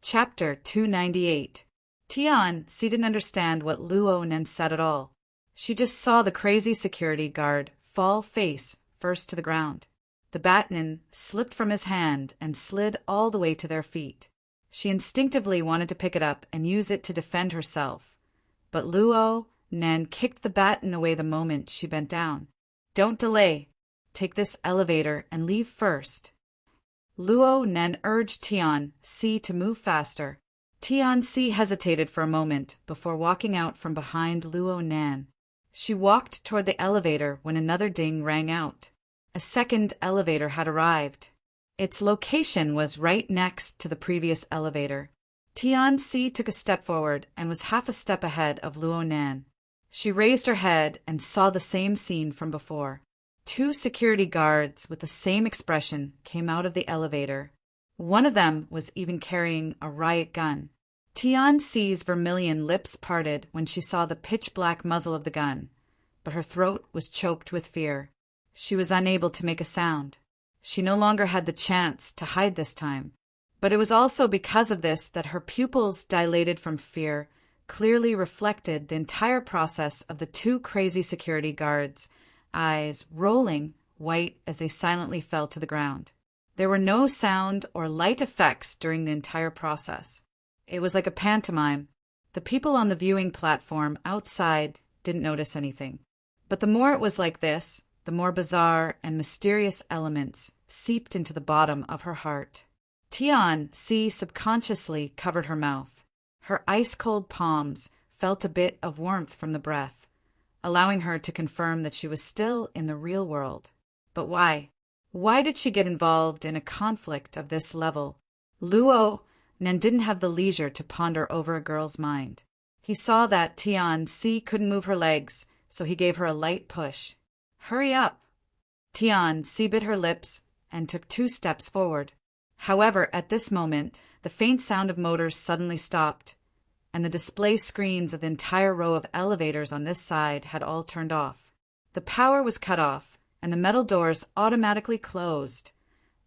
Chapter 298. Tian-Si didn't understand what Luo Nen said at all. She just saw the crazy security guard fall face first to the ground. The baton slipped from his hand and slid all the way to their feet. She instinctively wanted to pick it up and use it to defend herself. But Luo Nen kicked the baton away the moment she bent down. "Don't delay. Take this elevator and leave first." Luo Nen urged Tian-Si to move faster. Tian-Si hesitated for a moment before walking out from behind Luo Nen. She walked toward the elevator when another ding rang out. A second elevator had arrived. Its location was right next to the previous elevator. Tian-Si took a step forward and was half a step ahead of Luo Nen. She raised her head and saw the same scene from before. Two security guards with the same expression came out of the elevator. One of them was even carrying a riot gun. Tian-Si's vermilion lips parted when she saw the pitch-black muzzle of the gun, but her throat was choked with fear. She was unable to make a sound. She no longer had the chance to hide this time. But it was also because of this that her pupils, dilated from fear, clearly reflected the entire process of the two crazy security guards' eyes rolling white as they silently fell to the ground. There were no sound or light effects during the entire process. It was like a pantomime. The people on the viewing platform outside didn't notice anything. But the more it was like this, the more bizarre and mysterious elements seeped into the bottom of her heart. Tian-Si subconsciously covered her mouth. Her ice-cold palms felt a bit of warmth from the breath, allowing her to confirm that she was still in the real world. But why? Why did she get involved in a conflict of this level? Luo Nen didn't have the leisure to ponder over a girl's mind. He saw that Tian-Si couldn't move her legs, so he gave her a light push. "Hurry up!" Tian-Si bit her lips and took 2 steps forward. However, at this moment, the faint sound of motors suddenly stopped, and the display screens of the entire row of elevators on this side had all turned off. The power was cut off, and the metal doors automatically closed,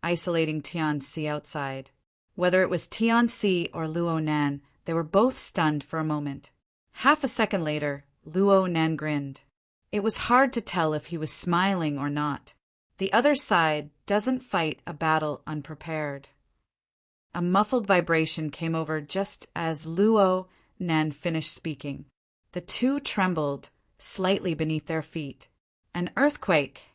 isolating Tian-Si outside. Whether it was Tian-Si or Luo Nen, they were both stunned for a moment. Half a second later, Luo Nen grinned. It was hard to tell if he was smiling or not. The other side doesn't fight a battle unprepared. A muffled vibration came over just as Luo Nen finished speaking. The two trembled slightly beneath their feet. An earthquake!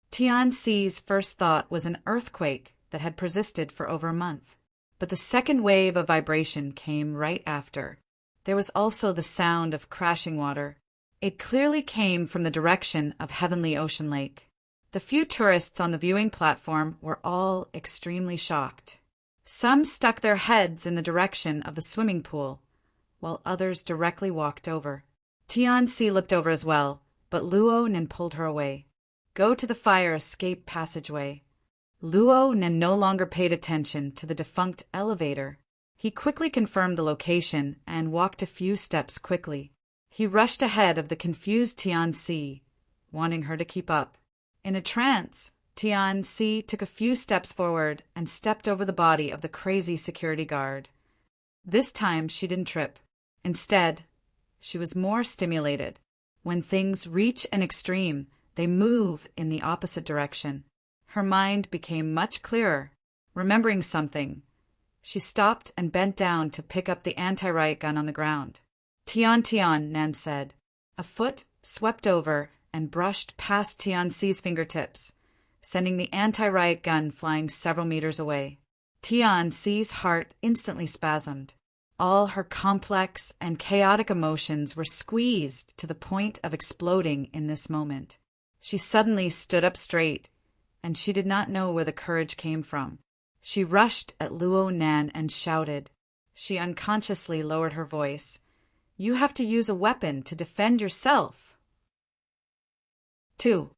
Tian-Si's first thought was an earthquake that had persisted for over a month. But the second wave of vibration came right after. There was also the sound of crashing water. It clearly came from the direction of Heavenly Ocean Lake. The few tourists on the viewing platform were all extremely shocked. Some stuck their heads in the direction of the swimming pool, while others directly walked over. Tian-Si looked over as well, but Luo Nen pulled her away. "Go to the fire escape passageway." Luo Nen no longer paid attention to the defunct elevator. He quickly confirmed the location and walked a few steps quickly. He rushed ahead of the confused Tian-Si, wanting her to keep up. In a trance, Tian-Si took a few steps forward and stepped over the body of the crazy security guard. This time she didn't trip. Instead, she was more stimulated. When things reach an extreme, they move in the opposite direction. Her mind became much clearer. Remembering something, she stopped and bent down to pick up the anti-riot gun on the ground. "Tian, Nan said." A foot swept over and brushed past Tian-Si's fingertips, sending the anti-riot gun flying several meters away. Tian-Si's heart instantly spasmed. All her complex and chaotic emotions were squeezed to the point of exploding in this moment. She suddenly stood up straight, and she did not know where the courage came from. She rushed at Luo Nen and shouted. She unconsciously lowered her voice. "You have to use a weapon to defend yourself." Two.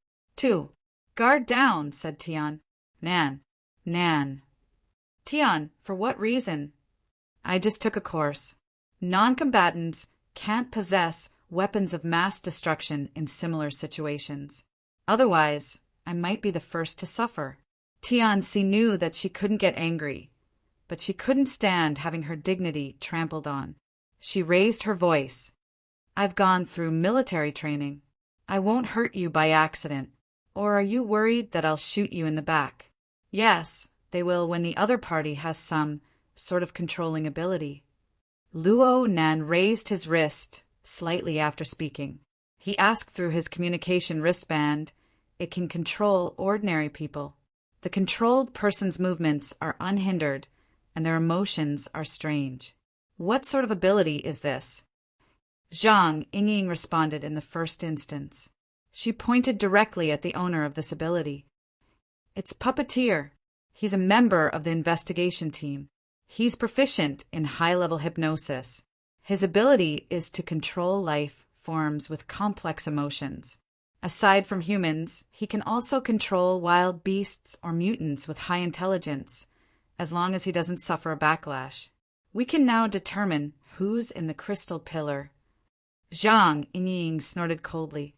"Guard down," said Tian. Nan. "Tian, for what reason?" "I just took a course. Non-combatants can't possess weapons of mass destruction in similar situations. Otherwise, I might be the first to suffer." Tian-Si knew that she couldn't get angry, but she couldn't stand having her dignity trampled on. She raised her voice. "I've gone through military training. I won't hurt you by accident. Or are you worried that I'll shoot you in the back?" "Yes, they will when the other party has some sort of controlling ability." Luo Nan raised his wrist slightly after speaking. He asked through his communication wristband. It can control ordinary people. The controlled person's movements are unhindered, and their emotions are strange. "What sort of ability is this?" Zhang Yingying responded in the first instance. She pointed directly at the owner of this ability. "It's Puppeteer. He's a member of the investigation team. He's proficient in high-level hypnosis. His ability is to control life forms with complex emotions. Aside from humans, he can also control wild beasts or mutants with high intelligence, as long as he doesn't suffer a backlash. We can now determine who's in the crystal pillar." Zhang Yingying snorted coldly.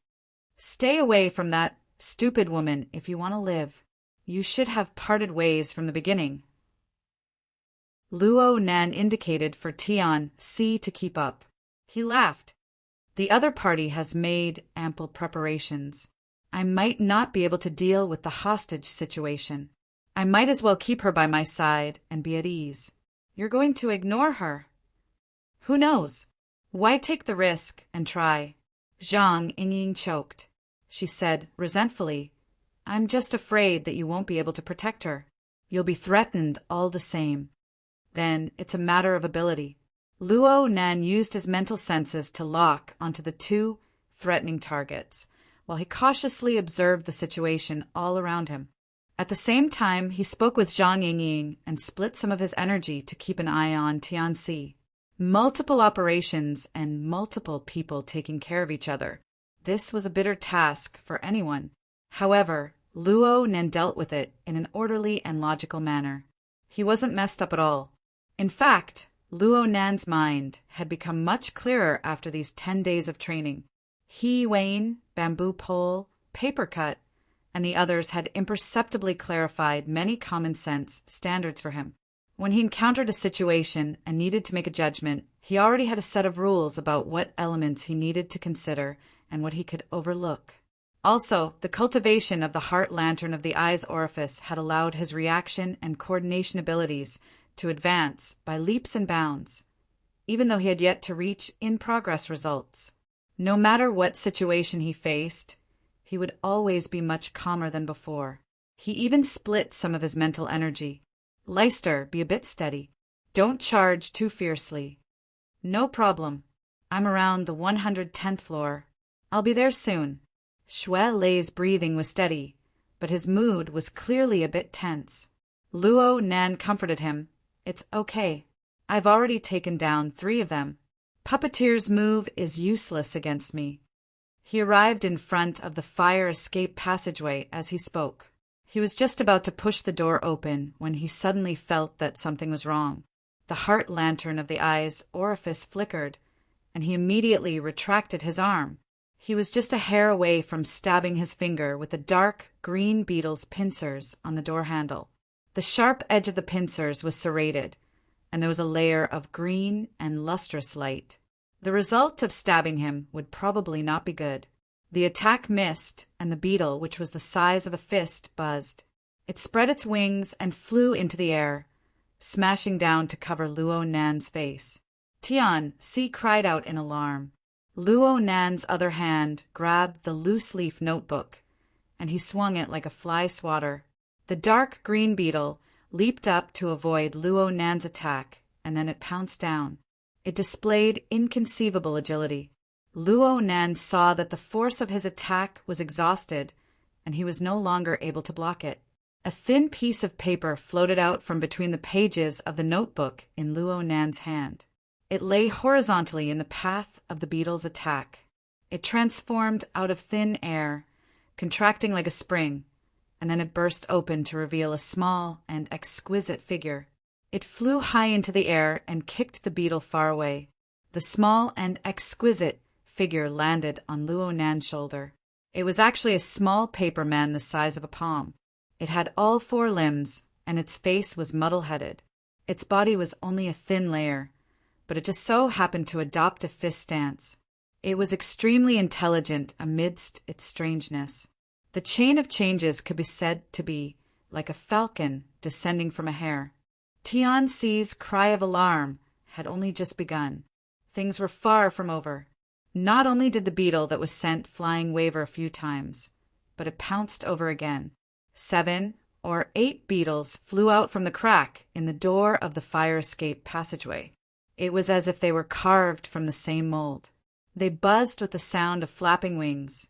"Stay away from that stupid woman if you want to live. You should have parted ways from the beginning." Luo Nan indicated for Tian Si to keep up. He laughed. "The other party has made ample preparations. I might not be able to deal with the hostage situation. I might as well keep her by my side and be at ease." "You're going to ignore her?" "Who knows? Why take the risk and try?" Zhang Yingying choked. She said resentfully, "I'm just afraid that you won't be able to protect her. You'll be threatened all the same." "Then it's a matter of ability." Luo Nan used his mental senses to lock onto the two threatening targets, while he cautiously observed the situation all around him. At the same time, he spoke with Zhang Yingying and split some of his energy to keep an eye on Tianxi. Multiple operations and multiple people taking care of each other. This was a bitter task for anyone. However, Luo Nan dealt with it in an orderly and logical manner. He wasn't messed up at all. In fact, Luo Nan's mind had become much clearer after these 10 days of training. He, Wayne, Bamboo Pole, Paper Cut, and the others had imperceptibly clarified many common-sense standards for him. When he encountered a situation and needed to make a judgment, he already had a set of rules about what elements he needed to consider and what he could overlook. Also, the cultivation of the heart lantern of the eye's orifice had allowed his reaction and coordination abilities to advance by leaps and bounds, even though he had yet to reach in-progress results. No matter what situation he faced, he would always be much calmer than before. He even split some of his mental energy. "Leister, be a bit steady. Don't charge too fiercely." "No problem. I'm around the 110th floor. I'll be there soon." Xue Lei's breathing was steady, but his mood was clearly a bit tense. Luo Nan comforted him. "It's okay. I've already taken down 3 of them. Puppeteer's move is useless against me." He arrived in front of the fire escape passageway as he spoke. He was just about to push the door open when he suddenly felt that something was wrong. The heart lantern of the eye's orifice flickered, and he immediately retracted his arm. He was just a hair away from stabbing his finger with the dark green beetle's pincers on the door handle. The sharp edge of the pincers was serrated, and there was a layer of green and lustrous light. The result of stabbing him would probably not be good. The attack missed, and the beetle, which was the size of a fist, buzzed. It spread its wings and flew into the air, smashing down to cover Luo Nan's face. Tian Si cried out in alarm. Luo Nan's other hand grabbed the loose-leaf notebook, and he swung it like a fly swatter. The dark green beetle leaped up to avoid Luo Nan's attack, and then it pounced down. It displayed inconceivable agility. Luo Nan saw that the force of his attack was exhausted, and he was no longer able to block it. A thin piece of paper floated out from between the pages of the notebook in Luo Nan's hand. It lay horizontally in the path of the beetle's attack. It transformed out of thin air, contracting like a spring, and then it burst open to reveal a small and exquisite figure. It flew high into the air and kicked the beetle far away. The small and exquisite figure landed on Luo Nan's shoulder. It was actually a small paper man the size of a palm. It had all 4 limbs, and its face was muddle-headed. Its body was only a thin layer, but it just so happened to adopt a fist stance. It was extremely intelligent amidst its strangeness. The chain of changes could be said to be like a falcon descending from a hare. Tianxi's cry of alarm had only just begun. Things were far from over. Not only did the beetle that was sent flying waver a few times, but it pounced over again. 7 or 8 beetles flew out from the crack in the door of the fire escape passageway. It was as if they were carved from the same mold. They buzzed with the sound of flapping wings,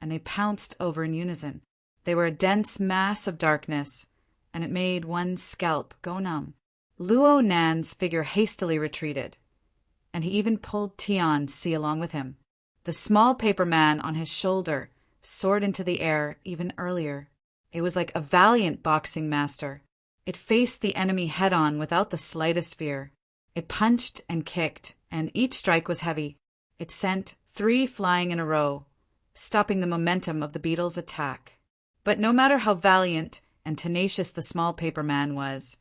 and they pounced over in unison. They were a dense mass of darkness, and it made one's scalp go numb. Luo Nan's figure hastily retreated, and he even pulled Tianxi along with him. The small paper man on his shoulder soared into the air even earlier. It was like a valiant boxing master. It faced the enemy head-on without the slightest fear. It punched and kicked, and each strike was heavy. It sent 3 flying in a row, stopping the momentum of the beetle's attack. But no matter how valiant and tenacious the small paper man was,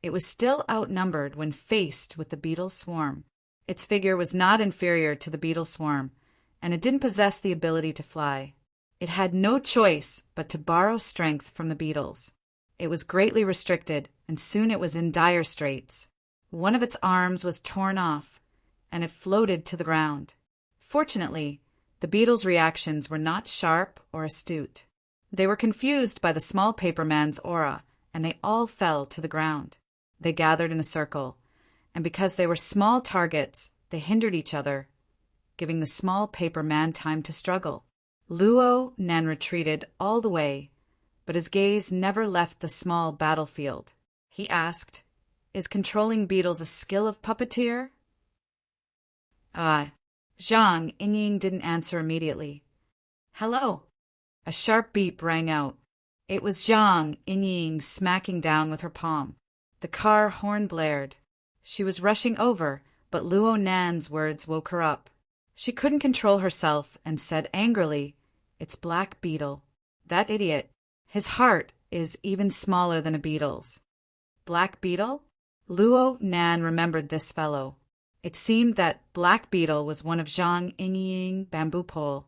it was still outnumbered when faced with the beetle swarm. Its figure was not inferior to the beetle swarm, and it didn't possess the ability to fly. It had no choice but to borrow strength from the beetles. It was greatly restricted, and soon it was in dire straits. One of its arms was torn off, and it floated to the ground. Fortunately, the beetle's reactions were not sharp or astute. They were confused by the small paper man's aura, and they all fell to the ground. They gathered in a circle, and because they were small targets, they hindered each other, giving the small paper man time to struggle. Luo Nan retreated all the way, but his gaze never left the small battlefield. He asked, "Is controlling beetles a skill of puppeteer?" Zhang Yingying didn't answer immediately. "Hello." A sharp beep rang out. It was Zhang Yingying smacking down with her palm. The car horn blared. She was rushing over, but Luo Nan's words woke her up. She couldn't control herself and said angrily, "It's Black Beetle. That idiot. His heart is even smaller than a beetle's." Black Beetle? Luo Nan remembered this fellow. It seemed that Black Beetle was one of Zhang Yingying Bamboo Pole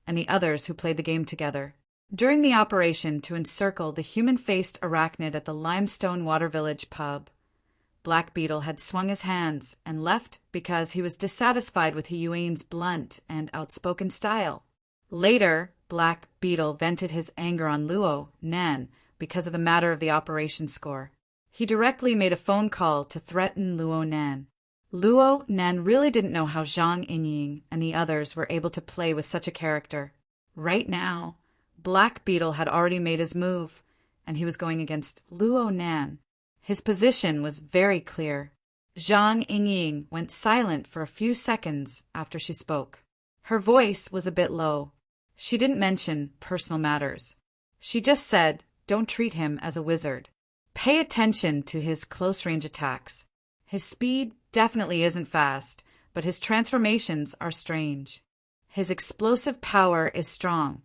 and the others who played the game together. During the operation to encircle the human-faced arachnid at the Limestone Water Village pub, Black Beetle had swung his hands and left because he was dissatisfied with Yuan's blunt and outspoken style. Later, Black Beetle vented his anger on Luo Nan because of the matter of the operation score. He directly made a phone call to threaten Luo Nan. Luo Nan really didn't know how Zhang Yingying and the others were able to play with such a character. Right now, Black Beetle had already made his move, and he was going against Luo Nan. His position was very clear. Zhang Yingying went silent for a few seconds after she spoke. Her voice was a bit low. She didn't mention personal matters. She just said, "Don't treat him as a wizard. Pay attention to his close-range attacks. His speed definitely isn't fast, but his transformations are strange. His explosive power is strong,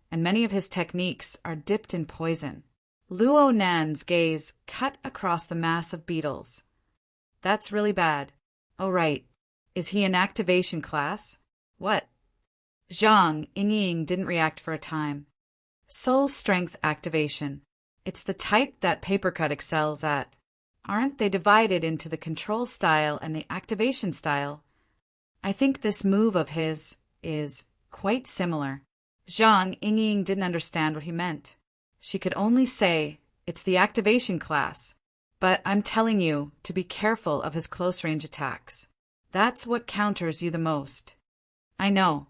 and many of his techniques are dipped in poison." Luo Nan's gaze cut across the mass of beetles. "That's really bad. Oh, right. Is he in activation class? What?" Zhang Yingying didn't react for a time. Soul strength activation. It's the type that Papercut excels at. Aren't they divided into the control style and the activation style? I think this move of his is quite similar. Zhang Yingying didn't understand what he meant. She could only say, "It's the activation class, but I'm telling you to be careful of his close-range attacks. That's what counters you the most." "I know."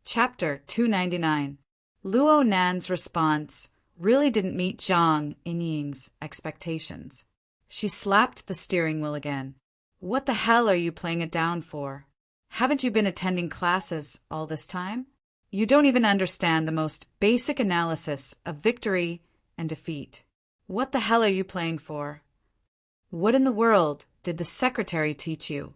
Chapter 299. Luo Nan's response really didn't meet Zhang Yingying's expectations. She slapped the steering wheel again. "What the hell are you playing it down for? Haven't you been attending classes all this time? You don't even understand the most basic analysis of victory and defeat. What the hell are you playing for? What in the world did the secretary teach you?"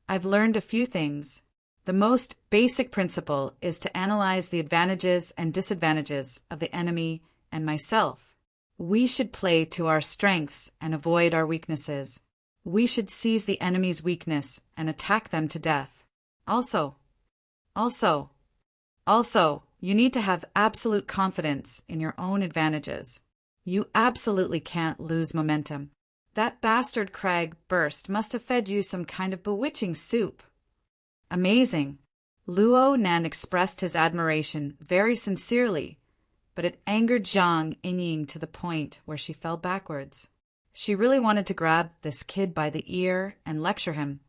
"I've learned a few things. The most basic principle is to analyze the advantages and disadvantages of the enemy and myself." We should play to our strengths and avoid our weaknesses. We should seize the enemy's weakness and attack them to death. Also, also, you need to have absolute confidence in your own advantages. You absolutely can't lose momentum. That bastard Craig Burst must have fed you some kind of bewitching soup. Amazing. Luo Nan expressed his admiration very sincerely, but it angered Zhang Yingying to the point where she fell backwards. She really wanted to grab this kid by the ear and lecture him,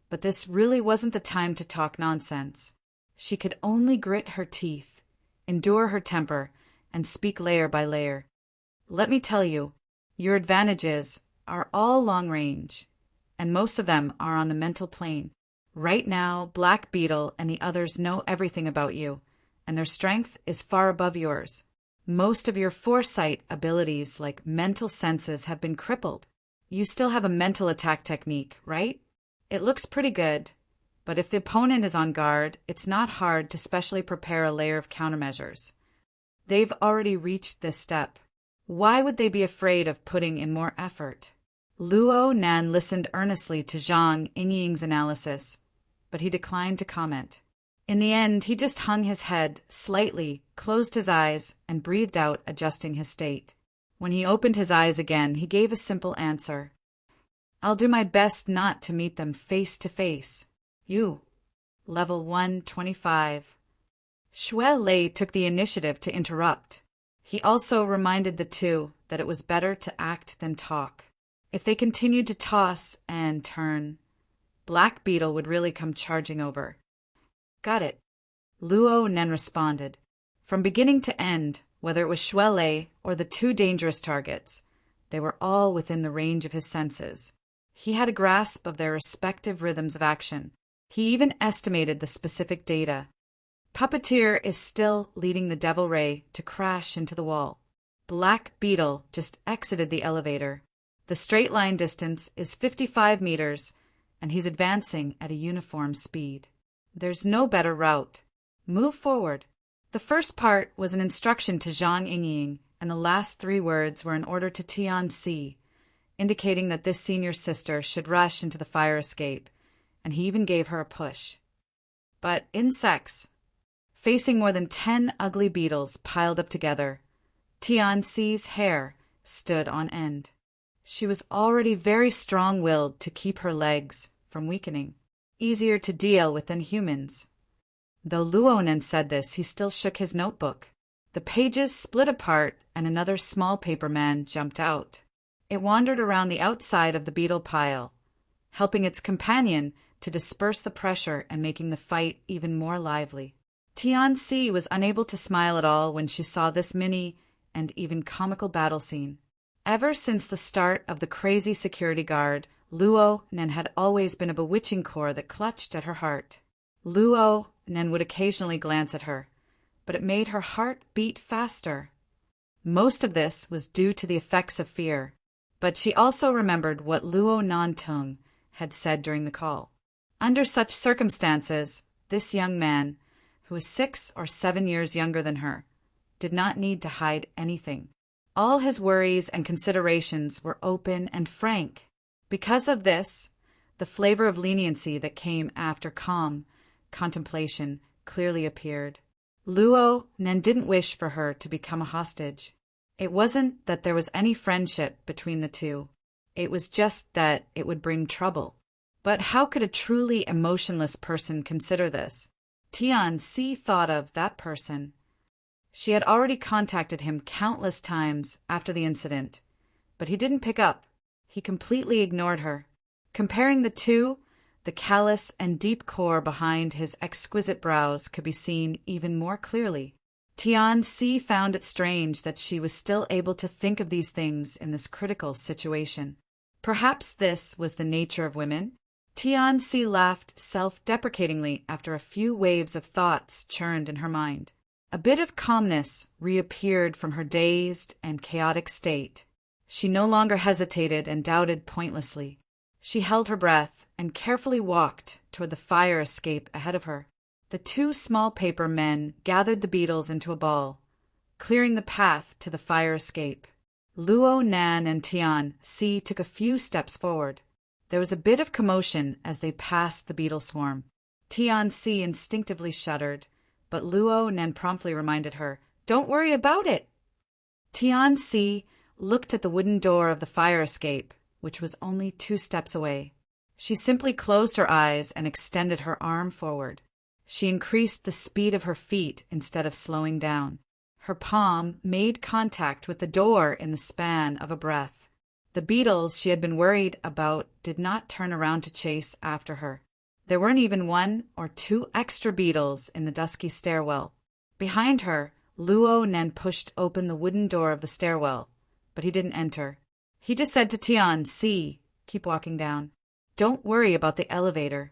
but this really wasn't the time to talk nonsense. She could only grit her teeth, endure her temper, and speak layer by layer. Let me tell you, your advantages are all long range, and most of them are on the mental plane. Right now, Black Beetle and the others know everything about you, and their strength is far above yours. Most of your foresight abilities, like mental senses, have been crippled. You still have a mental attack technique, right? It looks pretty good, but if the opponent is on guard, it's not hard to specially prepare a layer of countermeasures. They've already reached this step. Why would they be afraid of putting in more effort? Luo Nan listened earnestly to Zhang Yingying's analysis, but he declined to comment. In the end, he just hung his head slightly, closed his eyes, and breathed out, adjusting his state. When he opened his eyes again, he gave a simple answer. I'll do my best not to meet them face to face. You. Level 125. Xue Lei took the initiative to interrupt. He also reminded the two that it was better to act than talk. If they continued to toss and turn, Black Beetle would really come charging over. Got it. Luo Nen responded. From beginning to end, whether it was Xue Lei or the two dangerous targets, they were all within the range of his senses. He had a grasp of their respective rhythms of action. He even estimated the specific data. Puppeteer is still leading the Devil Ray to crash into the wall. Black Beetle just exited the elevator. The straight line distance is 55 meters, and he's advancing at a uniform speed. There's no better route. Move forward. The first part was an instruction to Zhang Yingying, and the last 3 words were an order to Tianxi, indicating that this senior sister should rush into the fire escape, and he even gave her a push. But insects, facing more than 10 ugly beetles piled up together, Tianxi's hair stood on end. She was already very strong-willed to keep her legs from weakening. Easier to deal with than humans. Though Luonen said this, he still shook his notebook. The pages split apart, and another small paper man jumped out. It wandered around the outside of the beetle pile, helping its companion to disperse the pressure and making the fight even more lively. Tianxi was unable to smile at all when she saw this mini and even comical battle scene. Ever since the start of the crazy security guard, Luo Nen had always been a bewitching core that clutched at her heart. Luo Nen would occasionally glance at her, but it made her heart beat faster. Most of this was due to the effects of fear, but she also remembered what Luo Nantung had said during the call. Under such circumstances, this young man, who was 6 or 7 years younger than her, did not need to hide anything. All his worries and considerations were open and frank. Because of this, the flavor of leniency that came after calm contemplation clearly appeared. Luo Nen didn't wish for her to become a hostage. It wasn't that there was any friendship between the two. It was just that it would bring trouble. But how could a truly emotionless person consider this? Tianxi thought of that person. She had already contacted him countless times after the incident, but he didn't pick up. He completely ignored her. Comparing the two, the callous and deep core behind his exquisite brows could be seen even more clearly. Tianxi found it strange that she was still able to think of these things in this critical situation. Perhaps this was the nature of women. Tianxi laughed self-deprecatingly after a few waves of thoughts churned in her mind. A bit of calmness reappeared from her dazed and chaotic state. She no longer hesitated and doubted pointlessly. She held her breath and carefully walked toward the fire escape ahead of her. The 2 small paper men gathered the beetles into a ball, clearing the path to the fire escape. Luo, Nan, and Tian Si took a few steps forward. There was a bit of commotion as they passed the beetle swarm. Tian Si instinctively shuddered, but Luo Nan promptly reminded her, "Don't worry about it." Tian Si looked at the wooden door of the fire escape, which was only 2 steps away. She simply closed her eyes and extended her arm forward. She increased the speed of her feet instead of slowing down. Her palm made contact with the door in the span of a breath. The beetles she had been worried about did not turn around to chase after her. There weren't even 1 or 2 extra beetles in the dusky stairwell. Behind her, Luo Nen pushed open the wooden door of the stairwell, but he didn't enter. He just said to Tian Si, "Keep walking down. Don't worry about the elevator."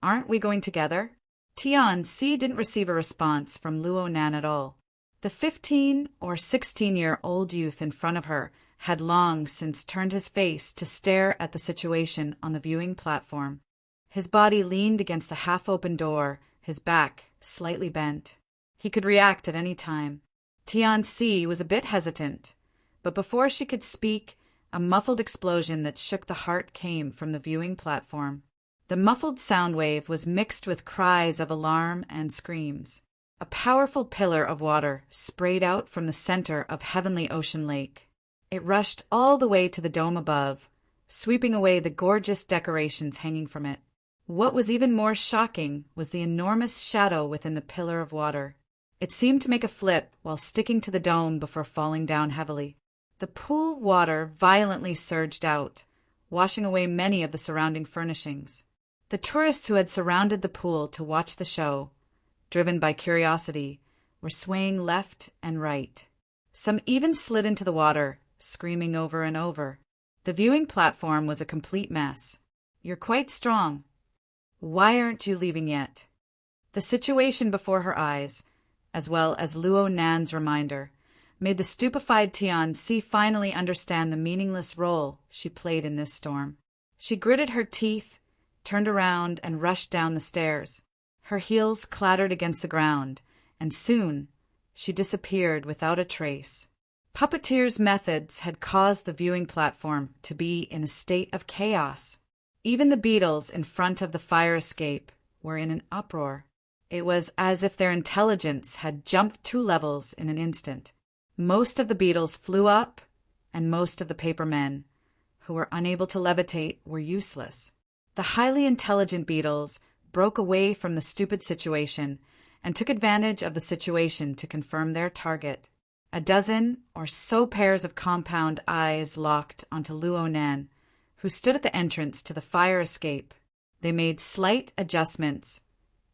"Aren't we going together?" Tian Si didn't receive a response from Luo Nan at all. The 15 or 16-year-old youth in front of her had long since turned his face to stare at the situation on the viewing platform. His body leaned against the half-open door, his back slightly bent. He could react at any time. Tian Si was a bit hesitant, but before she could speak, a muffled explosion that shook the heart came from the viewing platform. The muffled sound wave was mixed with cries of alarm and screams. A powerful pillar of water sprayed out from the center of Heavenly Ocean Lake. It rushed all the way to the dome above, sweeping away the gorgeous decorations hanging from it. What was even more shocking was the enormous shadow within the pillar of water. It seemed to make a flip while sticking to the dome before falling down heavily. The pool water violently surged out, washing away many of the surrounding furnishings. The tourists who had surrounded the pool to watch the show, driven by curiosity, were swaying left and right. Some even slid into the water, screaming over and over. The viewing platform was a complete mess. "You're quite strong. Why aren't you leaving yet?" The situation before her eyes, as well as Luo Nan's reminder, made the stupefied Tian Si finally understand the meaningless role she played in this storm. She gritted her teeth, turned around, and rushed down the stairs. Her heels clattered against the ground, and soon she disappeared without a trace. Puppeteer's methods had caused the viewing platform to be in a state of chaos. Even the beetles in front of the fire escape were in an uproar. It was as if their intelligence had jumped 2 levels in an instant. Most of the beetles flew up, and most of the paper men, who were unable to levitate, were useless. The highly intelligent beetles broke away from the stupid situation and took advantage of the situation to confirm their target. A dozen or so pairs of compound eyes locked onto Luo Nan, who stood at the entrance to the fire escape. They made slight adjustments,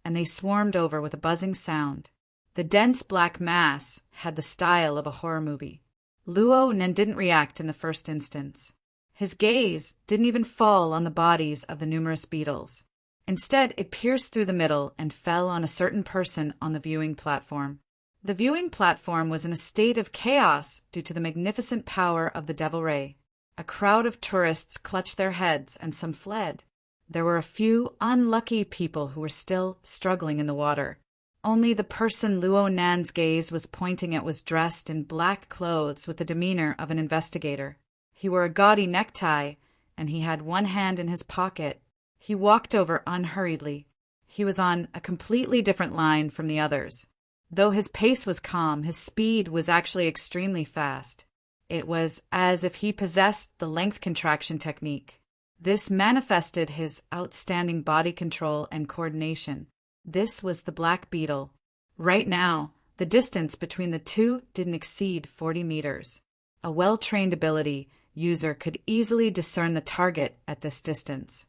and they swarmed over with a buzzing sound. The dense black mass had the style of a horror movie. Luo Nan didn't react in the first instance. His gaze didn't even fall on the bodies of the numerous beetles. Instead, it pierced through the middle and fell on a certain person on the viewing platform. The viewing platform was in a state of chaos due to the magnificent power of the Devil Ray. A crowd of tourists clutched their heads and some fled. There were a few unlucky people who were still struggling in the water. Only the person Luo Nan's gaze was pointing at was dressed in black clothes with the demeanor of an investigator. He wore a gaudy necktie, and he had one hand in his pocket. He walked over unhurriedly. He was on a completely different line from the others. Though his pace was calm, his speed was actually extremely fast. It was as if he possessed the length contraction technique. This manifested his outstanding body control and coordination. This was the Black Beetle. Right now, the distance between the two didn't exceed 40 meters. A well-trained ability user could easily discern the target at this distance.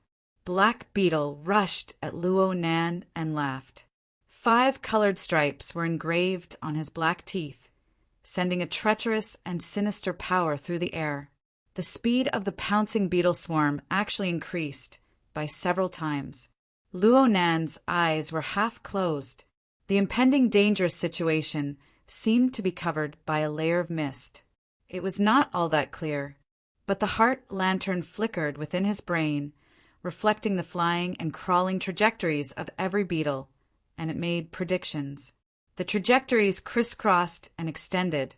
Black Beetle rushed at Luo Nan and laughed. 5 colored stripes were engraved on his black teeth, sending a treacherous and sinister power through the air. The speed of the pouncing beetle swarm actually increased by several times. Luo Nan's eyes were half closed. The impending dangerous situation seemed to be covered by a layer of mist. It was not all that clear, but the heart lantern flickered within his brain, reflecting the flying and crawling trajectories of every beetle, and it made predictions. The trajectories crisscrossed and extended,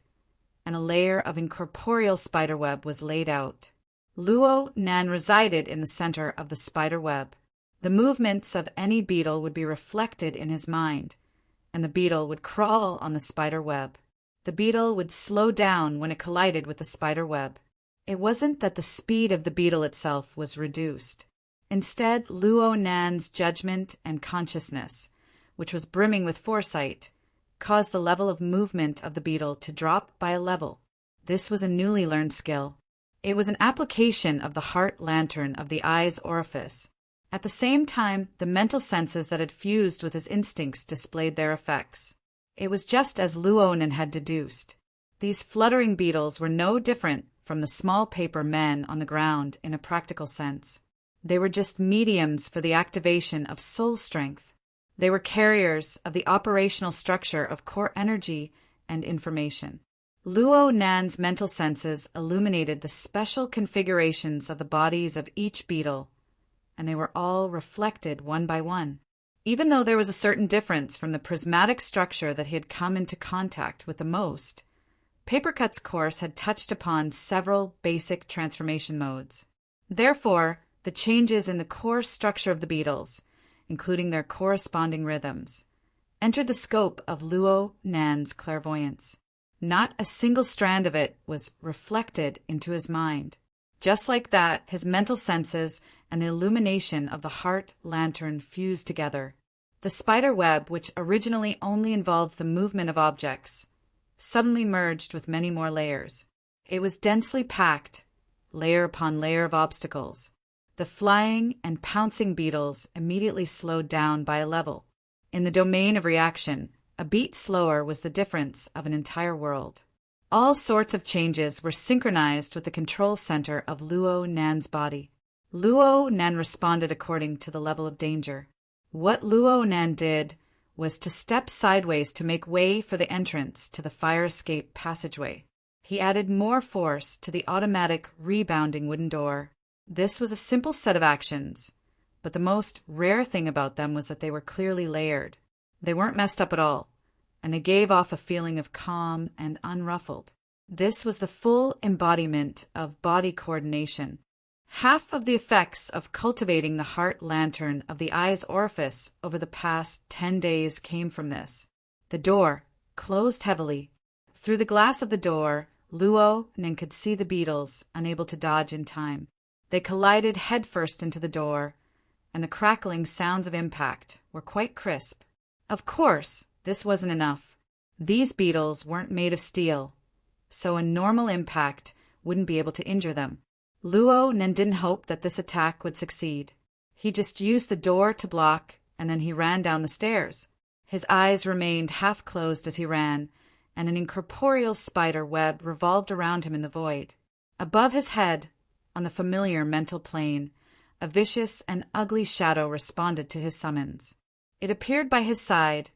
and a layer of incorporeal spiderweb was laid out. Luo Nan resided in the center of the spiderweb. The movements of any beetle would be reflected in his mind, and the beetle would crawl on the spider web. The beetle would slow down when it collided with the spider web. It wasn't that the speed of the beetle itself was reduced. Instead, Luo Nan's judgment and consciousness, which was brimming with foresight, caused the level of movement of the beetle to drop by a level. This was a newly learned skill. It was an application of the heart lantern of the eye's orifice. At the same time, the mental senses that had fused with his instincts displayed their effects. It was just as Luonan had deduced. These fluttering beetles were no different from the small paper men on the ground in a practical sense. They were just mediums for the activation of soul strength. They were carriers of the operational structure of core energy and information. Luo Nan's mental senses illuminated the special configurations of the bodies of each beetle, and they were all reflected one by one. Even though there was a certain difference from the prismatic structure that he had come into contact with the most, Papercut's course had touched upon several basic transformation modes. Therefore, the changes in the core structure of the beetles, including their corresponding rhythms, entered the scope of Luo Nan's clairvoyance. Not a single strand of it was reflected into his mind. Just like that, his mental senses and the illumination of the heart lantern fused together. The spider web, which originally only involved the movement of objects, suddenly merged with many more layers. It was densely packed, layer upon layer of obstacles. The flying and pouncing beetles immediately slowed down by a level. In the domain of reaction, a beat slower was the difference of an entire world. All sorts of changes were synchronized with the control center of Luo Nan's body. Luo Nan responded according to the level of danger. What Luo Nan did was to step sideways to make way for the entrance to the fire escape passageway. He added more force to the automatic rebounding wooden door. This was a simple set of actions, but the most rare thing about them was that they were clearly layered. They weren't messed up at all, and they gave off a feeling of calm and unruffled. This was the full embodiment of body coordination. Half of the effects of cultivating the heart lantern of the eye's orifice over the past 10 days came from this. The door closed heavily. Through the glass of the door, Luo Nan could see the beetles, unable to dodge in time. They collided headfirst into the door, and the crackling sounds of impact were quite crisp. Of course, this wasn't enough. These beetles weren't made of steel, so a normal impact wouldn't be able to injure them. Luo Nan didn't hope that this attack would succeed. He just used the door to block, and then he ran down the stairs. His eyes remained half-closed as he ran, and an incorporeal spider web revolved around him in the void. Above his head, on the familiar mental plane, a vicious and ugly shadow responded to his summons. It appeared by his side,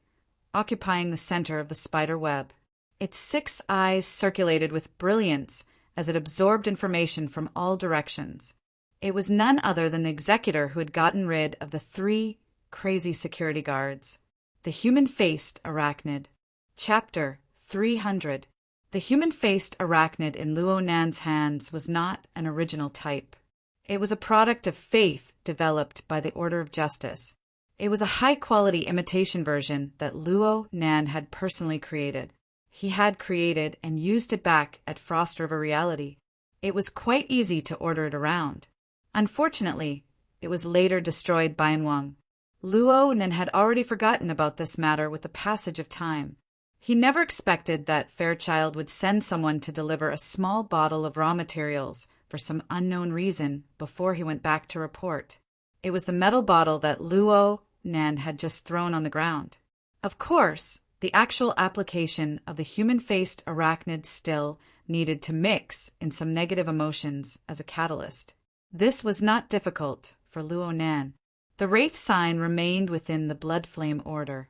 occupying the center of the spider web. Its 6 eyes circulated with brilliance as it absorbed information from all directions. It was none other than the executor who had gotten rid of the 3 crazy security guards. The Human-Faced Arachnid. Chapter 300. The human-faced arachnid in Luo Nan's hands was not an original type. It was a product of faith developed by the Order of Justice. It was a high-quality imitation version that Luo Nan had personally created. He had created and used it back at Frost River Reality. It was quite easy to order it around. Unfortunately, it was later destroyed by Wang. Luo Nan had already forgotten about this matter with the passage of time. He never expected that Fairchild would send someone to deliver a small bottle of raw materials for some unknown reason before he went back to report. It was the metal bottle that Luo Nan had just thrown on the ground. Of course, the actual application of the human-faced arachnid still needed to mix in some negative emotions as a catalyst. This was not difficult for Luo Nan. The Wraith sign remained within the blood flame order,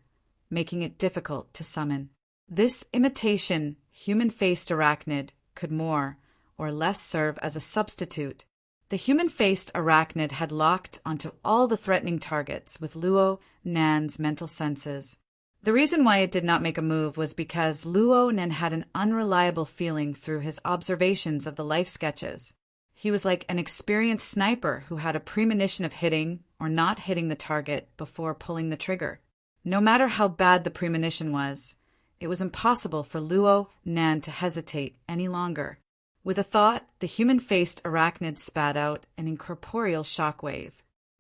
making it difficult to summon. This imitation human-faced arachnid could more or less serve as a substitute. The human-faced arachnid had locked onto all the threatening targets with Luo Nan's mental senses. The reason why it did not make a move was because Luo Nen had an unreliable feeling through his observations of the life sketches. He was like an experienced sniper who had a premonition of hitting or not hitting the target before pulling the trigger. No matter how bad the premonition was, it was impossible for Luo Nan to hesitate any longer. With a thought, the human-faced arachnid spat out an incorporeal shockwave.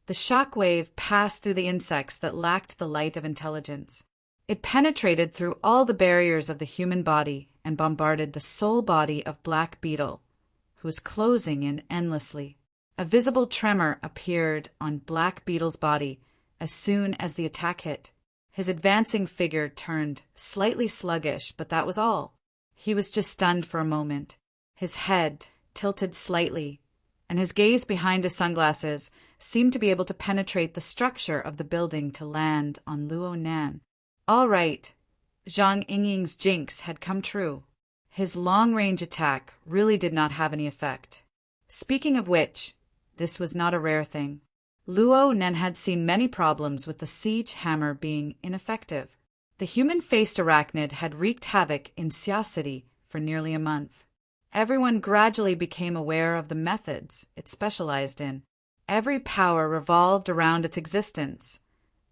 The shockwave passed through the insects that lacked the light of intelligence. It penetrated through all the barriers of the human body and bombarded the soul body of Black Beetle, who was closing in endlessly. A visible tremor appeared on Black Beetle's body as soon as the attack hit. His advancing figure turned slightly sluggish, but that was all. He was just stunned for a moment. His head tilted slightly, and his gaze behind his sunglasses seemed to be able to penetrate the structure of the building to land on Luo Nan. All right, Zhang Yingying's jinx had come true. His long-range attack really did not have any effect. Speaking of which, this was not a rare thing. Luo Nen had seen many problems with the siege hammer being ineffective. The human-faced arachnid had wreaked havoc in Xia City for nearly a month. Everyone gradually became aware of the methods it specialized in. Every power revolved around its existence.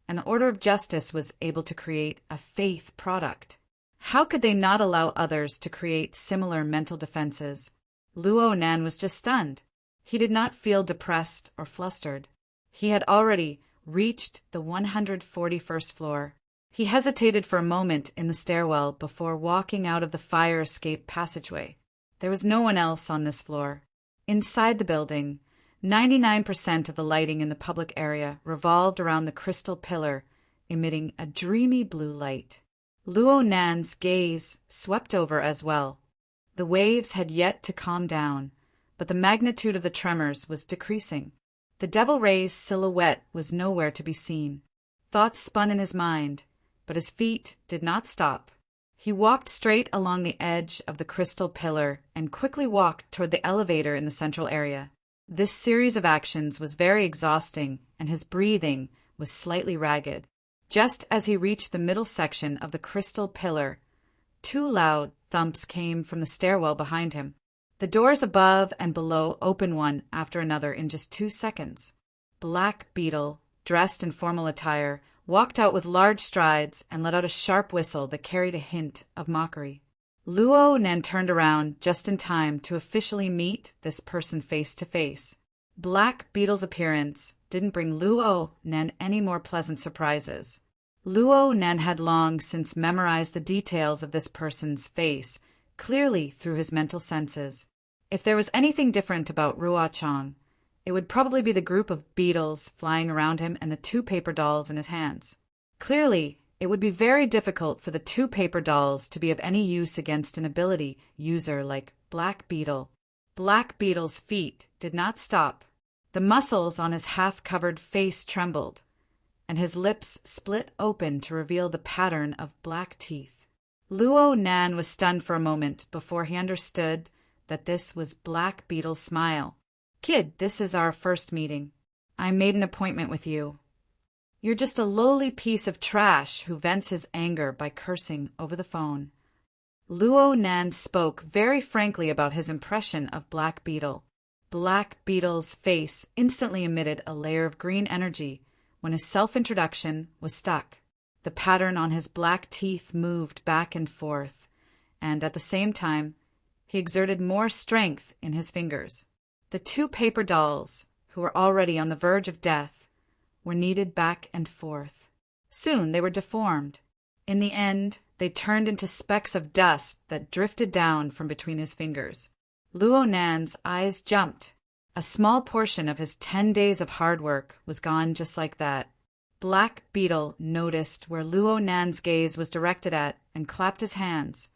An order of justice was able to create a faith product. How could they not allow others to create similar mental defenses? Luo Nan was just stunned. He did not feel depressed or flustered. He had already reached the 141st floor. He hesitated for a moment in the stairwell before walking out of the fire escape passageway. There was no one else on this floor. Inside the building, 99% of the lighting in the public area revolved around the crystal pillar, emitting a dreamy blue light. Luo Nan's gaze swept over as well. The waves had yet to calm down, but the magnitude of the tremors was decreasing. The Devil Ray's silhouette was nowhere to be seen. Thoughts spun in his mind, but his feet did not stop. He walked straight along the edge of the crystal pillar and quickly walked toward the elevator in the central area. This series of actions was very exhausting, and his breathing was slightly ragged. Just as he reached the middle section of the crystal pillar, 2 loud thumps came from the stairwell behind him. The doors above and below opened one after another in just 2 seconds. Black Beetle, dressed in formal attire, walked out with large strides and let out a sharp whistle that carried a hint of mockery. Luo Nen turned around just in time to officially meet this person face to face. Black Beetle's appearance didn't bring Luo Nen any more pleasant surprises. Luo Nen had long since memorized the details of this person's face clearly through his mental senses. If there was anything different about Ruo Chang, it would probably be the group of beetles flying around him and the 2 paper dolls in his hands. Clearly, it would be very difficult for the 2 paper dolls to be of any use against an ability user like Black Beetle. Black Beetle's feet did not stop. The muscles on his half-covered face trembled, and his lips split open to reveal the pattern of black teeth. Luo Nan was stunned for a moment before he understood that this was Black Beetle's smile. "Kid, this is our first meeting. I made an appointment with you. You're just a lowly piece of trash who vents his anger by cursing over the phone." Luo Nan spoke very frankly about his impression of Black Beetle. Black Beetle's face instantly emitted a layer of green energy when his self-introduction was stuck. The pattern on his black teeth moved back and forth, and at the same time, he exerted more strength in his fingers. The 2 paper dolls, who were already on the verge of death, were kneaded back and forth. Soon they were deformed. In the end, they turned into specks of dust that drifted down from between his fingers. Luo Nan's eyes jumped. A small portion of his 10 days of hard work was gone just like that. Black Beetle noticed where Luo Nan's gaze was directed at and clapped his hands,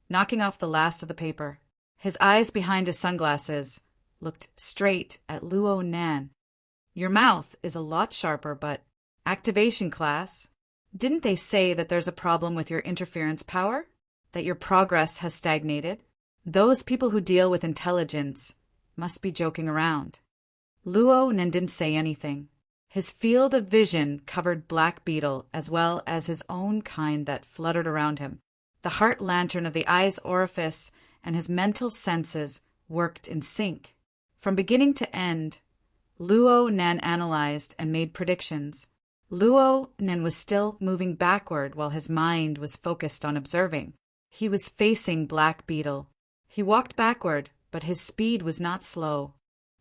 knocking off the last of the paper. His eyes behind his sunglasses looked straight at Luo Nan. "Your mouth is a lot sharper, but activation class. Didn't they say that there's a problem with your interference power? That your progress has stagnated? Those people who deal with intelligence must be joking around." Luo Nan didn't say anything. His field of vision covered Black Beetle as well as his own kind that fluttered around him. The heart lantern of the eye's orifice and his mental senses worked in sync. From beginning to end, Luo Nan analyzed and made predictions. Luo Nan was still moving backward while his mind was focused on observing. He was facing Black Beetle. He walked backward, but his speed was not slow.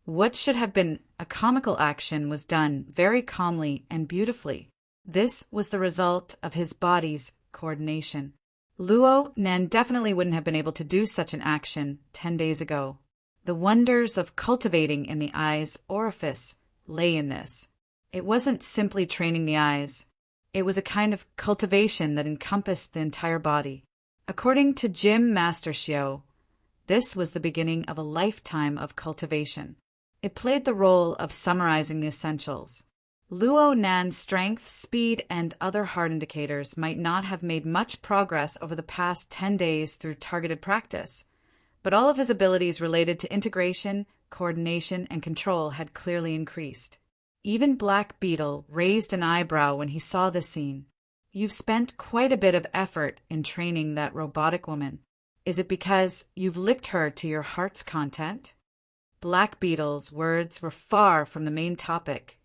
What should have been a comical action was done very calmly and beautifully. This was the result of his body's coordination. Luo Nan definitely wouldn't have been able to do such an action 10 days ago. The wonders of cultivating in the eye's orifice lay in this. It wasn't simply training the eyes. It was a kind of cultivation that encompassed the entire body. According to Jim Mastershio, this was the beginning of a lifetime of cultivation. It played the role of summarizing the essentials. Luo Nan's strength, speed, and other heart indicators might not have made much progress over the past 10 days through targeted practice, but all of his abilities related to integration, coordination, and control had clearly increased. Even Black Beetle raised an eyebrow when he saw this scene. You've spent quite a bit of effort in training that robotic woman. Is it because you've licked her to your heart's content? Black Beetle's words were far from the main topic,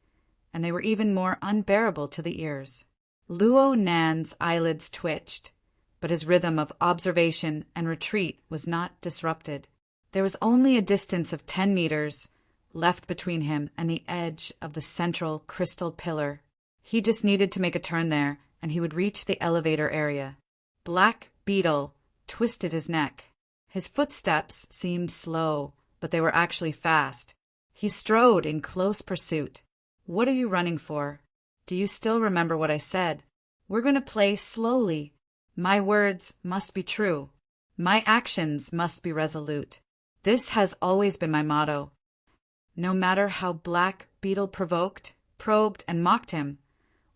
and they were even more unbearable to the ears. Luo Nan's eyelids twitched, but his rhythm of observation and retreat was not disrupted. There was only a distance of 10 meters left between him and the edge of the central crystal pillar. He just needed to make a turn there, and he would reach the elevator area. Black Beetle twisted his neck. His footsteps seemed slow, but they were actually fast. He strode in close pursuit. What are you running for? Do you still remember what I said? We're going to play slowly. My words must be true. My actions must be resolute. This has always been my motto. No matter how Black Beetle provoked, probed, and mocked him,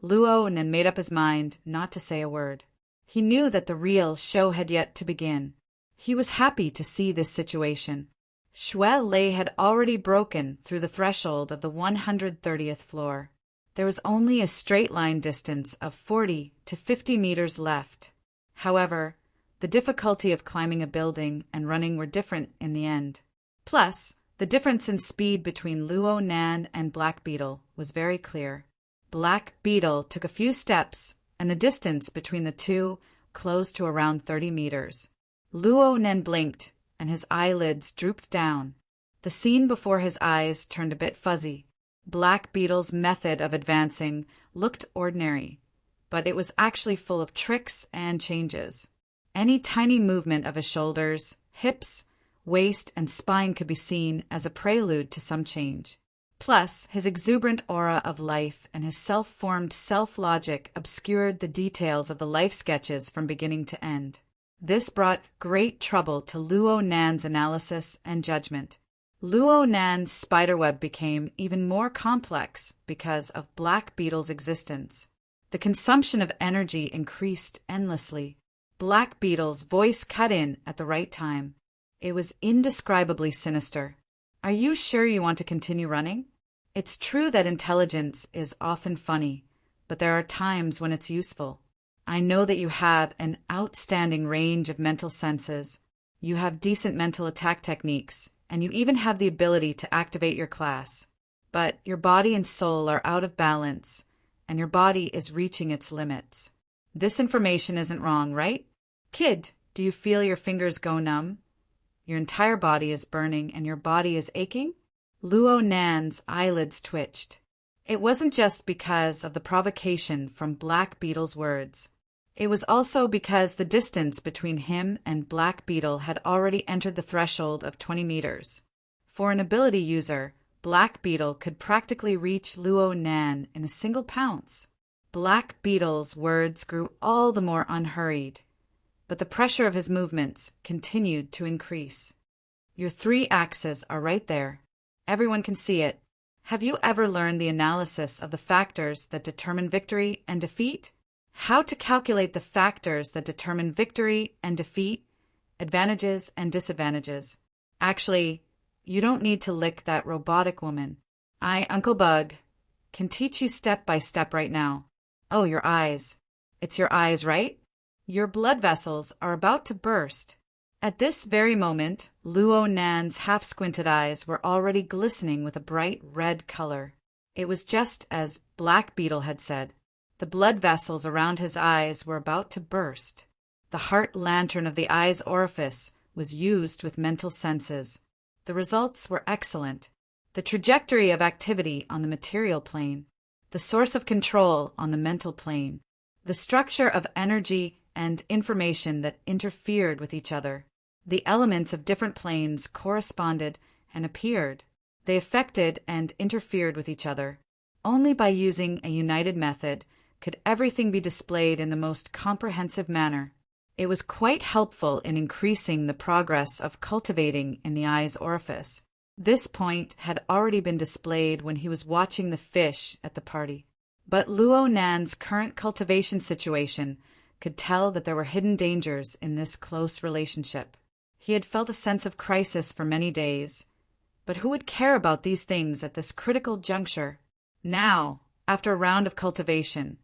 Luo Nan made up his mind not to say a word. He knew that the real show had yet to begin. He was happy to see this situation. Shui Lei had already broken through the threshold of the 130th floor. There was only a straight-line distance of 40 to 50 meters left. However, the difficulty of climbing a building and running were different in the end. Plus, the difference in speed between Luo Nan and Black Beetle was very clear. Black Beetle took a few steps, and the distance between the two closed to around 30 meters. Luo Nan blinked, and his eyelids drooped down. The scene before his eyes turned a bit fuzzy. Black Beetle's method of advancing looked ordinary, but it was actually full of tricks and changes. Any tiny movement of his shoulders, hips, waist, and spine could be seen as a prelude to some change. Plus, his exuberant aura of life and his self-formed self-logic obscured the details of the life sketches from beginning to end. This brought great trouble to Luo Nan's analysis and judgment. Luo Nan's spiderweb became even more complex because of Black Beetle's existence. The consumption of energy increased endlessly. Black Beetle's voice cut in at the right time. It was indescribably sinister. Are you sure you want to continue running? It's true that intelligence is often funny, but there are times when it's useful. I know that you have an outstanding range of mental senses. You have decent mental attack techniques, and you even have the ability to activate your class. But your body and soul are out of balance, and your body is reaching its limits. This information isn't wrong, right? Kid, do you feel your fingers go numb? Your entire body is burning and your body is aching? Luo Nan's eyelids twitched. It wasn't just because of the provocation from Black Beetle's words. It was also because the distance between him and Black Beetle had already entered the threshold of 20 meters. For an ability user, Black Beetle could practically reach Luo Nan in a single pounce. Black Beetle's words grew all the more unhurried, but the pressure of his movements continued to increase. Your 3 axes are right there. Everyone can see it. Have you ever learned the analysis of the factors that determine victory and defeat? How to calculate the factors that determine victory and defeat, advantages and disadvantages. Actually, you don't need to lick that robotic woman. I, Uncle Bug, can teach you step by step right now. Oh, your eyes. It's your eyes, right? Your blood vessels are about to burst. At this very moment, Luo Nan's half-squinted eyes were already glistening with a bright red color. It was just as Black Beetle had said. The blood vessels around his eyes were about to burst. The heart lantern of the eye's orifice was used with mental senses. The results were excellent. The trajectory of activity on the material plane, the source of control on the mental plane, the structure of energy and information that interfered with each other. The elements of different planes corresponded and appeared. They affected and interfered with each other. Only by using a united method could everything be displayed in the most comprehensive manner. It was quite helpful in increasing the progress of cultivating in the eye's orifice. This point had already been displayed when he was watching the fish at the party. But Luo Nan's current cultivation situation could tell that there were hidden dangers in this close relationship. He had felt a sense of crisis for many days. But who would care about these things at this critical juncture? Now, after a round of cultivation,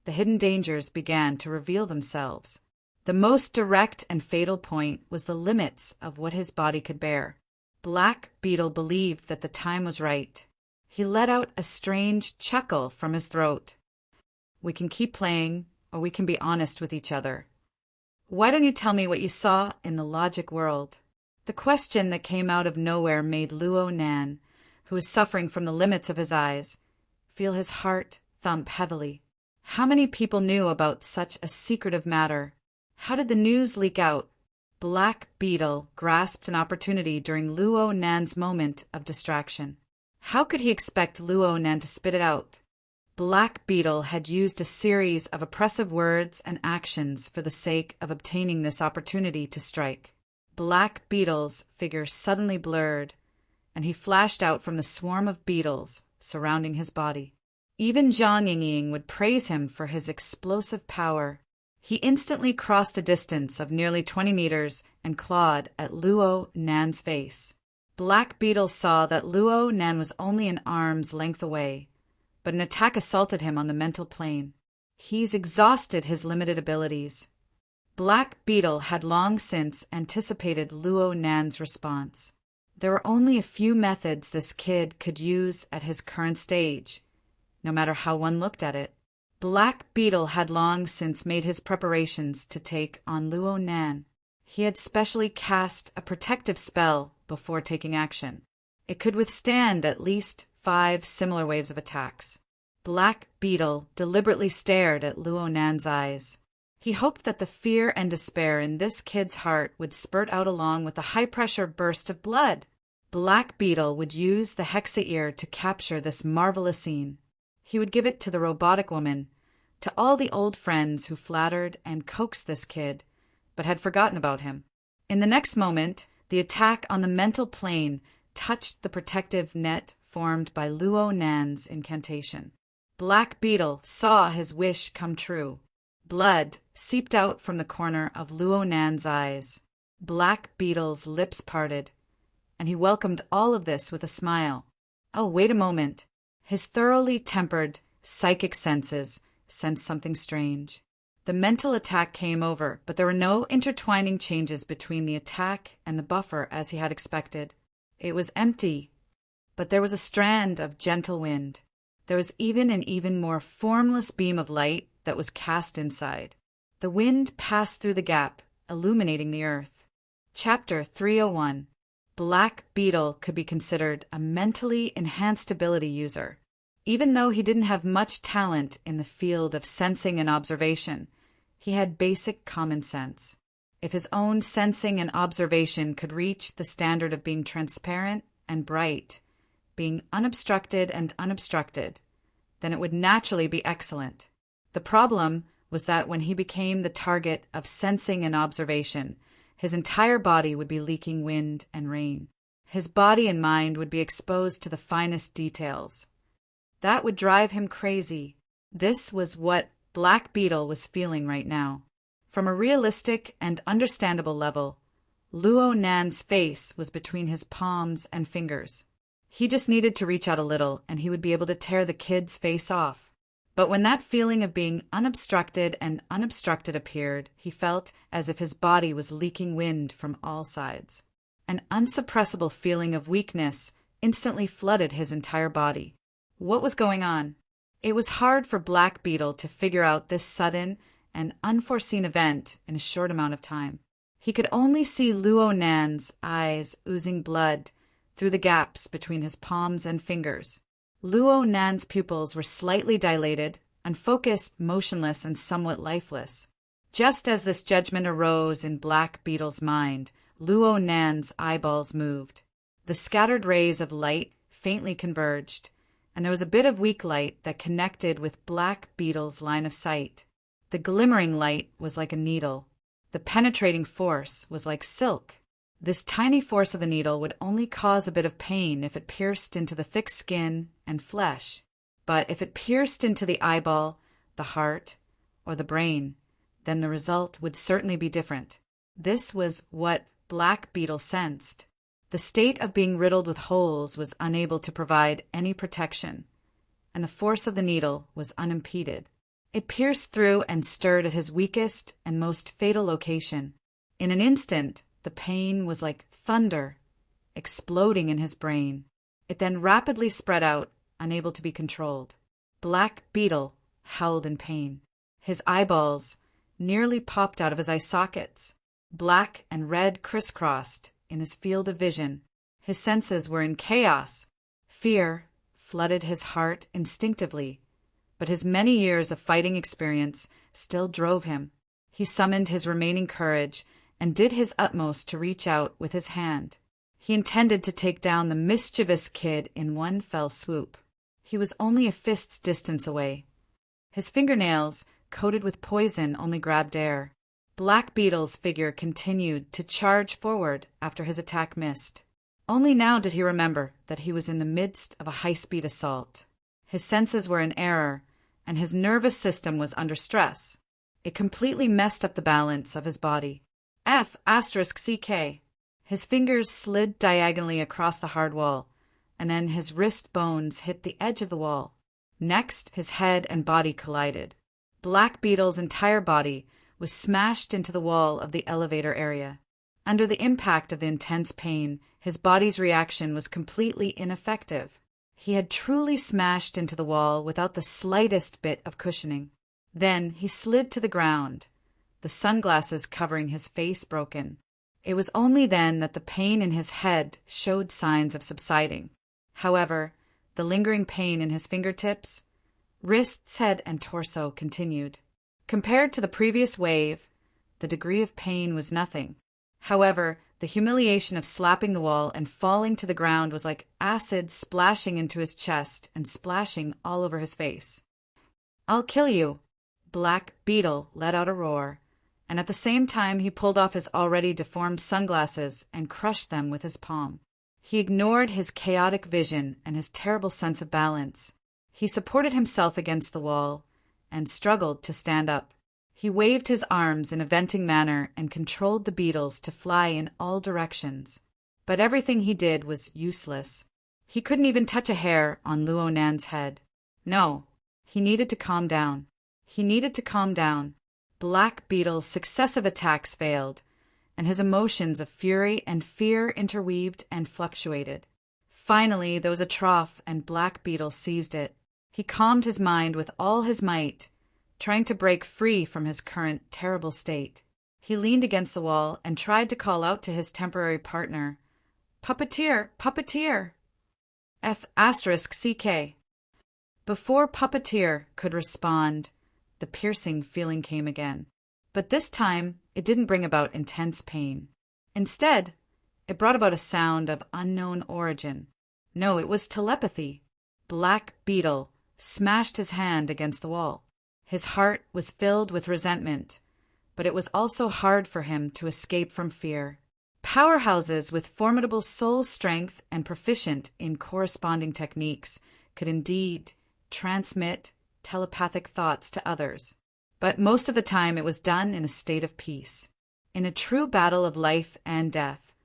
the hidden dangers began to reveal themselves. The most direct and fatal point was the limits of what his body could bear. Black Beetle believed that the time was right. He let out a strange chuckle from his throat. We can keep playing, or we can be honest with each other. Why don't you tell me what you saw in the logic world? The question that came out of nowhere made Luo Nan, who was suffering from the limits of his eyes, feel his heart thump heavily. How many people knew about such a secretive matter? How did the news leak out? Black Beetle grasped an opportunity during Luo Nan's moment of distraction. How could he expect Luo Nan to spit it out? Black Beetle had used a series of oppressive words and actions for the sake of obtaining this opportunity to strike. Black Beetle's figure suddenly blurred, and he flashed out from the swarm of beetles surrounding his body. Even Zhang Yingying would praise him for his explosive power. He instantly crossed a distance of nearly 20 meters and clawed at Luo Nan's face. Black Beetle saw that Luo Nan was only an arm's length away, but an attack assaulted him on the mental plane. He's exhausted his limited abilities. Black Beetle had long since anticipated Luo Nan's response. There were only a few methods this kid could use at his current stage, no matter how one looked at it. Black Beetle had long since made his preparations to take on Luo Nan. He had specially cast a protective spell before taking action. It could withstand at least 5 similar waves of attacks. Black Beetle deliberately stared at Luo Nan's eyes. He hoped that the fear and despair in this kid's heart would spurt out along with a high-pressure burst of blood. Black Beetle would use the Hexa ear to capture this marvelous scene. He would give it to the robotic woman, to all the old friends who flattered and coaxed this kid, but had forgotten about him. In the next moment, the attack on the mental plane touched the protective net formed by Luo Nan's incantation. Black Beetle saw his wish come true. Blood seeped out from the corner of Luo Nan's eyes. Black Beetle's lips parted, and he welcomed all of this with a smile. Oh, wait a moment. His thoroughly tempered, psychic senses sensed something strange. The mental attack came over, but there were no intertwining changes between the attack and the buffer as he had expected. It was empty, but there was a strand of gentle wind. There was even an even more formless beam of light that was cast inside. The wind passed through the gap, illuminating the earth. Chapter 301. Black Beetle could be considered a mentally enhanced ability user. Even though he didn't have much talent in the field of sensing and observation, he had basic common sense. If his own sensing and observation could reach the standard of being transparent and bright, being unobstructed and unobstructed, then it would naturally be excellent. The problem was that when he became the target of sensing and observation, his entire body would be leaking wind and rain. His body and mind would be exposed to the finest details. That would drive him crazy. This was what Black Beetle was feeling right now. From a realistic and understandable level, Luo Nan's face was between his palms and fingers. He just needed to reach out a little, and he would be able to tear the kid's face off. But when that feeling of being unobstructed and unobstructed appeared, he felt as if his body was leaking wind from all sides. An unsuppressible feeling of weakness instantly flooded his entire body. What was going on? It was hard for Black Beetle to figure out this sudden and unforeseen event in a short amount of time. He could only see Luo Nan's eyes oozing blood through the gaps between his palms and fingers. Luo Nan's pupils were slightly dilated, unfocused, motionless, and somewhat lifeless. Just as this judgment arose in Black Beetle's mind, Luo Nan's eyeballs moved. The scattered rays of light faintly converged, and there was a bit of weak light that connected with Black Beetle's line of sight. The glimmering light was like a needle. The penetrating force was like silk. This tiny force of the needle would only cause a bit of pain if it pierced into the thick skin and flesh. But if it pierced into the eyeball, the heart, or the brain, then the result would certainly be different. This was what Black Beetle sensed. The state of being riddled with holes was unable to provide any protection, and the force of the needle was unimpeded. It pierced through and stirred at his weakest and most fatal location. In an instant, the pain was like thunder, exploding in his brain. It then rapidly spread out, unable to be controlled. Black Beetle howled in pain. His eyeballs nearly popped out of his eye sockets. Black and red crisscrossed in his field of vision. His senses were in chaos. Fear flooded his heart instinctively, but his many years of fighting experience still drove him. He summoned his remaining courage and did his utmost to reach out with his hand. He intended to take down the mischievous kid in one fell swoop. He was only a fist's distance away. His fingernails, coated with poison, only grabbed air. Black Beetle's figure continued to charge forward after his attack missed. Only now did he remember that he was in the midst of a high-speed assault. His senses were in error, and his nervous system was under stress. It completely messed up the balance of his body. F***CK. His fingers slid diagonally across the hard wall, and then his wrist bones hit the edge of the wall. Next, his head and body collided. Black Beetle's entire body was smashed into the wall of the elevator area. Under the impact of the intense pain, his body's reaction was completely ineffective. He had truly smashed into the wall without the slightest bit of cushioning. Then he slid to the ground, the sunglasses covering his face broken. It was only then that the pain in his head showed signs of subsiding. However, the lingering pain in his fingertips, wrists, head, and torso continued. Compared to the previous wave, the degree of pain was nothing. However, the humiliation of slapping the wall and falling to the ground was like acid splashing into his chest and splashing all over his face. "I'll kill you!" Black Beetle let out a roar, and at the same time he pulled off his already deformed sunglasses and crushed them with his palm. He ignored his chaotic vision and his terrible sense of balance. He supported himself against the wall and struggled to stand up. He waved his arms in a venting manner and controlled the beetles to fly in all directions. But everything he did was useless. He couldn't even touch a hair on Luo Nan's head. No, he needed to calm down. He needed to calm down. Black Beetle's successive attacks failed, and his emotions of fury and fear interweaved and fluctuated. Finally, there was a trough, and Black Beetle seized it. He calmed his mind with all his might, trying to break free from his current terrible state. He leaned against the wall and tried to call out to his temporary partner, "Puppeteer! Puppeteer!" F***CK. Before Puppeteer could respond, the piercing feeling came again. But this time, it didn't bring about intense pain. Instead, it brought about a sound of unknown origin. No, it was telepathy. Black Beetle smashed his hand against the wall. His heart was filled with resentment, but it was also hard for him to escape from fear. Powerhouses with formidable soul strength and proficient in corresponding techniques could indeed transmit telepathic thoughts to others, but most of the time it was done in a state of peace. In a true battle of life and death,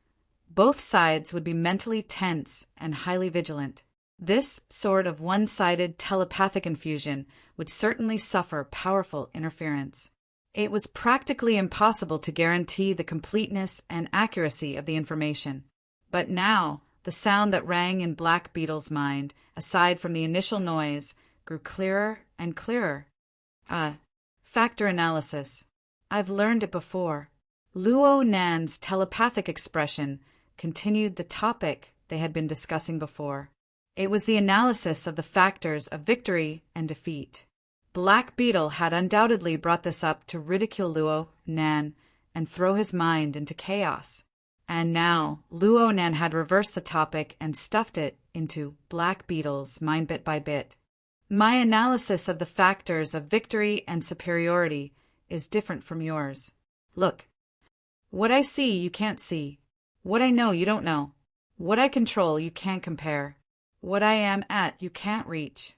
Both sides would be mentally tense and highly vigilant. This sort of one-sided telepathic infusion would certainly suffer powerful interference. It was practically impossible to guarantee the completeness and accuracy of the information. But now, the sound that rang in Black Beetle's mind, aside from the initial noise, grew clearer and clearer. Factor analysis. I've learned it before. Luo Nan's telepathic expression continued the topic they had been discussing before. It was the analysis of the factors of victory and defeat. Black Beetle had undoubtedly brought this up to ridicule Luo Nan and throw his mind into chaos. And now Luo Nan had reversed the topic and stuffed it into Black Beetle's mind bit by bit. My analysis of the factors of victory and superiority is different from yours. Look, what I see you can't see. What I know you don't know. What I control you can't compare. What I am at you can't reach.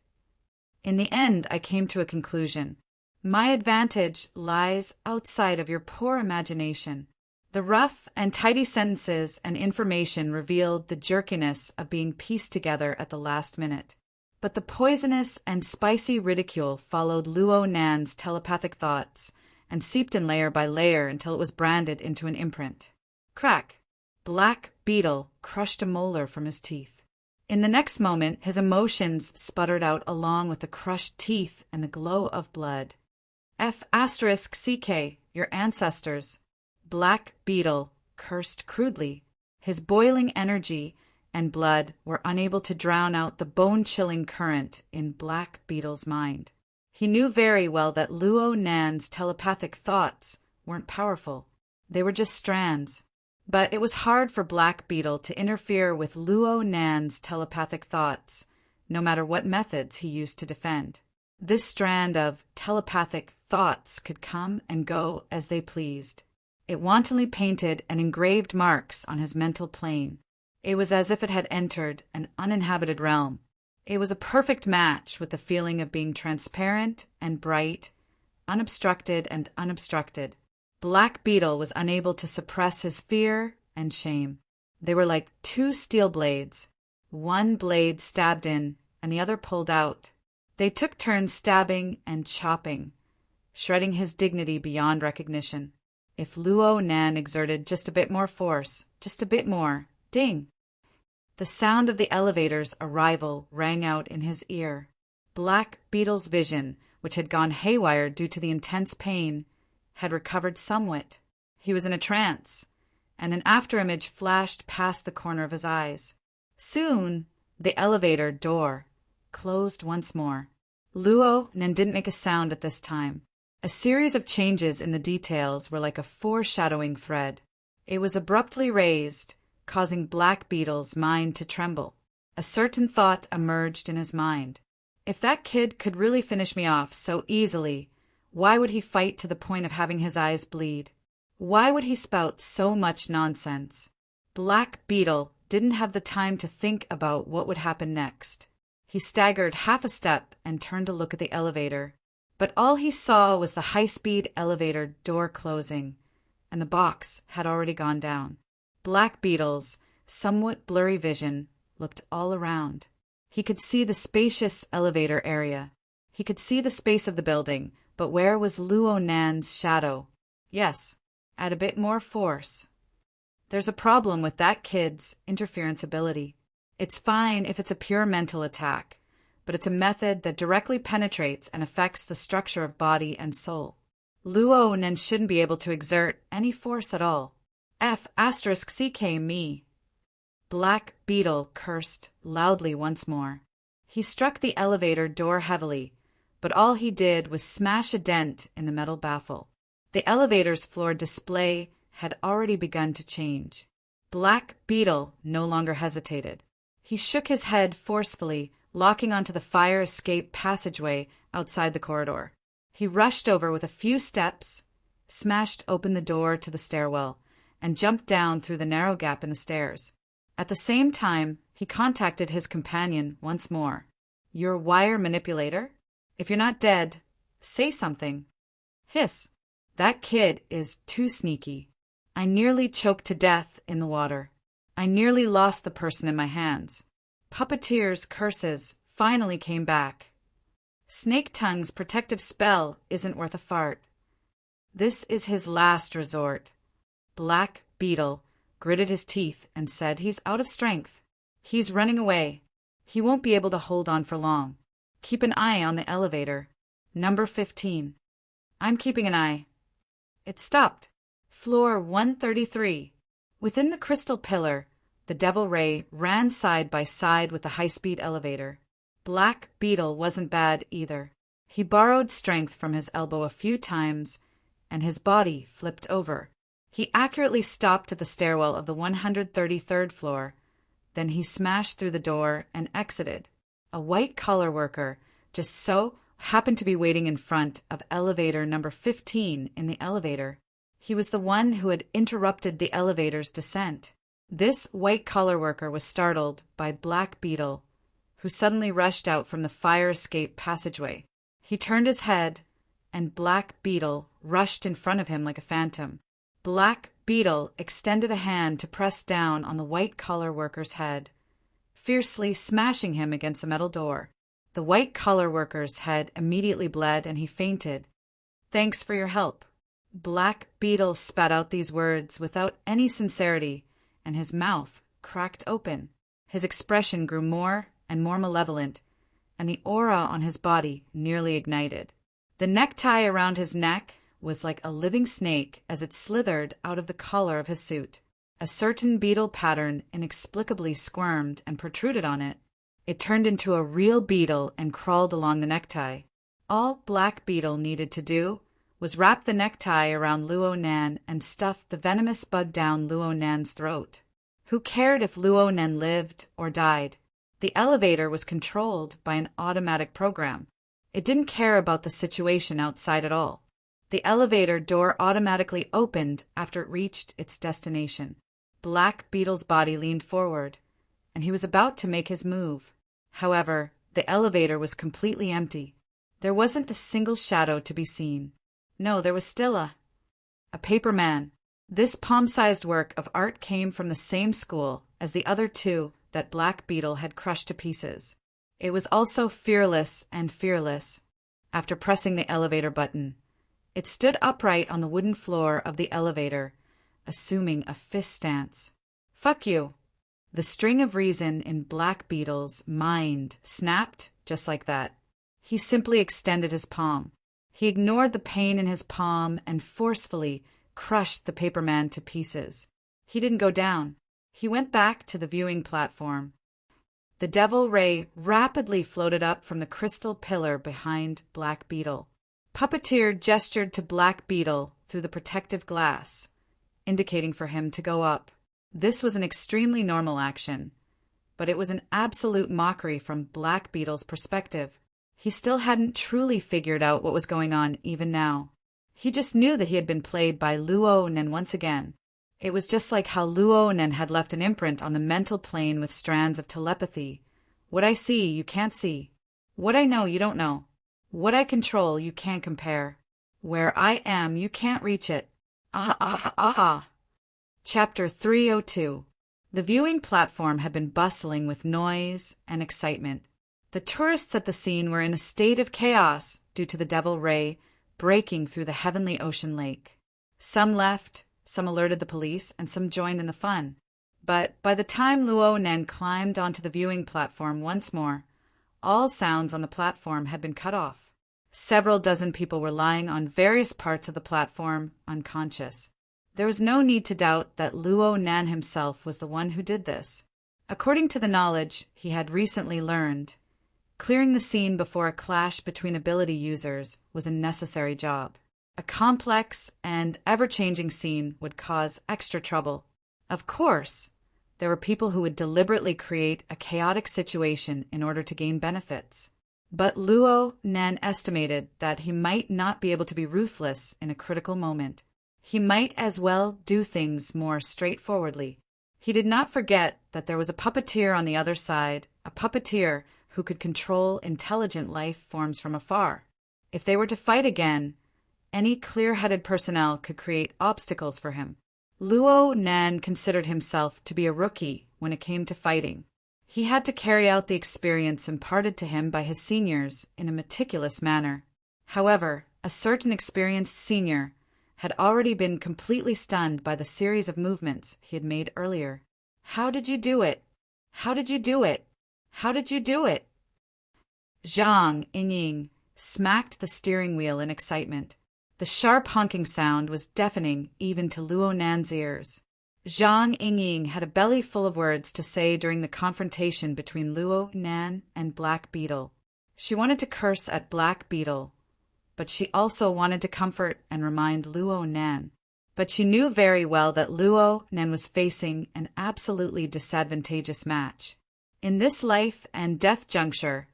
In the end, I came to a conclusion. My advantage lies outside of your poor imagination. The rough and tidy sentences and information revealed the jerkiness of being pieced together at the last minute. But the poisonous and spicy ridicule followed Luo Nan's telepathic thoughts and seeped in layer by layer until it was branded into an imprint. Crack! Black Beetle crushed a molar from his teeth. In the next moment, his emotions sputtered out along with the crushed teeth and the glow of blood. F***CK, your ancestors. Black Beetle cursed crudely. His boiling energy and blood were unable to drown out the bone-chilling current in Black Beetle's mind. He knew very well that Luo Nan's telepathic thoughts weren't powerful. They were just strands. But it was hard for Black Beetle to interfere with Luo Nan's telepathic thoughts, no matter what methods he used to defend. This strand of telepathic thoughts could come and go as they pleased. It wantonly painted and engraved marks on his mental plane. It was as if it had entered an uninhabited realm. It was a perfect match with the feeling of being transparent and bright, unobstructed and unobstructed. Black Beetle was unable to suppress his fear and shame. They were like two steel blades. One blade stabbed in and the other pulled out. They took turns stabbing and chopping, shredding his dignity beyond recognition. If Luo Nan exerted just a bit more force, just a bit more, ding! The sound of the elevator's arrival rang out in his ear. Black Beetle's vision, which had gone haywire due to the intense pain, had recovered somewhat. He was in a trance, and an afterimage flashed past the corner of his eyes. Soon, the elevator door closed once more. Luo Nan didn't make a sound at this time. A series of changes in the details were like a foreshadowing thread. It was abruptly raised, causing Black Beetle's mind to tremble. A certain thought emerged in his mind. If that kid could really finish me off so easily, why would he fight to the point of having his eyes bleed? Why would he spout so much nonsense? Black Beetle didn't have the time to think about what would happen next. He staggered half a step and turned to look at the elevator. But all he saw was the high-speed elevator door closing, and the box had already gone down. Black Beetle's somewhat blurry vision looked all around. He could see the spacious elevator area. He could see the space of the building, but where was Luo Nan's shadow? Yes, add a bit more force. There's a problem with that kid's interference ability. It's fine if it's a pure mental attack, but it's a method that directly penetrates and affects the structure of body and soul. Luo Nan shouldn't be able to exert any force at all. F***CK me. Black Beetle cursed loudly once more. He struck the elevator door heavily, but all he did was smash a dent in the metal baffle. The elevator's floor display had already begun to change. Black Beetle no longer hesitated. He shook his head forcefully, locking onto the fire escape passageway outside the corridor. He rushed over with a few steps, smashed open the door to the stairwell, and jumped down through the narrow gap in the stairs. At the same time, he contacted his companion once more. "You're a wire manipulator? If you're not dead, say something." "Hiss. That kid is too sneaky. I nearly choked to death in the water." I nearly lost the person in my hands. Puppeteer's curses finally came back. Snake Tongue's protective spell isn't worth a fart. This is his last resort. Black Beetle gritted his teeth and said he's out of strength. He's running away. He won't be able to hold on for long. Keep an eye on the elevator. Number 15. I'm keeping an eye. It stopped. Floor 133. Within the crystal pillar, the Devil Ray ran side by side with the high-speed elevator. Black Beetle wasn't bad either. He borrowed strength from his elbow a few times, and his body flipped over. He accurately stopped at the stairwell of the 133rd floor. Then he smashed through the door and exited. A white-collar worker just so happened to be waiting in front of elevator number 15 in the elevator. He was the one who had interrupted the elevator's descent. This white-collar worker was startled by Black Beetle, who suddenly rushed out from the fire escape passageway. He turned his head, and Black Beetle rushed in front of him like a phantom. Black Beetle extended a hand to press down on the white-collar worker's head, fiercely smashing him against a metal door. The white-collar worker's head immediately bled, and he fainted. "Thanks for your help." Black Beetle spat out these words without any sincerity, and his mouth cracked open. His expression grew more and more malevolent, and the aura on his body nearly ignited. The necktie around his neck was like a living snake as it slithered out of the collar of his suit. A certain beetle pattern inexplicably squirmed and protruded on it. It turned into a real beetle and crawled along the necktie. All Black Beetle needed to do was wrap the necktie around Luo Nan and stuff the venomous bug down Luo Nan's throat. Who cared if Luo Nan lived or died? The elevator was controlled by an automatic program. It didn't care about the situation outside at all. The elevator door automatically opened after it reached its destination. Black Beetle's body leaned forward, and he was about to make his move. However, the elevator was completely empty. There wasn't a single shadow to be seen. No, there was still a paper man. This palm-sized work of art came from the same school as the other two that Black Beetle had crushed to pieces. It was also fearless and fearless. After pressing the elevator button, it stood upright on the wooden floor of the elevator, assuming a fist stance. "Fuck you." The string of reason in Black Beetle's mind snapped just like that. He simply extended his palm. He ignored the pain in his palm and forcefully crushed the paperman to pieces. He didn't go down. He went back to the viewing platform. The Devil Ray rapidly floated up from the crystal pillar behind Black Beetle. Puppeteer gestured to Black Beetle through the protective glass, indicating for him to go up. This was an extremely normal action, but it was an absolute mockery from Black Beetle's perspective. He still hadn't truly figured out what was going on even now. He just knew that he had been played by Luo Nen once again. It was just like how Luo Nen had left an imprint on the mental plane with strands of telepathy. What I see, you can't see. What I know, you don't know. What I control, you can't compare. Where I am, you can't reach it. Ah, ah, ah, ah. Chapter 302. The viewing platform had been bustling with noise and excitement. The tourists at the scene were in a state of chaos due to the Devil Ray breaking through the heavenly ocean lake. Some left, some alerted the police, and some joined in the fun. But by the time Luo Nen climbed onto the viewing platform once more, all sounds on the platform had been cut off. Several dozen people were lying on various parts of the platform, unconscious. There was no need to doubt that Luo Nan himself was the one who did this. According to the knowledge he had recently learned, clearing the scene before a clash between ability users was a necessary job. A complex and ever-changing scene would cause extra trouble. Of course, there were people who would deliberately create a chaotic situation in order to gain benefits. But Luo Nen estimated that he might not be able to be ruthless in a critical moment. He might as well do things more straightforwardly. He did not forget that there was a puppeteer on the other side, a puppeteer who could control intelligent life forms from afar. If they were to fight again, any clear-headed personnel could create obstacles for him. Luo Nan considered himself to be a rookie when it came to fighting. He had to carry out the experience imparted to him by his seniors in a meticulous manner. However, a certain experienced senior had already been completely stunned by the series of movements he had made earlier. "How did you do it? How did you do it? How did you do it?" Zhang Yingying smacked the steering wheel in excitement. The sharp honking sound was deafening even to Luo Nan's ears. Zhang Yingying had a belly full of words to say during the confrontation between Luo Nan and Black Beetle. She wanted to curse at Black Beetle, but she also wanted to comfort and remind Luo Nan. But she knew very well that Luo Nan was facing an absolutely disadvantageous match. In this life and death juncture,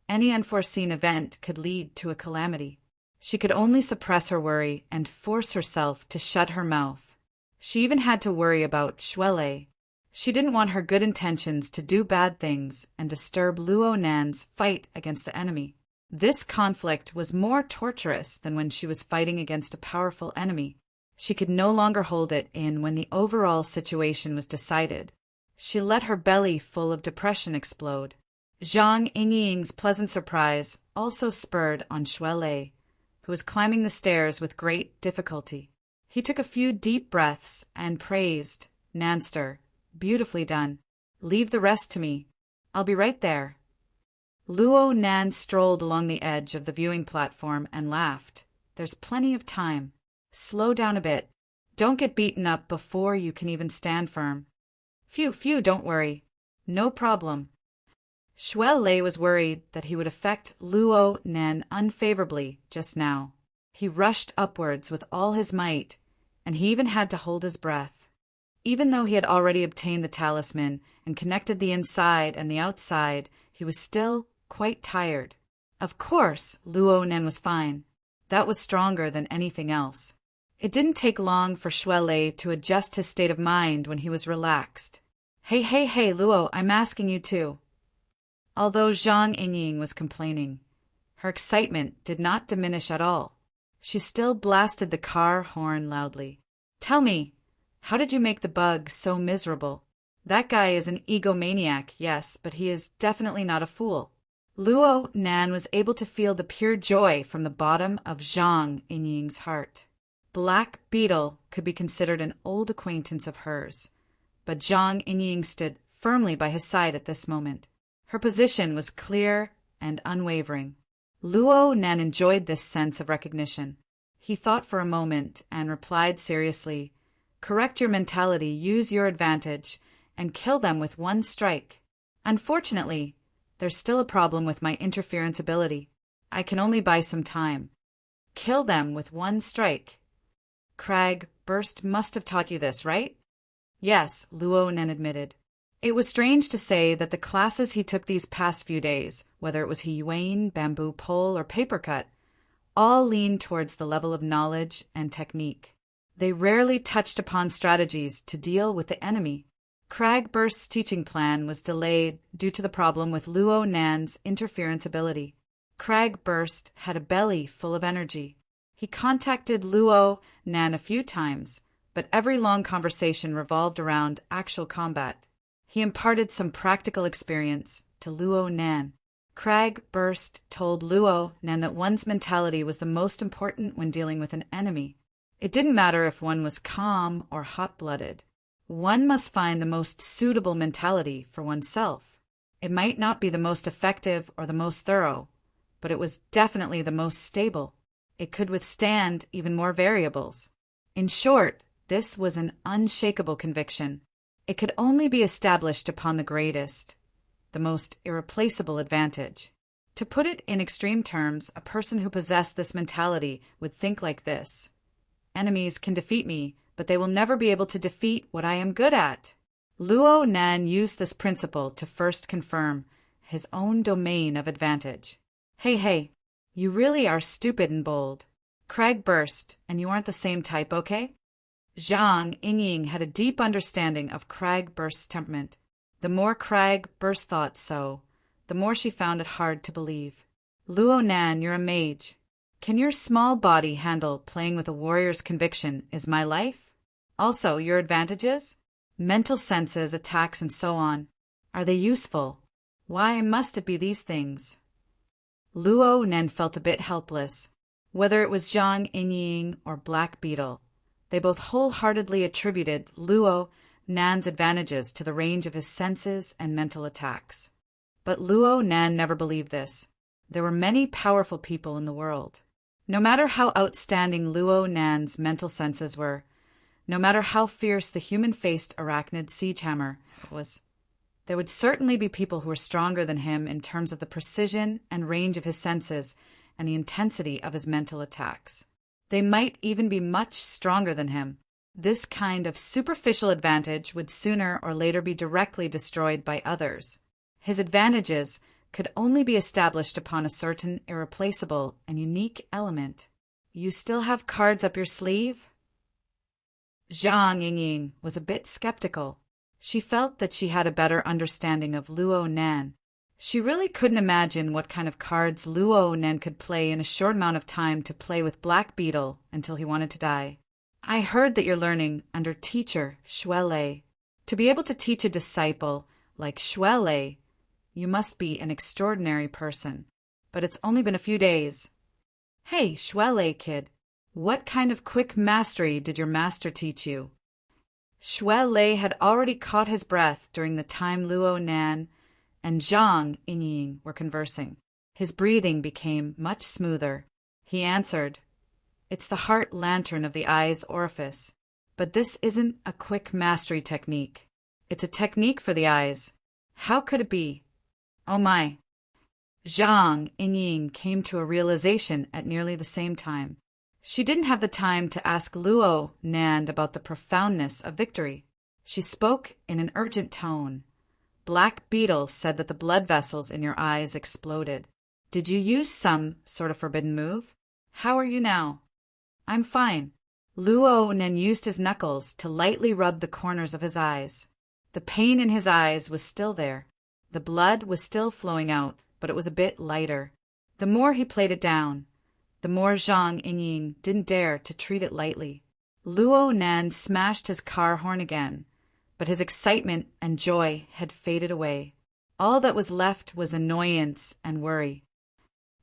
any unforeseen event could lead to a calamity. She could only suppress her worry and force herself to shut her mouth. She even had to worry about Shuele. She didn't want her good intentions to do bad things and disturb Luo Nan's fight against the enemy. This conflict was more torturous than when she was fighting against a powerful enemy. She could no longer hold it in when the overall situation was decided. She let her belly full of depression explode. Zhang Yingying's pleasant surprise also spurred on Shuele, who was climbing the stairs with great difficulty. He took a few deep breaths and praised Nanster. "Beautifully done. Leave the rest to me. I'll be right there." Luo Nan strolled along the edge of the viewing platform and laughed. "There's plenty of time. Slow down a bit. Don't get beaten up before you can even stand firm." Phew, don't worry. No problem." Shuele was worried that he would affect Luo Nan unfavorably just now. He rushed upwards with all his might, and he even had to hold his breath. Even though he had already obtained the talisman and connected the inside and the outside, he was still quite tired. Of course, Luo Nan was fine. That was stronger than anything else. It didn't take long for Shuele to adjust his state of mind when he was relaxed. Hey, Luo, I'm asking you too." Although Zhang Yingying was complaining, her excitement did not diminish at all. She still blasted the car horn loudly. "Tell me, how did you make the bug so miserable? That guy is an egomaniac, yes, but he is definitely not a fool." Luo Nan was able to feel the pure joy from the bottom of Zhang Yingying's heart. Black Beetle could be considered an old acquaintance of hers, but Zhang Yingying stood firmly by his side at this moment. Her position was clear and unwavering. Luo Nan enjoyed this sense of recognition. He thought for a moment and replied seriously, "Correct your mentality, use your advantage, and kill them with one strike. Unfortunately, there's still a problem with my interference ability. I can only buy some time. Kill them with one strike. Crag Burst must have taught you this, right?" "Yes," Luo Nan admitted. It was strange to say that the classes he took these past few days, whether it was Yuan, bamboo pole, or paper cut, all leaned towards the level of knowledge and technique. They rarely touched upon strategies to deal with the enemy. Crag Burst's teaching plan was delayed due to the problem with Luo Nan's interference ability. Crag Burst had a belly full of energy. He contacted Luo Nan a few times, but every long conversation revolved around actual combat. He imparted some practical experience to Luo Nan. Crag Burst told Luo Nan that one's mentality was the most important when dealing with an enemy. It didn't matter if one was calm or hot-blooded. One must find the most suitable mentality for oneself. It might not be the most effective or the most thorough, but it was definitely the most stable. It could withstand even more variables. In short, this was an unshakable conviction. It could only be established upon the greatest, the most irreplaceable advantage. To put it in extreme terms, a person who possessed this mentality would think like this: enemies can defeat me, but they will never be able to defeat what I am good at. Luo Nan used this principle to first confirm his own domain of advantage. Hey, you really are stupid and bold. Crag Burst, and you aren't the same type, okay? Zhang Yingying had a deep understanding of Crag Burst's temperament. The more Crag Burst thought so, the more she found it hard to believe. Luo Nan, you're a mage. Can your small body handle playing with a warrior's conviction is my life? Also, your advantages? Mental senses, attacks, and so on. Are they useful? Why must it be these things? Luo Nen felt a bit helpless. Whether it was Zhang Yingying or Black Beetle, they both wholeheartedly attributed Luo Nan's advantages to the range of his senses and mental attacks. But Luo Nan never believed this. There were many powerful people in the world. No matter how outstanding Luo Nan's mental senses were, no matter how fierce the human-faced arachnid siege hammer was, there would certainly be people who were stronger than him in terms of the precision and range of his senses and the intensity of his mental attacks. They might even be much stronger than him. This kind of superficial advantage would sooner or later be directly destroyed by others. His advantages could only be established upon a certain irreplaceable and unique element. You still have cards up your sleeve? Zhang Yingying was a bit skeptical. She felt that she had a better understanding of Luo Nan. She really couldn't imagine what kind of cards Luo Nan could play in a short amount of time to play with Black Beetle until he wanted to die. I heard that you're learning under teacher Shuele. To be able to teach a disciple like Shuele, you must be an extraordinary person. But it's only been a few days. Hey, Shuele kid, what kind of quick mastery did your master teach you? Shuele had already caught his breath during the time Luo Nan and Zhang Yingying were conversing. His breathing became much smoother. He answered, "It's the heart lantern of the eye's orifice. But this isn't a quick mastery technique. It's a technique for the eyes. How could it be? Oh my." Zhang Yingying came to a realization at nearly the same time. She didn't have the time to ask Luo Nan about the profoundness of victory. She spoke in an urgent tone. Black Beetle said that the blood vessels in your eyes exploded. Did you use some sort of forbidden move? How are you now? I'm fine. Luo Nan used his knuckles to lightly rub the corners of his eyes. The pain in his eyes was still there. The blood was still flowing out, but it was a bit lighter. The more he played it down, the more Zhang Yingying didn't dare to treat it lightly. Luo Nan smashed his car horn again, but his excitement and joy had faded away. All that was left was annoyance and worry.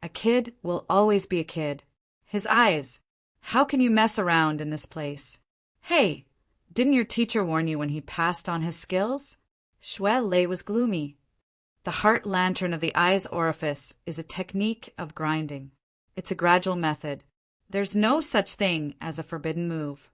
A kid will always be a kid. His eyes. How can you mess around in this place? Hey, didn't your teacher warn you when he passed on his skills? Shuele was gloomy. The heart lantern of the eye's orifice is a technique of grinding. It's a gradual method. There's no such thing as a forbidden move.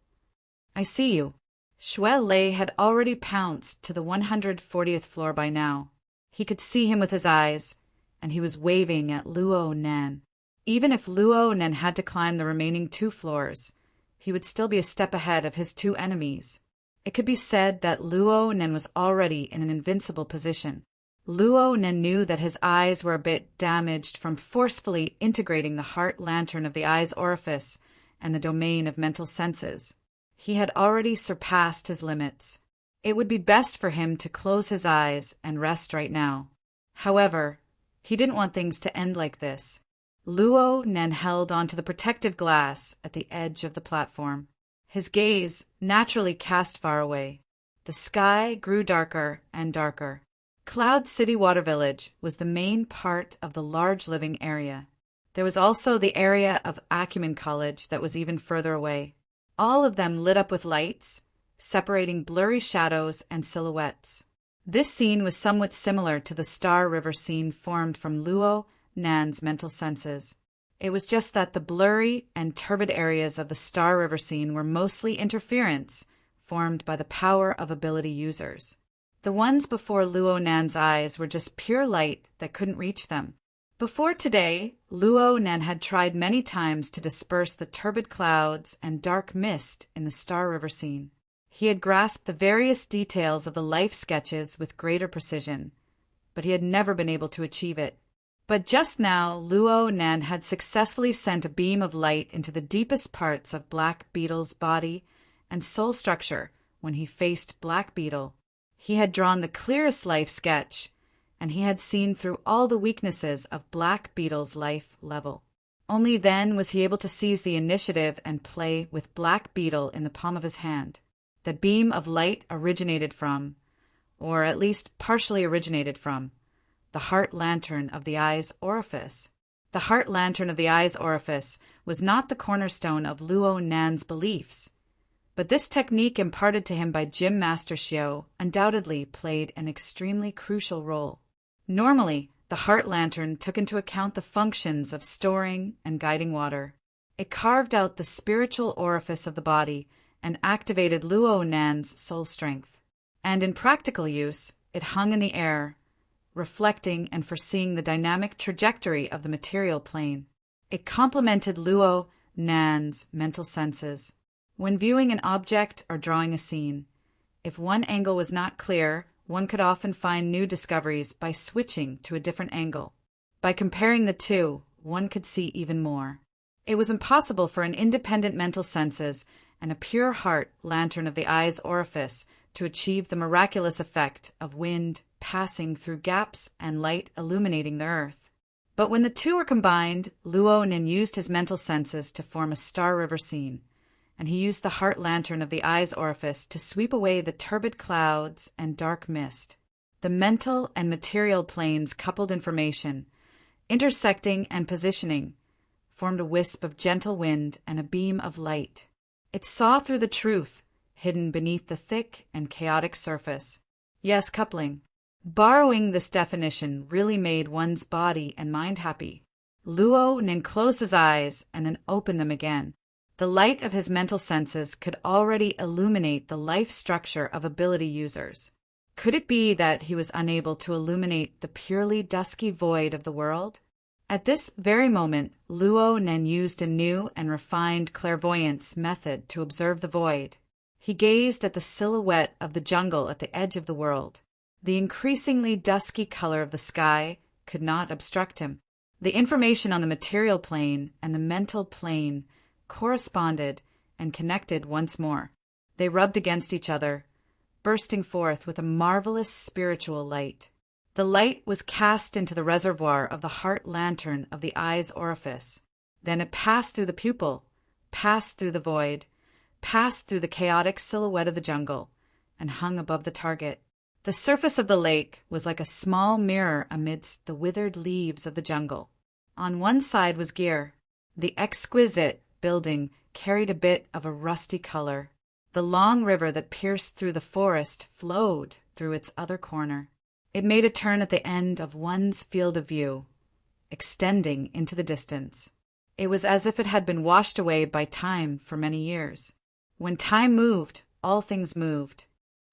I see you. Shuele had already pounced to the 140th floor by now. He could see him with his eyes, and he was waving at Luo Nan. Even if Luo Nan had to climb the remaining 2 floors, he would still be a step ahead of his 2 enemies. It could be said that Luo Nan was already in an invincible position. Luo Nan knew that his eyes were a bit damaged from forcefully integrating the heart lantern of the eye's orifice and the domain of mental senses. He had already surpassed his limits. It would be best for him to close his eyes and rest right now. However, he didn't want things to end like this. Luo Nan held onto the protective glass at the edge of the platform. His gaze naturally cast far away. The sky grew darker and darker. Cloud City Water Village was the main part of the large living area. There was also the area of Acumen College that was even further away. All of them lit up with lights, separating blurry shadows and silhouettes. This scene was somewhat similar to the Star River scene formed from Luo Nan's mental senses. It was just that the blurry and turbid areas of the Star River scene were mostly interference formed by the power of ability users. The ones before Luo Nan's eyes were just pure light that couldn't reach them. Before today, Luo Nan had tried many times to disperse the turbid clouds and dark mist in the Star River scene. He had grasped the various details of the life sketches with greater precision, but he had never been able to achieve it. But just now, Luo Nan had successfully sent a beam of light into the deepest parts of Black Beetle's body and soul structure when he faced Black Beetle. He had drawn the clearest life sketch, and he had seen through all the weaknesses of Black Beetle's life level. Only then was he able to seize the initiative and play with Black Beetle in the palm of his hand. the beam of light originated from, or at least partially originated from, the heart lantern of the eye's orifice. The heart lantern of the eye's orifice was not the cornerstone of Luo Nan's beliefs, but this technique imparted to him by Gym Master Xiao undoubtedly played an extremely crucial role. Normally, the heart lantern took into account the functions of storing and guiding water. It carved out the spiritual orifice of the body and activated Luo Nan's soul strength. And in practical use, it hung in the air, reflecting and foreseeing the dynamic trajectory of the material plane. It complemented Luo Nan's mental senses. When viewing an object or drawing a scene, if one angle was not clear, one could often find new discoveries by switching to a different angle. By comparing the two, one could see even more. It was impossible for an independent mental senses and a pure heart lantern of the eye's orifice to achieve the miraculous effect of wind passing through gaps and light illuminating the earth. But when the two were combined, Luo Nen used his mental senses to form a star river scene, and he used the heart lantern of the eye's orifice to sweep away the turbid clouds and dark mist. The mental and material planes coupled information, intersecting and positioning, formed a wisp of gentle wind and a beam of light. It saw through the truth, hidden beneath the thick and chaotic surface. Yes, coupling. Borrowing this definition really made one's body and mind happy. Luo Nen closed his eyes and then opened them again. The light of his mental senses could already illuminate the life structure of ability users. Could it be that he was unable to illuminate the purely dusky void of the world? At this very moment, Luo Nen used a new and refined clairvoyance method to observe the void. He gazed at the silhouette of the jungle at the edge of the world. The increasingly dusky color of the sky could not obstruct him. The information on the material plane and the mental plane corresponded and connected once more. They rubbed against each other, bursting forth with a marvelous spiritual light. The light was cast into the reservoir of the heart lantern of the eye's orifice. Then it passed through the pupil, passed through the void, passed through the chaotic silhouette of the jungle, and hung above the target. The surface of the lake was like a small mirror amidst the withered leaves of the jungle. On one side was Gear. The exquisite building carried a bit of a rusty color. The long river that pierced through the forest flowed through its other corner. It made a turn at the end of one's field of view, extending into the distance. It was as if it had been washed away by time for many years. When time moved, all things moved.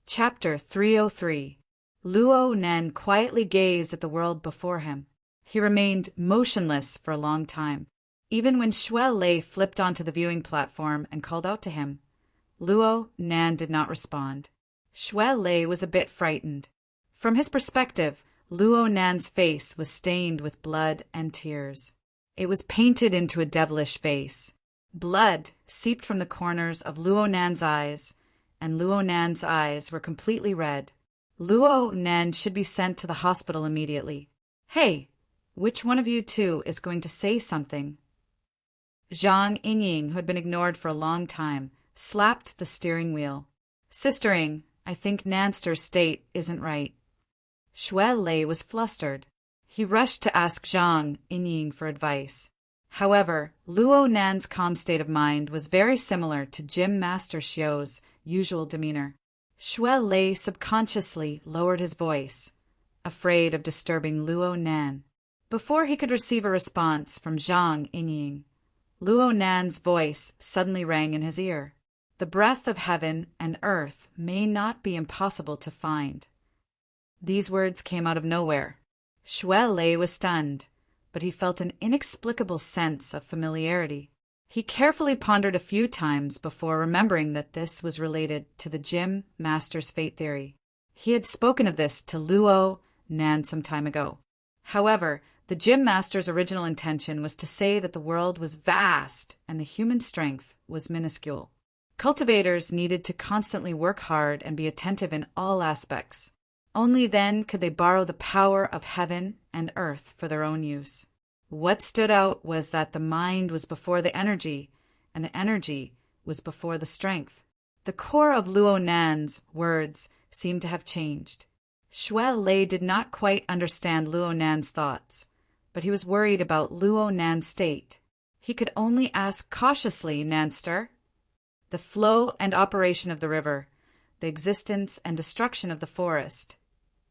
Chapter 303. Luo Nen quietly gazed at the world before him. He remained motionless for a long time. Even when Shuai Lei flipped onto the viewing platform and called out to him, Luo Nen did not respond. Shuai Lei was a bit frightened. From his perspective, Luo Nan's face was stained with blood and tears. It was painted into a devilish face. Blood seeped from the corners of Luo Nan's eyes, and Luo Nan's eyes were completely red. Luo Nan should be sent to the hospital immediately. Hey, which one of you two is going to say something? Zhang Yingying, who had been ignored for a long time, slapped the steering wheel. Sistering, I think Nanster's state isn't right. Shuai Lei was flustered. He rushed to ask Zhang Yingying for advice. However, Luo Nan's calm state of mind was very similar to Gym Master Xiao's usual demeanor. Shuai Lei subconsciously lowered his voice, afraid of disturbing Luo Nan. Before he could receive a response from Zhang Yingying, Luo Nan's voice suddenly rang in his ear. The breath of heaven and earth may not be impossible to find. These words came out of nowhere. Shuai Lei was stunned, but he felt an inexplicable sense of familiarity. He carefully pondered a few times before remembering that this was related to the Gym Master's fate theory. He had spoken of this to Luo Nan some time ago. However, the Gym Master's original intention was to say that the world was vast and the human strength was minuscule. Cultivators needed to constantly work hard and be attentive in all aspects. Only then could they borrow the power of heaven and earth for their own use. What stood out was that the mind was before the energy, and the energy was before the strength. The core of Luo Nan's words seemed to have changed. Xue Lei did not quite understand Luo Nan's thoughts, but he was worried about Luo Nan's state. He could only ask cautiously, Nanster. The flow and operation of the river, the existence and destruction of the forest,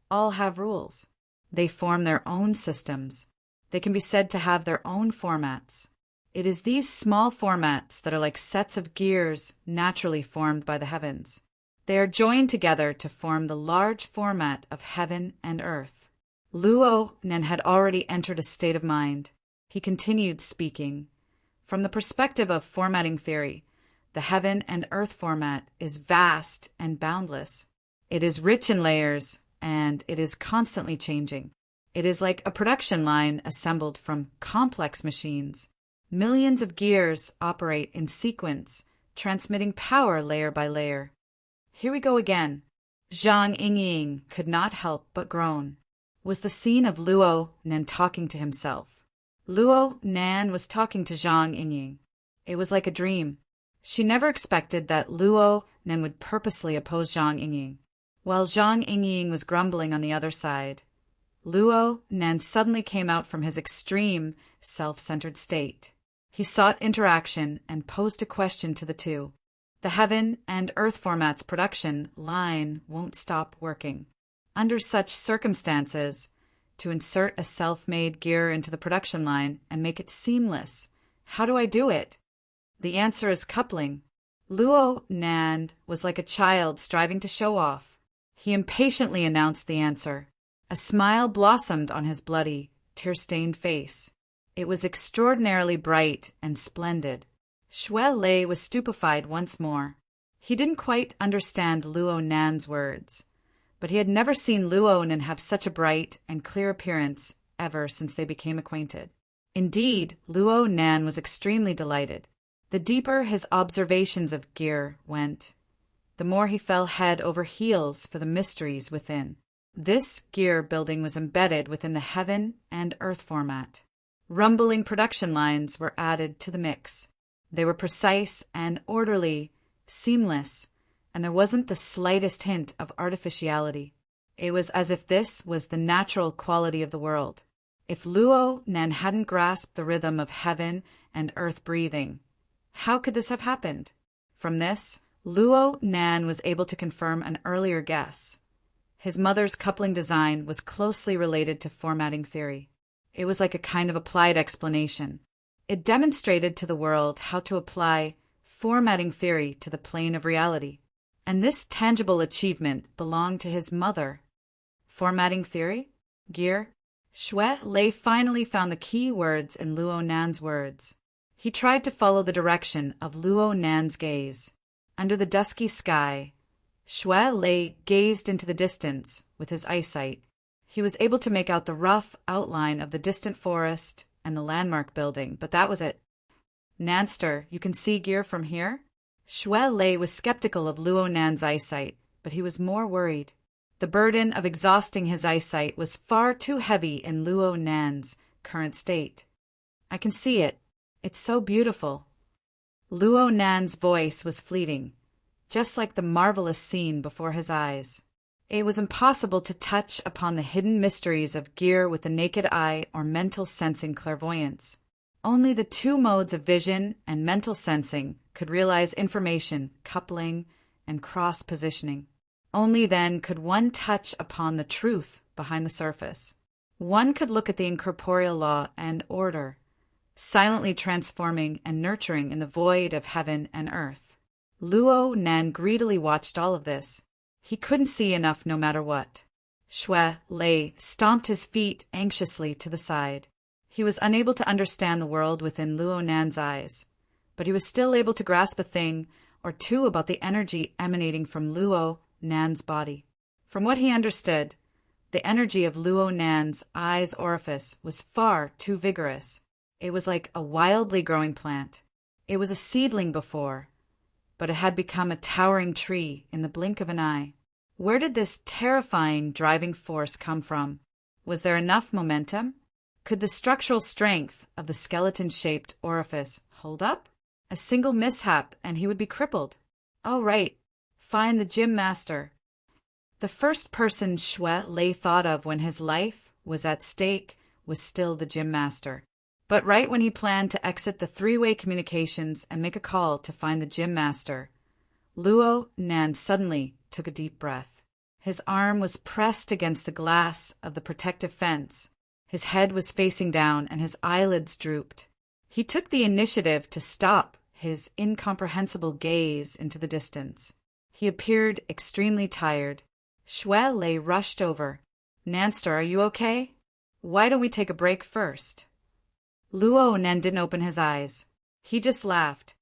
all have rules. They form their own systems. They can be said to have their own formats. It is these small formats that are like sets of gears naturally formed by the heavens. They are joined together to form the large format of heaven and earth. Luo Nen had already entered a state of mind. He continued speaking. From the perspective of formatting theory, the heaven and earth format is vast and boundless. It is rich in layers, and it is constantly changing. It is like a production line assembled from complex machines. Millions of gears operate in sequence, transmitting power layer by layer. Here we go again. Zhang Yingying could not help but groan. Was the scene of Luo Nan talking to himself? Luo Nan was talking to Zhang Yingying. It was like a dream. She never expected that Luo Nan would purposely oppose Zhang Yingying. While Zhang Yingying was grumbling on the other side, Luo Nan suddenly came out from his extreme, self-centered state. He sought interaction and posed a question to the two. The heaven and earth format's production line won't stop working. Under such circumstances, to insert a self-made gear into the production line and make it seamless, how do I do it? The answer is coupling. Luo Nan was like a child striving to show off. He impatiently announced the answer. A smile blossomed on his bloody, tear-stained face. It was extraordinarily bright and splendid. Xue Lei was stupefied once more. He didn't quite understand Luo Nan's words, but he had never seen Luo Nan have such a bright and clear appearance ever since they became acquainted. Indeed, Luo Nan was extremely delighted. The deeper his observations of gear went, the more he fell head over heels for the mysteries within. This gear building was embedded within the heaven and earth format. Rumbling production lines were added to the mix. They were precise and orderly, seamless, and there wasn't the slightest hint of artificiality. It was as if this was the natural quality of the world. If Luo Nan hadn't grasped the rhythm of heaven and earth breathing, how could this have happened? From this, Luo Nan was able to confirm an earlier guess. His mother's coupling design was closely related to formatting theory. It was like a kind of applied explanation. It demonstrated to the world how to apply formatting theory to the plane of reality. And this tangible achievement belonged to his mother. Formatting theory? Gear? Xue Lei finally found the key words in Luo Nan's words. He tried to follow the direction of Luo Nan's gaze. Under the dusky sky, Xue Lei gazed into the distance with his eyesight. He was able to make out the rough outline of the distant forest and the landmark building, but that was it. Nanster, you can see gear from here? Xue Lei was skeptical of Luo Nan's eyesight, but he was more worried. The burden of exhausting his eyesight was far too heavy in Luo Nan's current state. I can see it. It's so beautiful. Luo Nan's voice was fleeting, just like the marvelous scene before his eyes. It was impossible to touch upon the hidden mysteries of gear with the naked eye or mental sensing clairvoyance. Only the two modes of vision and mental sensing could realize information, coupling, and cross-positioning. Only then could one touch upon the truth behind the surface. One could look at the incorporeal law and order, silently transforming and nurturing in the void of heaven and earth. Luo Nan greedily watched all of this. He couldn't see enough no matter what. Xue Lei stomped his feet anxiously to the side. He was unable to understand the world within Luo Nan's eyes, but he was still able to grasp a thing or two about the energy emanating from Luo Nan's body. From what he understood, the energy of Luo Nan's eye's orifice was far too vigorous. It was like a wildly growing plant. It was a seedling before, but it had become a towering tree in the blink of an eye. Where did this terrifying driving force come from? Was there enough momentum? Could the structural strength of the skeleton-shaped orifice hold up? A single mishap and he would be crippled. Oh, right, find the gym master. The first person Shui Lei thought of when his life was at stake was still the gym master. But right when he planned to exit the three-way communications and make a call to find the gym master, Luo Nan suddenly took a deep breath. His arm was pressed against the glass of the protective fence. His head was facing down and his eyelids drooped. He took the initiative to stop his incomprehensible gaze into the distance. He appeared extremely tired. Shui Lei rushed over. "Nanster, are you okay? Why don't we take a break first?" Luo Nan didn't open his eyes. He just laughed.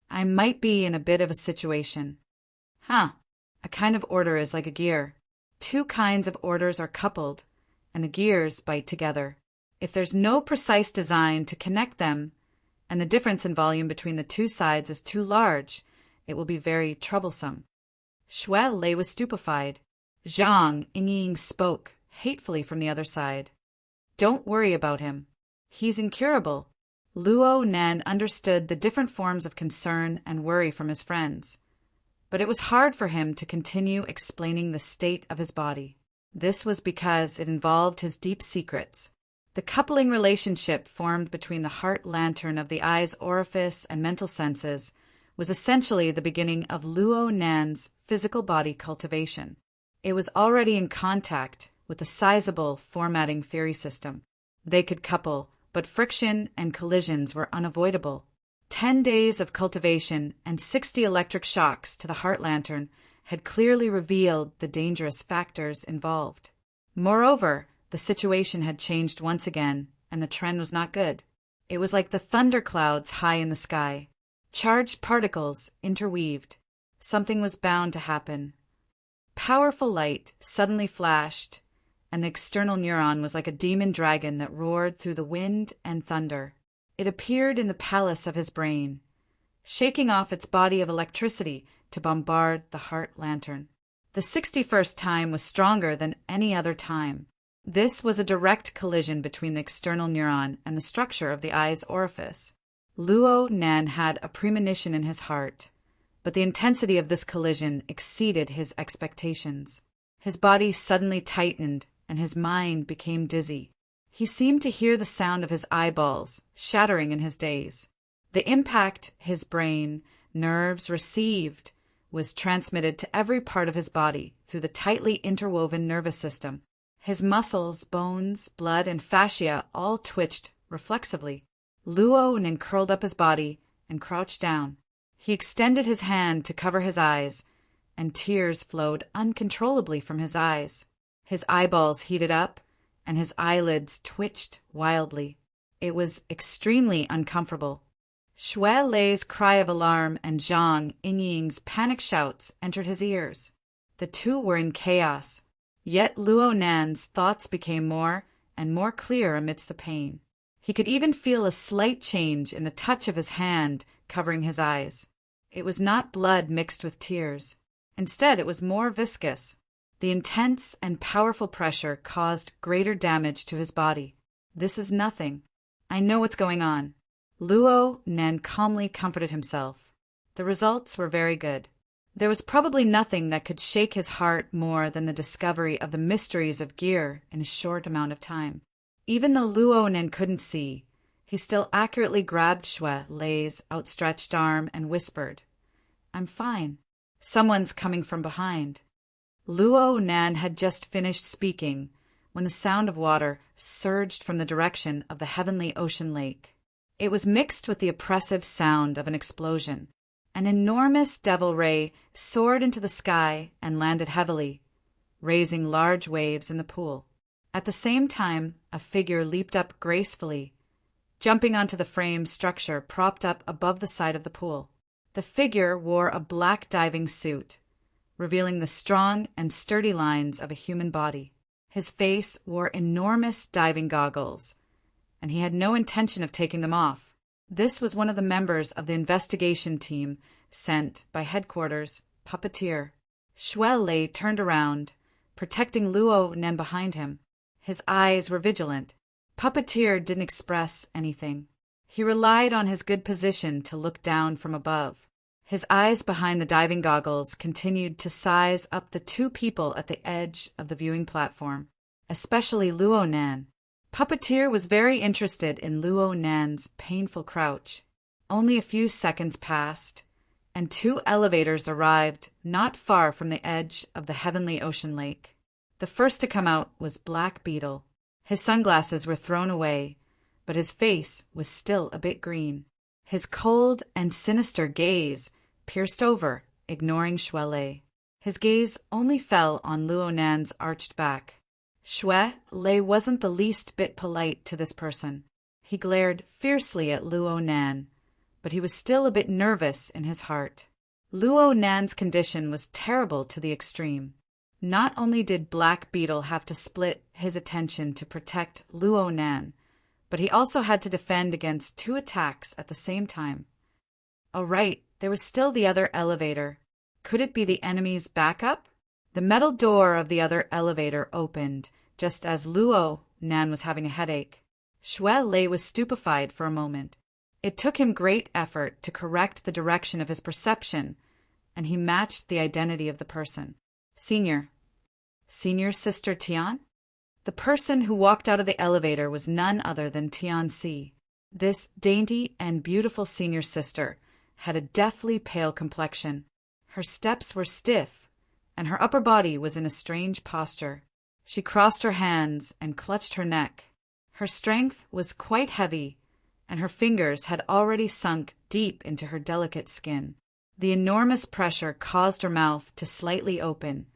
"I might be in a bit of a situation." "Huh. A kind of order is like a gear. Two kinds of orders are coupled, and the gears bite together. If there's no precise design to connect them, and the difference in volume between the two sides is too large, it will be very troublesome." Shui Lei was stupefied. Zhang Yingying spoke hatefully from the other side. "Don't worry about him. He's incurable." Luo Nan understood the different forms of concern and worry from his friends, but it was hard for him to continue explaining the state of his body. This was because it involved his deep secrets. The coupling relationship formed between the heart lantern of the eye's orifice and mental senses was essentially the beginning of Luo Nan's physical body cultivation. It was already in contact with a sizable formatting theory system. They could couple, but friction and collisions were unavoidable. 10 days of cultivation and 60 electric shocks to the heart lantern had clearly revealed the dangerous factors involved. Moreover, the situation had changed once again, and the trend was not good. It was like the thunderclouds high in the sky. Charged particles interweaved. Something was bound to happen. Powerful light suddenly flashed, and the external neuron was like a demon dragon that roared through the wind and thunder. It appeared in the palace of his brain, shaking off its body of electricity to bombard the heart lantern. The 61st time was stronger than any other time. This was a direct collision between the external neuron and the structure of the eye's orifice. Luo Nan had a premonition in his heart, but the intensity of this collision exceeded his expectations. His body suddenly tightened, and his mind became dizzy. He seemed to hear the sound of his eyeballs shattering in his daze. The impact his brain, nerves received was transmitted to every part of his body through the tightly interwoven nervous system. His muscles, bones, blood, and fascia all twitched reflexively. Luo Nan curled up his body and crouched down. He extended his hand to cover his eyes, and tears flowed uncontrollably from his eyes. His eyeballs heated up, and his eyelids twitched wildly. It was extremely uncomfortable. Shui Lei's cry of alarm and Zhang Yingying's panic shouts entered his ears. The two were in chaos, yet Luo Nan's thoughts became more and more clear amidst the pain. He could even feel a slight change in the touch of his hand covering his eyes. It was not blood mixed with tears. Instead, it was more viscous. The intense and powerful pressure caused greater damage to his body. "This is nothing. I know what's going on." Luo Nan calmly comforted himself. The results were very good. There was probably nothing that could shake his heart more than the discovery of the mysteries of gear in a short amount of time. Even though Luo Nan couldn't see, he still accurately grabbed Shui Lei's outstretched arm and whispered, "I'm fine. Someone's coming from behind." Luo Nan had just finished speaking when the sound of water surged from the direction of the heavenly ocean lake. It was mixed with the oppressive sound of an explosion. An enormous devil ray soared into the sky and landed heavily, raising large waves in the pool. At the same time, a figure leaped up gracefully, jumping onto the frame structure propped up above the side of the pool. The figure wore a black diving suit, revealing the strong and sturdy lines of a human body. His face wore enormous diving goggles, and he had no intention of taking them off. This was one of the members of the investigation team sent by headquarters, Puppeteer. Shui Lei turned around, protecting Luo Nan behind him. His eyes were vigilant. Puppeteer didn't express anything. He relied on his good position to look down from above. His eyes behind the diving goggles continued to size up the two people at the edge of the viewing platform, especially Luo Nan. Puppeteer was very interested in Luo Nan's painful crouch. Only a few seconds passed, and two elevators arrived not far from the edge of the heavenly ocean lake. The first to come out was Black Beetle. His sunglasses were thrown away, but his face was still a bit green. His cold and sinister gaze pierced over, ignoring Shui Lei. His gaze only fell on Luo Nan's arched back. Shui Lei wasn't the least bit polite to this person. He glared fiercely at Luo Nan, but he was still a bit nervous in his heart. Luo Nan's condition was terrible to the extreme. Not only did Black Beetle have to split his attention to protect Luo Nan, but he also had to defend against two attacks at the same time. Oh right, there was still the other elevator. Could it be the enemy's backup? The metal door of the other elevator opened, just as Luo Nan was having a headache. Shui Lei was stupefied for a moment. It took him great effort to correct the direction of his perception, and he matched the identity of the person. Senior Sister Tian? The person who walked out of the elevator was none other than Tian Si. This dainty and beautiful senior sister had a deathly pale complexion. Her steps were stiff, and her upper body was in a strange posture. She crossed her hands and clutched her neck. Her strength was quite heavy, and her fingers had already sunk deep into her delicate skin. The enormous pressure caused her mouth to slightly open,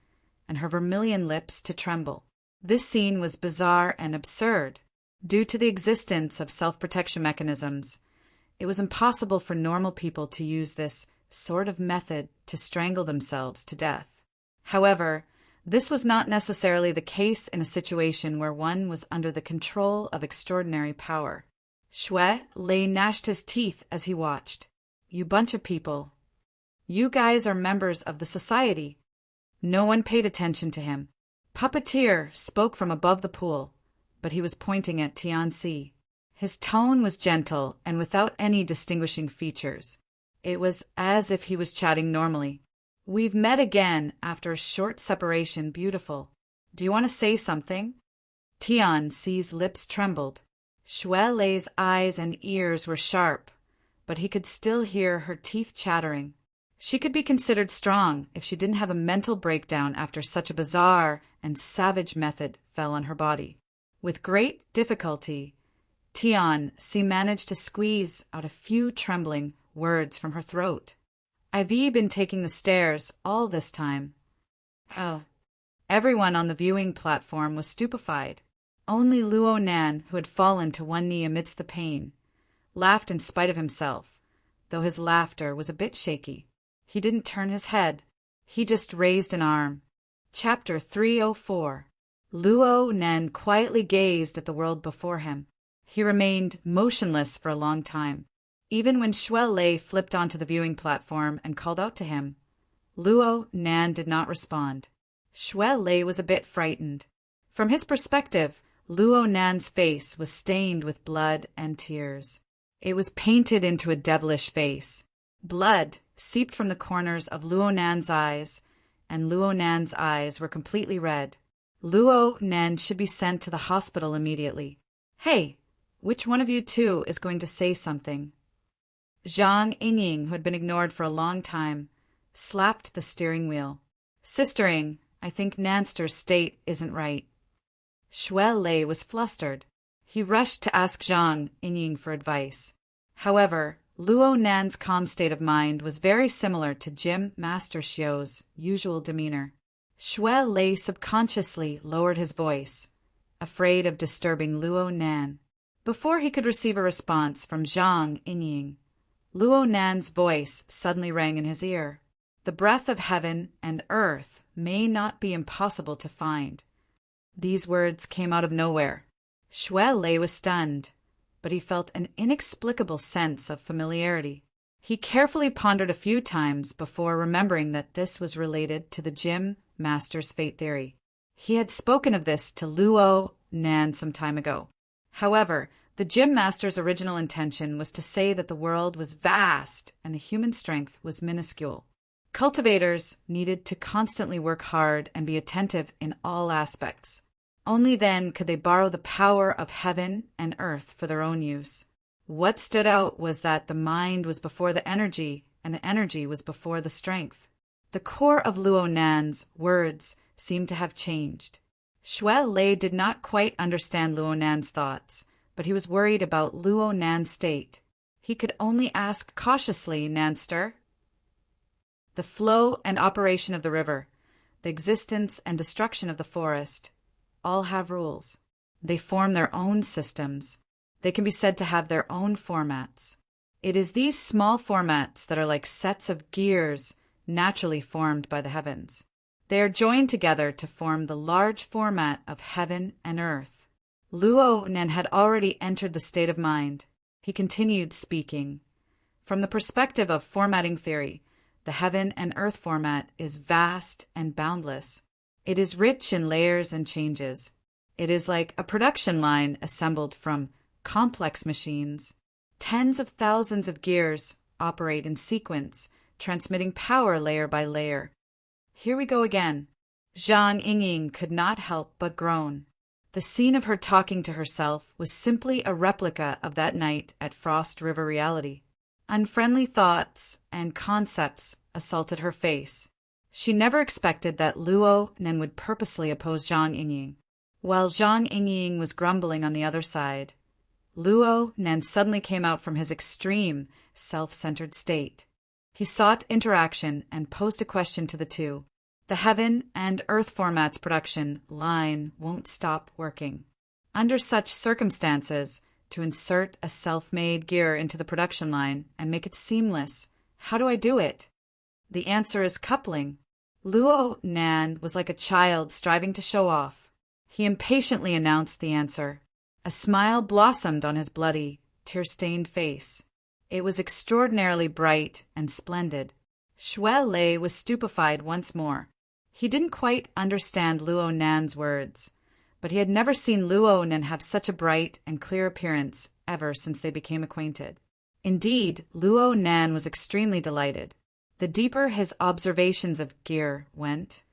and her vermilion lips to tremble. This scene was bizarre and absurd. Due to the existence of self-protection mechanisms, it was impossible for normal people to use this sort of method to strangle themselves to death. However, this was not necessarily the case in a situation where one was under the control of extraordinary power. Shui Lei gnashed his teeth as he watched. You bunch of people. You guys are members of the society. No one paid attention to him. Puppeteer spoke from above the pool, but he was pointing at Tian Si. His tone was gentle and without any distinguishing features. It was as if he was chatting normally. We've met again after a short separation, beautiful. Do you want to say something? Tian Si's lips trembled. Shui Lei's eyes and ears were sharp, but he could still hear her teeth chattering. She could be considered strong if she didn't have a mental breakdown after such a bizarre and savage method fell on her body. With great difficulty, Tian Si managed to squeeze out a few trembling words from her throat. I've been taking the stairs all this time. Oh. Everyone on the viewing platform was stupefied. Only Luo Nan, who had fallen to one knee amidst the pain, laughed in spite of himself, though his laughter was a bit shaky. He didn't turn his head. He just raised an arm. Chapter 304. Luo Nan quietly gazed at the world before him. He remained motionless for a long time. Even when Shui Lei flipped onto the viewing platform and called out to him, Luo Nan did not respond. Shui Lei was a bit frightened. From his perspective, Luo Nan's face was stained with blood and tears. It was painted into a devilish face. Blood seeped from the corners of Luo Nan's eyes, and Luo Nan's eyes were completely red. Luo Nan should be sent to the hospital immediately. Hey, which one of you two is going to say something? Zhang Yingying, who had been ignored for a long time, slapped the steering wheel. Sistering, I think Nanster's state isn't right. Shui Lei was flustered. He rushed to ask Zhang Yingying for advice. However, Luo Nan's calm state of mind was very similar to Jim Master Xiu's usual demeanor. Shui Lei subconsciously lowered his voice, afraid of disturbing Luo Nan. Before he could receive a response from Zhang Yingying, Luo Nan's voice suddenly rang in his ear. The breath of heaven and earth may not be impossible to find. These words came out of nowhere. Shui Lei was stunned, but he felt an inexplicable sense of familiarity. He carefully pondered a few times before remembering that this was related to the Gym Master's fate theory. He had spoken of this to Luo Nan some time ago. However, The gym master's original intention was to say that the world was vast and the human strength was minuscule. Cultivators needed to constantly work hard and be attentive in all aspects. Only then could they borrow the power of heaven and earth for their own use. What stood out was that the mind was before the energy, and the energy was before the strength. The core of Luo Nan's words seemed to have changed. Xue Lei did not quite understand Luo Nan's thoughts, but he was worried about Luo Nan's state. He could only ask cautiously, Nanster. The flow and operation of the river, the existence and destruction of the forest, all have rules. They form their own systems. They can be said to have their own formats. It is these small formats that are like sets of gears naturally formed by the heavens. They are joined together to form the large format of heaven and earth. Luo Nen had already entered the state of mind. He continued speaking. From the perspective of formatting theory, the heaven and earth format is vast and boundless. It is rich in layers and changes. It is like a production line assembled from complex machines. Tens of thousands of gears operate in sequence, transmitting power layer by layer. Here we go again. Zhang Yingying could not help but groan. The scene of her talking to herself was simply a replica of that night at Frost River Reality. Unfriendly thoughts and concepts assaulted her face. She never expected that Luo Nen would purposely oppose Zhang Yingying. While Zhang Yingying was grumbling on the other side, Luo Nen suddenly came out from his extreme, self-centered state. He sought interaction and posed a question to the two. The heaven and earth formats production line won't stop working. Under such circumstances, to insert a self-made gear into the production line and make it seamless, how do I do it? The answer is coupling. Luo Nan was like a child striving to show off. He impatiently announced the answer. A smile blossomed on his bloody, tear-stained face. It was extraordinarily bright and splendid. Xue Lei was stupefied once more. He didn't quite understand Luo Nan's words, but he had never seen Luo Nan have such a bright and clear appearance ever since they became acquainted. Indeed, Luo Nan was extremely delighted. The deeper his observations of gear went,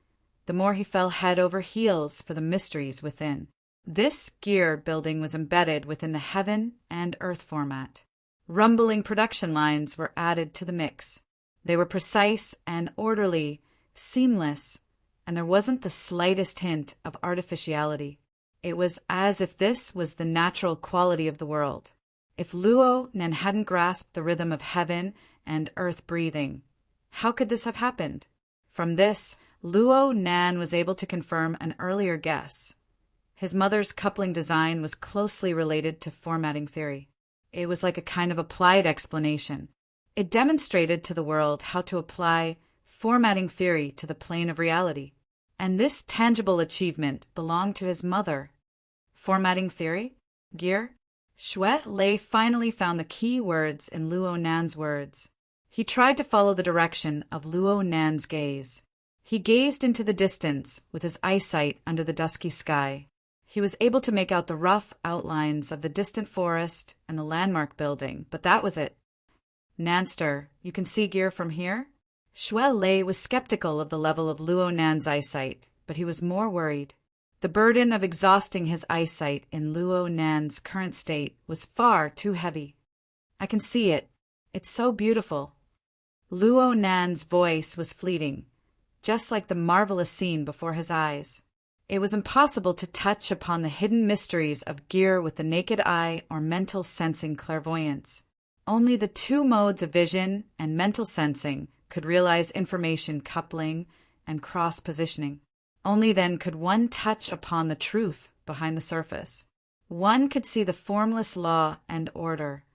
the more he fell head over heels for the mysteries within. This gear building was embedded within the heaven and earth format. Rumbling production lines were added to the mix. They were precise and orderly, seamless, and there wasn't the slightest hint of artificiality. It was as if this was the natural quality of the world. If Luo Nen hadn't grasped the rhythm of heaven and earth breathing, how could this have happened? From this, Luo Nan was able to confirm an earlier guess. His mother's coupling design was closely related to formatting theory. It was like a kind of applied explanation. It demonstrated to the world how to apply formatting theory to the plane of reality. And this tangible achievement belonged to his mother. Formatting theory? Gear? Xue Lei finally found the key words in Luo Nan's words. He tried to follow the direction of Luo Nan's gaze. He gazed into the distance with his eyesight under the dusky sky. He was able to make out the rough outlines of the distant forest and the landmark building, but that was it. Nanster, you can see gear from here? Xue Lei was skeptical of the level of Luo Nan's eyesight, but he was more worried. The burden of exhausting his eyesight in Luo Nan's current state was far too heavy. I can see it. It's so beautiful. Luo Nan's voice was fleeting, just like the marvelous scene before his eyes. It was impossible to touch upon the hidden mysteries of gear with the naked eye or mental sensing clairvoyance. Only the two modes of vision and mental sensing could realize information coupling and cross-positioning. Only then could one touch upon the truth behind the surface. One could see the formless law and order,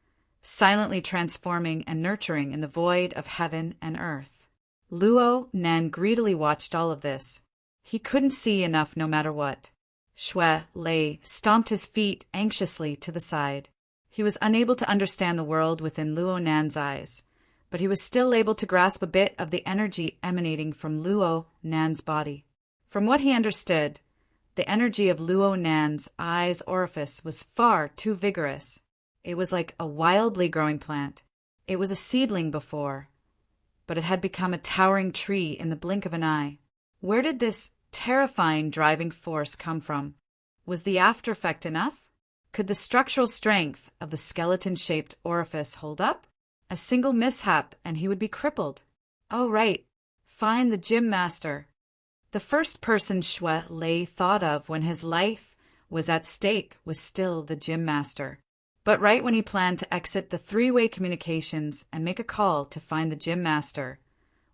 silently transforming and nurturing in the void of heaven and earth. Luo Nan greedily watched all of this. He couldn't see enough no matter what. Xue Lei stomped his feet anxiously to the side. He was unable to understand the world within Luo Nan's eyes, but he was still able to grasp a bit of the energy emanating from Luo Nan's body. From what he understood, the energy of Luo Nan's eye's orifice was far too vigorous. It was like a wildly growing plant. It was a seedling before, but it had become a towering tree in the blink of an eye. Where did this terrifying driving force come from? Was the after effect enough? Could the structural strength of the skeleton-shaped orifice hold up? A single mishap and he would be crippled. Oh, right. Find the gym master. The first person Shui Lei thought of when his life was at stake was still the gym master. But right when he planned to exit the three-way communications and make a call to find the gym master,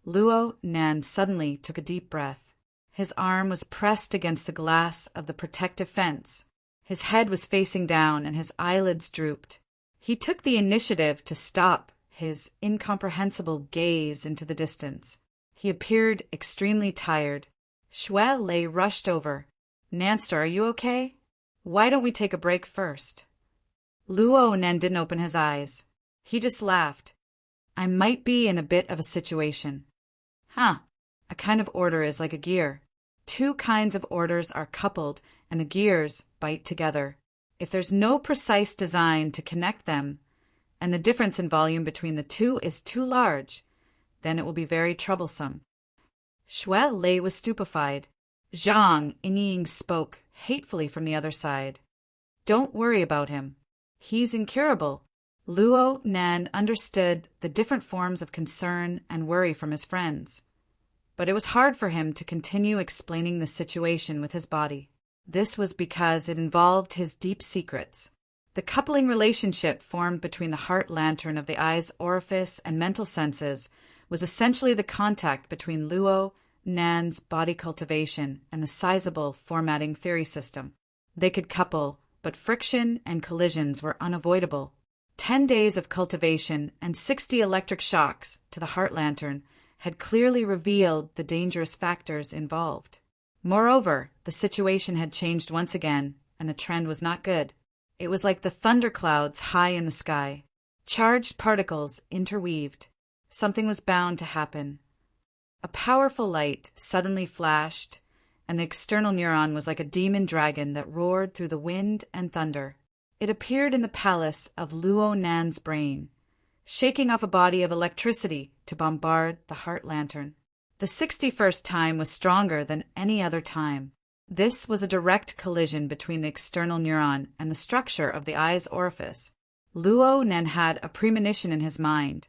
Luo Nan suddenly took a deep breath. His arm was pressed against the glass of the protective fence. His head was facing down and his eyelids drooped. He took the initiative to stop his incomprehensible gaze into the distance. He appeared extremely tired. Shui Lei rushed over. Nanster, are you okay? Why don't we take a break first? Luo Nan didn't open his eyes. He just laughed. I might be in a bit of a situation. Huh. A kind of order is like a gear. Two kinds of orders are coupled and the gears bite together. If there's no precise design to connect them, and the difference in volume between the two is too large, then it will be very troublesome. Shui Lei was stupefied. Zhang Ying spoke hatefully from the other side. Don't worry about him. He's incurable. Luo Nan understood the different forms of concern and worry from his friends, but it was hard for him to continue explaining the situation with his body. This was because it involved his deep secrets. The coupling relationship formed between the heart lantern of the eye's orifice and mental senses was essentially the contact between Luo Nan's body cultivation and the sizable formatting theory system. They could couple, but friction and collisions were unavoidable. 10 days of cultivation and 60 electric shocks to the heart lantern had clearly revealed the dangerous factors involved. Moreover, the situation had changed once again, and the trend was not good. It was like the thunderclouds high in the sky. Charged particles interweaved. Something was bound to happen. A powerful light suddenly flashed, and the external neuron was like a demon dragon that roared through the wind and thunder. It appeared in the palace of Luo Nan's brain, shaking off a body of electricity to bombard the heart lantern. The 61st time was stronger than any other time. This was a direct collision between the external neuron and the structure of the eye's orifice. Luo Nan had a premonition in his mind,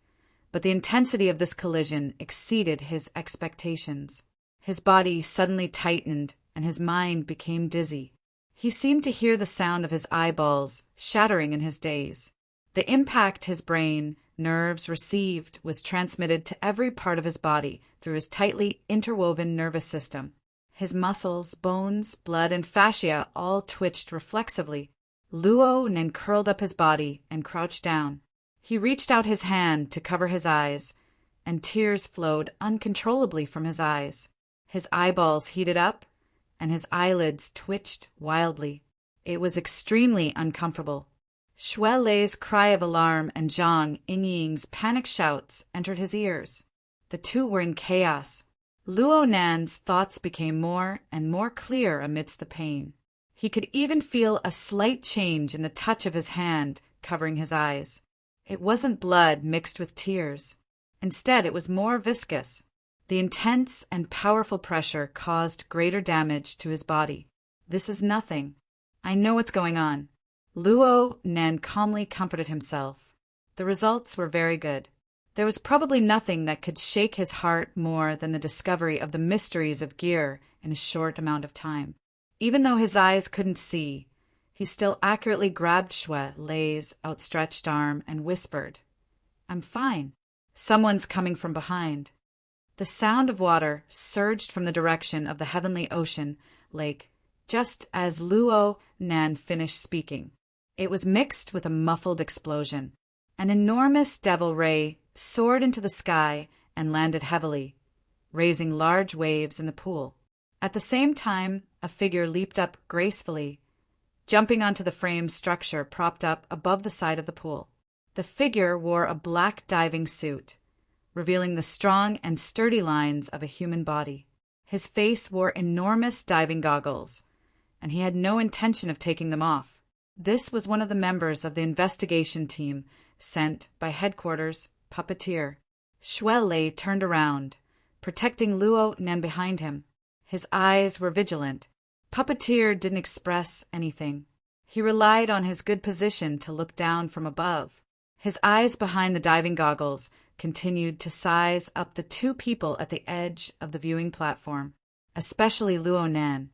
but the intensity of this collision exceeded his expectations. His body suddenly tightened and his mind became dizzy. He seemed to hear the sound of his eyeballs shattering in his daze. The impact his brain nerves received was transmitted to every part of his body through his tightly interwoven nervous system. His muscles, bones, blood, and fascia all twitched reflexively. Luo Nan curled up his body and crouched down. He reached out his hand to cover his eyes, and tears flowed uncontrollably from his eyes. His eyeballs heated up, and his eyelids twitched wildly. It was extremely uncomfortable. Shui Lei's cry of alarm and Zhang Ying's panic shouts entered his ears. The two were in chaos. Luo Nan's thoughts became more and more clear amidst the pain. He could even feel a slight change in the touch of his hand covering his eyes. It wasn't blood mixed with tears. Instead, it was more viscous. The intense and powerful pressure caused greater damage to his body. This is nothing. I know what's going on. Luo Nan calmly comforted himself. The results were very good. There was probably nothing that could shake his heart more than the discovery of the mysteries of gear in a short amount of time. Even though his eyes couldn't see, he still accurately grabbed Shui Lei's outstretched arm and whispered, "I'm fine. Someone's coming from behind." The sound of water surged from the direction of the heavenly ocean lake just as Luo Nan finished speaking. It was mixed with a muffled explosion. An enormous devil ray soared into the sky and landed heavily, raising large waves in the pool. At the same time, a figure leaped up gracefully, jumping onto the frame structure propped up above the side of the pool. The figure wore a black diving suit, revealing the strong and sturdy lines of a human body. His face wore enormous diving goggles, and he had no intention of taking them off. This was one of the members of the investigation team sent by headquarters Puppeteer. Shuai Lei turned around, protecting Luo Nen behind him. His eyes were vigilant. Puppeteer didn't express anything. He relied on his good position to look down from above. His eyes behind the diving goggles continued to size up the two people at the edge of the viewing platform, especially Luo Nan.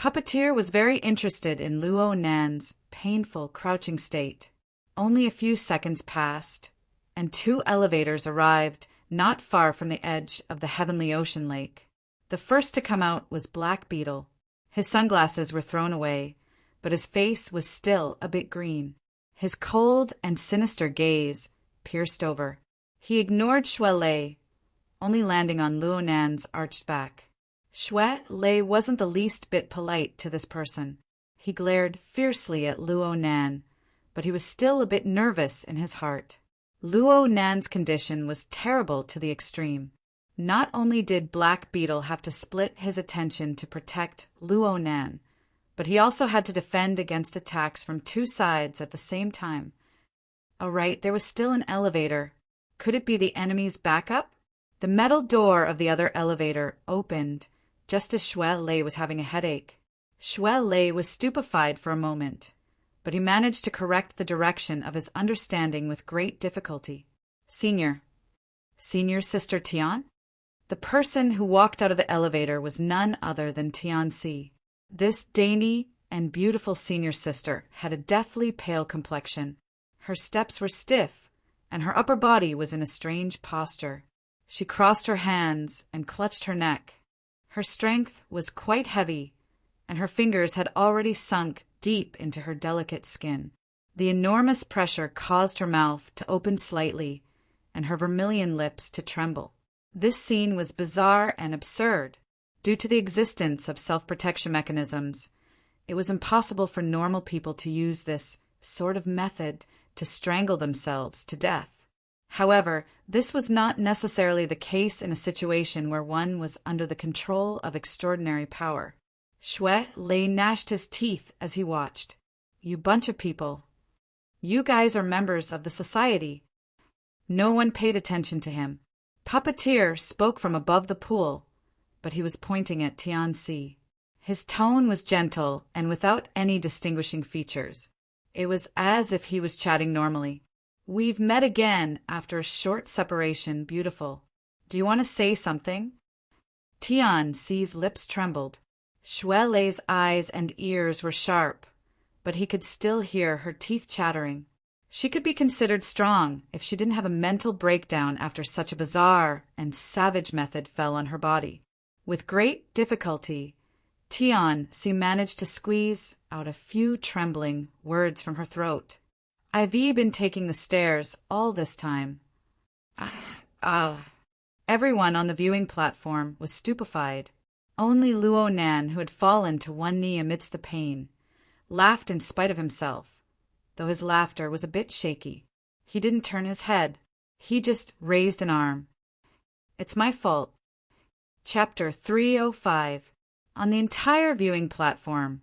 Puppeteer was very interested in Luo Nan's painful crouching state. Only a few seconds passed, and two elevators arrived not far from the edge of the Heavenly Ocean Lake. The first to come out was Black Beetle. His sunglasses were thrown away, but his face was still a bit green. His cold and sinister gaze pierced over. He ignored Shuai Lei, only landing on Luo Nan's arched back. Shuai Lei wasn't the least bit polite to this person. He glared fiercely at Luo Nan, but he was still a bit nervous in his heart. Luo Nan's condition was terrible to the extreme. Not only did Black Beetle have to split his attention to protect Luo Nan, but he also had to defend against attacks from two sides at the same time. Oh, right, there was still an elevator. Could it be the enemy's backup? The metal door of the other elevator opened just as Shuai Lei was having a headache. Shuai Lei was stupefied for a moment, but he managed to correct the direction of his understanding with great difficulty. Senior Sister Tian? The person who walked out of the elevator was none other than Tianxi. This dainty and beautiful senior sister had a deathly pale complexion. Her steps were stiff, and her upper body was in a strange posture. She crossed her hands and clutched her neck. Her strength was quite heavy, and her fingers had already sunk deep into her delicate skin. The enormous pressure caused her mouth to open slightly and her vermilion lips to tremble. This scene was bizarre and absurd. Due to the existence of self-protection mechanisms, it was impossible for normal people to use this sort of method to strangle themselves to death. However, this was not necessarily the case in a situation where one was under the control of extraordinary power. Shuai Lei gnashed his teeth as he watched. You bunch of people. You guys are members of the society. No one paid attention to him. Puppeteer spoke from above the pool, but he was pointing at Tianxi. His tone was gentle and without any distinguishing features. It was as if he was chatting normally. We've met again after a short separation, beautiful. Do you want to say something? Tianxi's lips trembled. Shuai Lei's eyes and ears were sharp, but he could still hear her teeth chattering. She could be considered strong if she didn't have a mental breakdown after such a bizarre and savage method fell on her body. With great difficulty, Tianxi managed to squeeze out a few trembling words from her throat. I've been taking the stairs all this time. Everyone on the viewing platform was stupefied. Only Luo Nan, who had fallen to one knee amidst the pain, laughed in spite of himself, though his laughter was a bit shaky. He didn't turn his head. He just raised an arm. It's my fault. Chapter 305. On the entire viewing platform,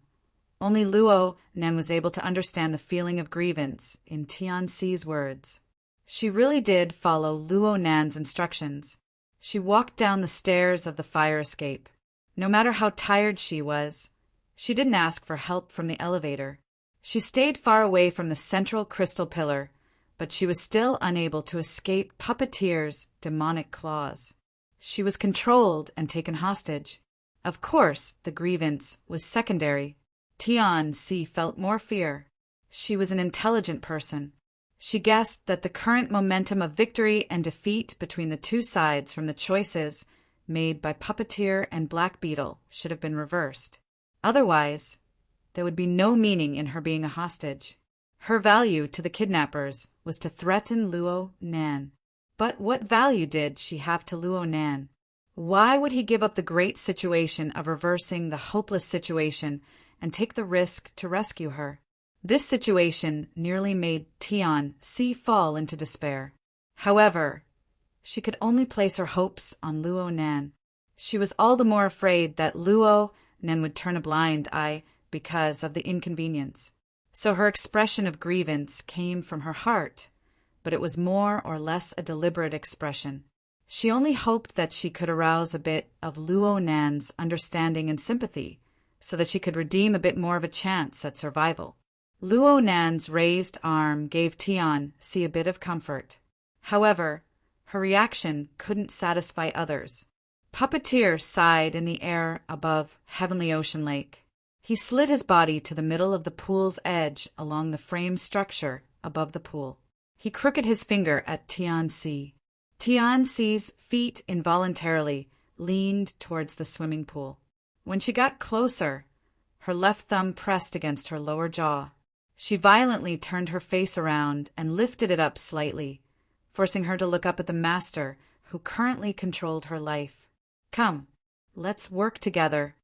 only Luo Nan was able to understand the feeling of grievance in Tianxi's words. She really did follow Luo Nan's instructions. She walked down the stairs of the fire escape. No matter how tired she was, she didn't ask for help from the elevator. She stayed far away from the central crystal pillar, but she was still unable to escape Puppeteer's demonic claws. She was controlled and taken hostage. Of course, the grievance was secondary. Tianxi felt more fear. She was an intelligent person. She guessed that the current momentum of victory and defeat between the two sides from the choices made by Puppeteer and Black Beetle should have been reversed. Otherwise, there would be no meaning in her being a hostage. Her value to the kidnappers was to threaten Luo Nan. But what value did she have to Luo Nan? Why would he give up the great situation of reversing the hopeless situation and take the risk to rescue her? This situation nearly made Tianxi fall into despair. However, she could only place her hopes on Luo Nan. She was all the more afraid that Luo Nan would turn a blind eye because of the inconvenience. So her expression of grievance came from her heart, but it was more or less a deliberate expression. She only hoped that she could arouse a bit of Luo Nan's understanding and sympathy, so that she could redeem a bit more of a chance at survival. Luo Nan's raised arm gave Tian-si a bit of comfort. However, her reaction couldn't satisfy others. Puppeteer sighed in the air above Heavenly Ocean Lake. He slid his body to the middle of the pool's edge along the frame structure above the pool. He crooked his finger at Tian-si. Tian-si's feet involuntarily leaned towards the swimming pool. When she got closer, her left thumb pressed against her lower jaw. She violently turned her face around and lifted it up slightly, forcing her to look up at the master who currently controlled her life. Come, let's work together.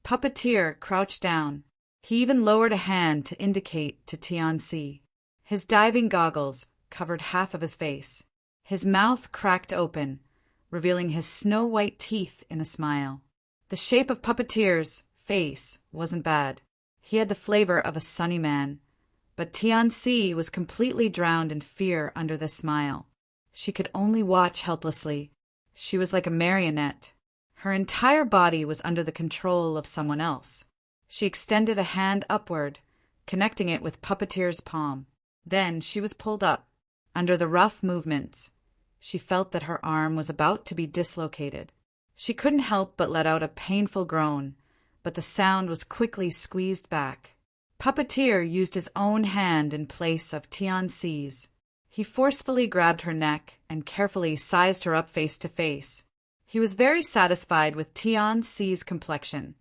Puppeteer crouched down. He even lowered a hand to indicate to Tian-si. His diving goggles covered half of his face. His mouth cracked open, revealing his snow-white teeth in a smile. The shape of Puppeteer's face wasn't bad. He had the flavor of a sunny man, but Tian-si was completely drowned in fear under this smile. She could only watch helplessly. She was like a marionette. Her entire body was under the control of someone else. She extended a hand upward, connecting it with Puppeteer's palm. Then she was pulled up. Under the rough movements, she felt that her arm was about to be dislocated. She couldn't help but let out a painful groan, but the sound was quickly squeezed back. Puppeteer used his own hand in place of Tian-si's. He forcefully grabbed her neck and carefully sized her up face to face. He was very satisfied with Tian-si's complexion,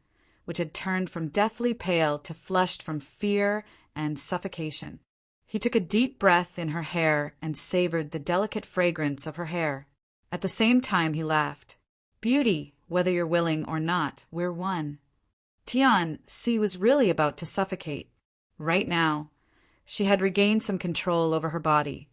which had turned from deathly pale to flushed from fear and suffocation. He took a deep breath in her hair and savored the delicate fragrance of her hair. At the same time he laughed. Beauty, whether you're willing or not, we're one. Tian-si was really about to suffocate. Right now, she had regained some control over her body,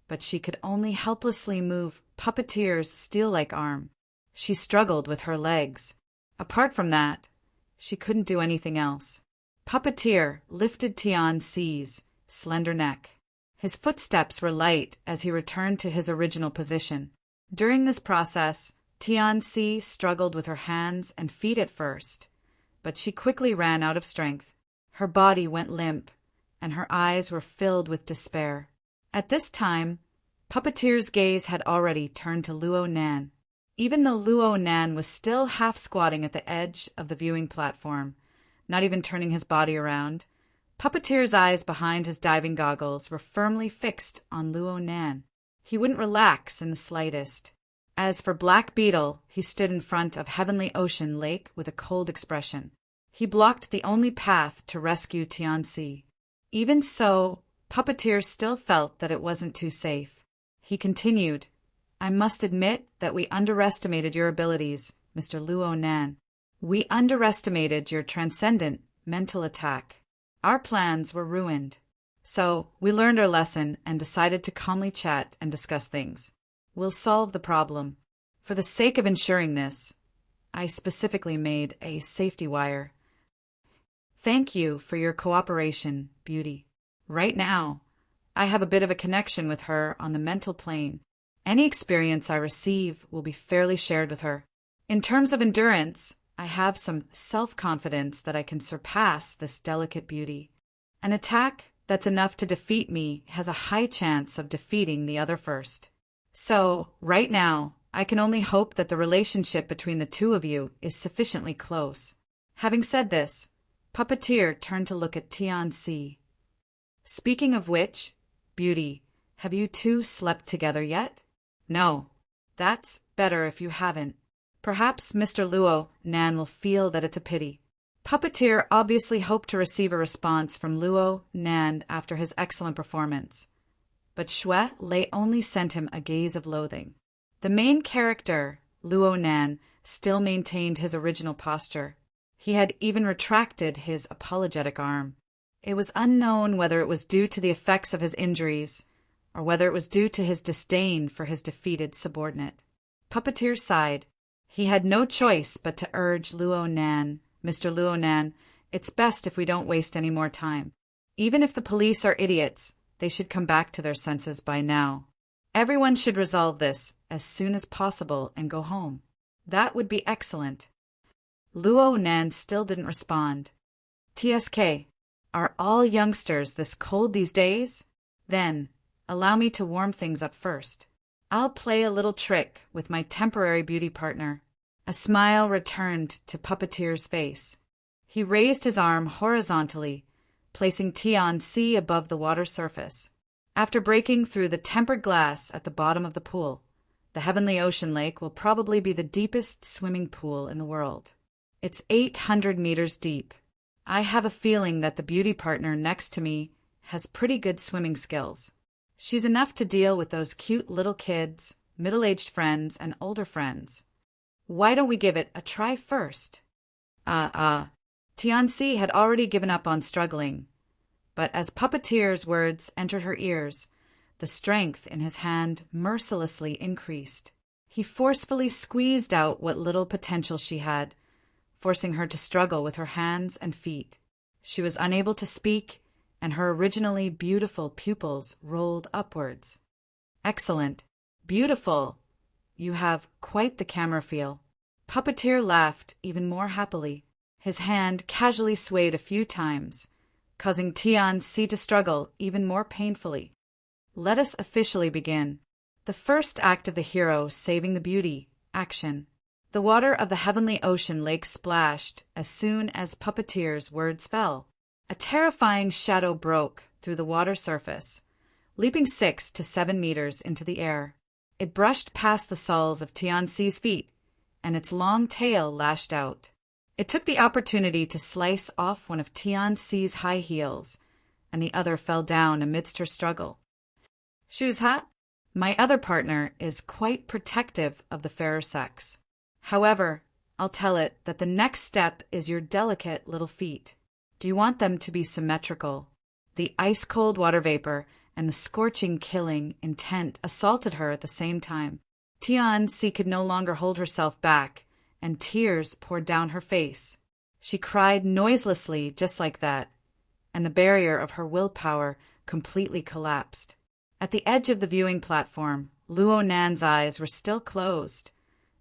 but she could only helplessly move Puppeteer's steel-like arm. She struggled with her legs. Apart from that, she couldn't do anything else. Puppeteer lifted Tian-si's slender neck. His footsteps were light as he returned to his original position. During this process, Tian-si struggled with her hands and feet at first, but she quickly ran out of strength. Her body went limp, and her eyes were filled with despair. At this time, Puppeteer's gaze had already turned to Luo Nan. Even though Luo Nan was still half squatting at the edge of the viewing platform, not even turning his body around, Puppeteer's eyes behind his diving goggles were firmly fixed on Luo Nan. He wouldn't relax in the slightest. As for Black Beetle, he stood in front of Heavenly Ocean Lake with a cold expression. He blocked the only path to rescue Tian-si. Even so, Puppeteer still felt that it wasn't too safe. He continued, I must admit that we underestimated your abilities, Mr. Luo Nan. We underestimated your transcendent mental attack. Our plans were ruined. So we learned our lesson and decided to calmly chat and discuss things. We'll solve the problem. For the sake of ensuring this, I specifically made a safety wire. Thank you for your cooperation, Beauty. Right now, I have a bit of a connection with her on the mental plane. Any experience I receive will be fairly shared with her. In terms of endurance, I have some self-confidence that I can surpass this delicate beauty. An attack that's enough to defeat me has a high chance of defeating the other first. So, right now, I can only hope that the relationship between the two of you is sufficiently close. Having said this, Puppeteer turned to look at Tian-si. Speaking of which, Beauty, have you two slept together yet? No. That's better if you haven't. Perhaps Mr. Luo Nan will feel that it's a pity. Puppeteer obviously hoped to receive a response from Luo Nan after his excellent performance, but Xue Lei only sent him a gaze of loathing. The main character, Luo Nan, still maintained his original posture. He had even retracted his apologetic arm. It was unknown whether it was due to the effects of his injuries, or whether it was due to his disdain for his defeated subordinate. Puppeteer sighed. He had no choice but to urge Luo Nan, Mr. Luo Nan, it's best if we don't waste any more time. Even if the police are idiots, they should come back to their senses by now. Everyone should resolve this as soon as possible and go home. That would be excellent. Luo Nan still didn't respond. TSK, are all youngsters this cold these days? Then, allow me to warm things up first. I'll play a little trick with my temporary beauty partner. A smile returned to Puppeteer's face. He raised his arm horizontally, placing Tian-Si above the water surface. After breaking through the tempered glass at the bottom of the pool, the Heavenly Ocean Lake will probably be the deepest swimming pool in the world. It's 800 meters deep. I have a feeling that the beauty partner next to me has pretty good swimming skills. She's enough to deal with those cute little kids, middle-aged friends, and older friends. Why don't we give it a try first? Tian-Si had already given up on struggling, but as Puppeteer's words entered her ears, the strength in his hand mercilessly increased. He forcefully squeezed out what little potential she had, forcing her to struggle with her hands and feet. She was unable to speak, and her originally beautiful pupils rolled upwards. Excellent. Beautiful. You have quite the camera feel. Puppeteer laughed even more happily. His hand casually swayed a few times, causing Tian-Si to struggle even more painfully. Let us officially begin. The first act of the hero saving the beauty. Action. The water of the Heavenly Ocean Lake splashed as soon as Puppeteer's words fell. A terrifying shadow broke through the water surface, leaping 6 to 7 meters into the air. It brushed past the soles of Tian-Si's feet, and its long tail lashed out. It took the opportunity to slice off one of Tian-Si's high heels, and the other fell down amidst her struggle. Shuzha, my other partner is quite protective of the fairer sex. However, I'll tell it that the next step is your delicate little feet. Do you want them to be symmetrical? The ice-cold water vapor and the scorching, killing intent assaulted her at the same time. Tian-Si could no longer hold herself back, and tears poured down her face. She cried noiselessly just like that, and the barrier of her willpower completely collapsed. At the edge of the viewing platform, Luo Nan's eyes were still closed,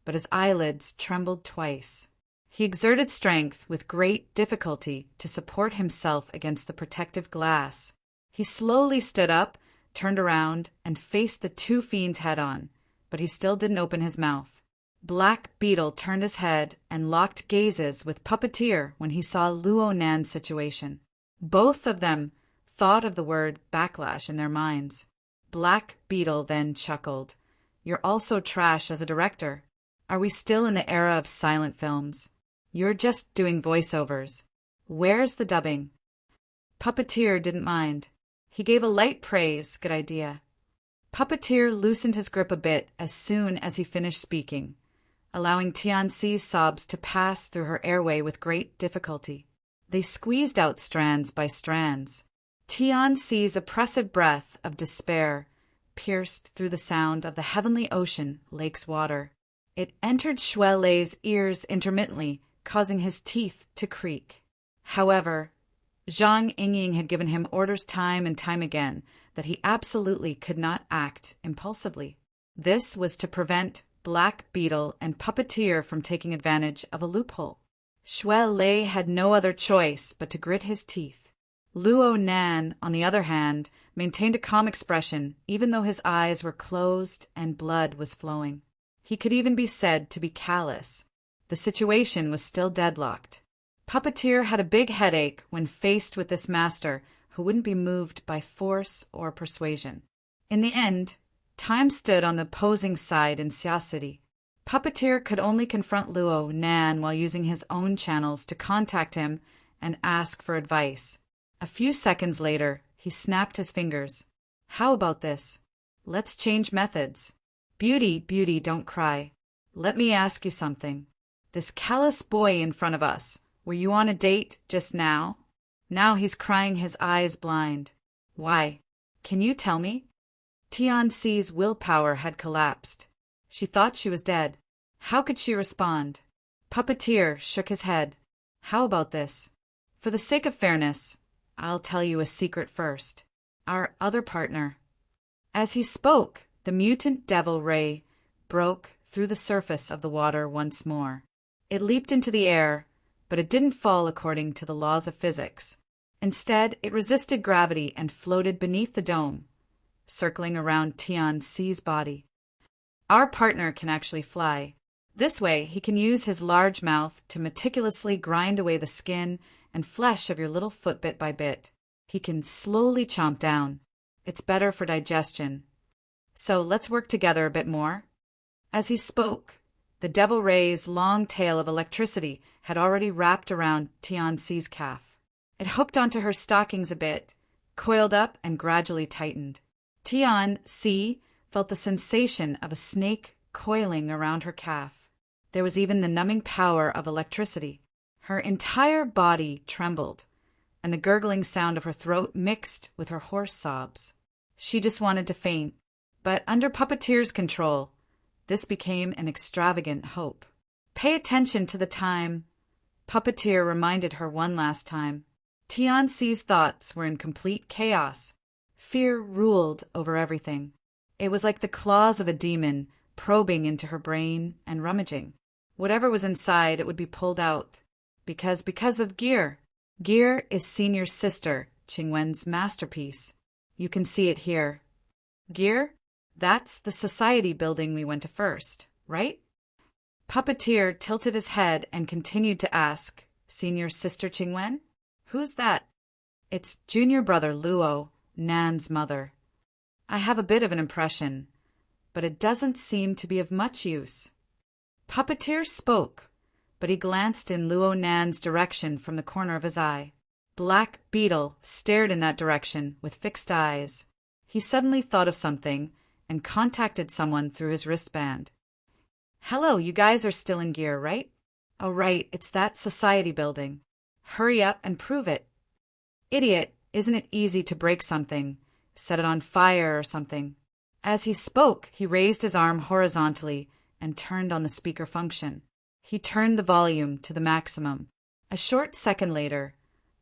but his eyelids trembled twice. He exerted strength with great difficulty to support himself against the protective glass. He slowly stood up, turned around, and faced the two fiends head-on, but he still didn't open his mouth. Black Beetle turned his head and locked gazes with Puppeteer when he saw Luo Nan's situation. Both of them thought of the word backlash in their minds. Black Beetle then chuckled. You're also trash as a director. Are we still in the era of silent films? You're just doing voiceovers. Where's the dubbing? Puppeteer didn't mind. He gave a light praise, good idea. Puppeteer loosened his grip a bit as soon as he finished speaking, allowing Tian-Si's sobs to pass through her airway with great difficulty. They squeezed out strands by strands. Tian-Si's oppressive breath of despair pierced through the sound of the Heavenly Ocean Lake's water. It entered Shui Lei's ears intermittently, causing his teeth to creak. However, Zhang Yingying had given him orders time and time again that he absolutely could not act impulsively. This was to prevent Black Beetle and Puppeteer from taking advantage of a loophole. Shui Lei had no other choice but to grit his teeth. Luo Nan, on the other hand, maintained a calm expression even though his eyes were closed and blood was flowing. He could even be said to be callous. The situation was still deadlocked. Puppeteer had a big headache when faced with this master who wouldn't be moved by force or persuasion. In the end, time stood on the opposing side in Xia City. Puppeteer could only confront Luo Nan while using his own channels to contact him and ask for advice. A few seconds later, he snapped his fingers. How about this? Let's change methods. Beauty, beauty, don't cry. Let me ask you something. This callous boy in front of us, were you on a date just now? Now he's crying his eyes blind. Why? Can you tell me? Tian-Si's willpower had collapsed. She thought she was dead. How could she respond? Puppeteer shook his head. How about this? For the sake of fairness, I'll tell you a secret first. Our other partner. As he spoke, the mutant devil ray broke through the surface of the water once more. It leaped into the air, but it didn't fall according to the laws of physics. Instead, it resisted gravity and floated beneath the dome, circling around Tian Ci's body. Our partner can actually fly. This way, he can use his large mouth to meticulously grind away the skin and flesh of your little foot bit by bit. He can slowly chomp down. It's better for digestion. So let's work together a bit more. As he spoke, the devil ray's long tail of electricity had already wrapped around Tian Ci's calf. It hooked onto her stockings a bit, coiled up, and gradually tightened. Tian Ci felt the sensation of a snake coiling around her calf. There was even the numbing power of electricity. Her entire body trembled, and the gurgling sound of her throat mixed with her hoarse sobs. She just wanted to faint, but under Puppeteer's control, this became an extravagant hope. Pay attention to the time, Puppeteer reminded her one last time. Tian Ci's thoughts were in complete chaos. Fear ruled over everything. It was like the claws of a demon probing into her brain and rummaging. Whatever was inside, it would be pulled out. Because of Gear. Gear is Senior's sister, Qingwen's masterpiece. You can see it here. Gear? That's the society building we went to first, right? Puppeteer tilted his head and continued to ask, Senior's sister Qingwen? Who's that? It's junior brother Luo, Nan's mother. I have a bit of an impression, but it doesn't seem to be of much use. Puppeteer spoke, but he glanced in Luo Nan's direction from the corner of his eye. Black Beetle stared in that direction with fixed eyes. He suddenly thought of something and contacted someone through his wristband. Hello, you guys are still in Gear, right? Oh, right, it's that society building. Hurry up and prove it. Idiot, isn't it easy to break something? Set it on fire or something. As he spoke, he raised his arm horizontally and turned on the speaker function. He turned the volume to the maximum. A short second later,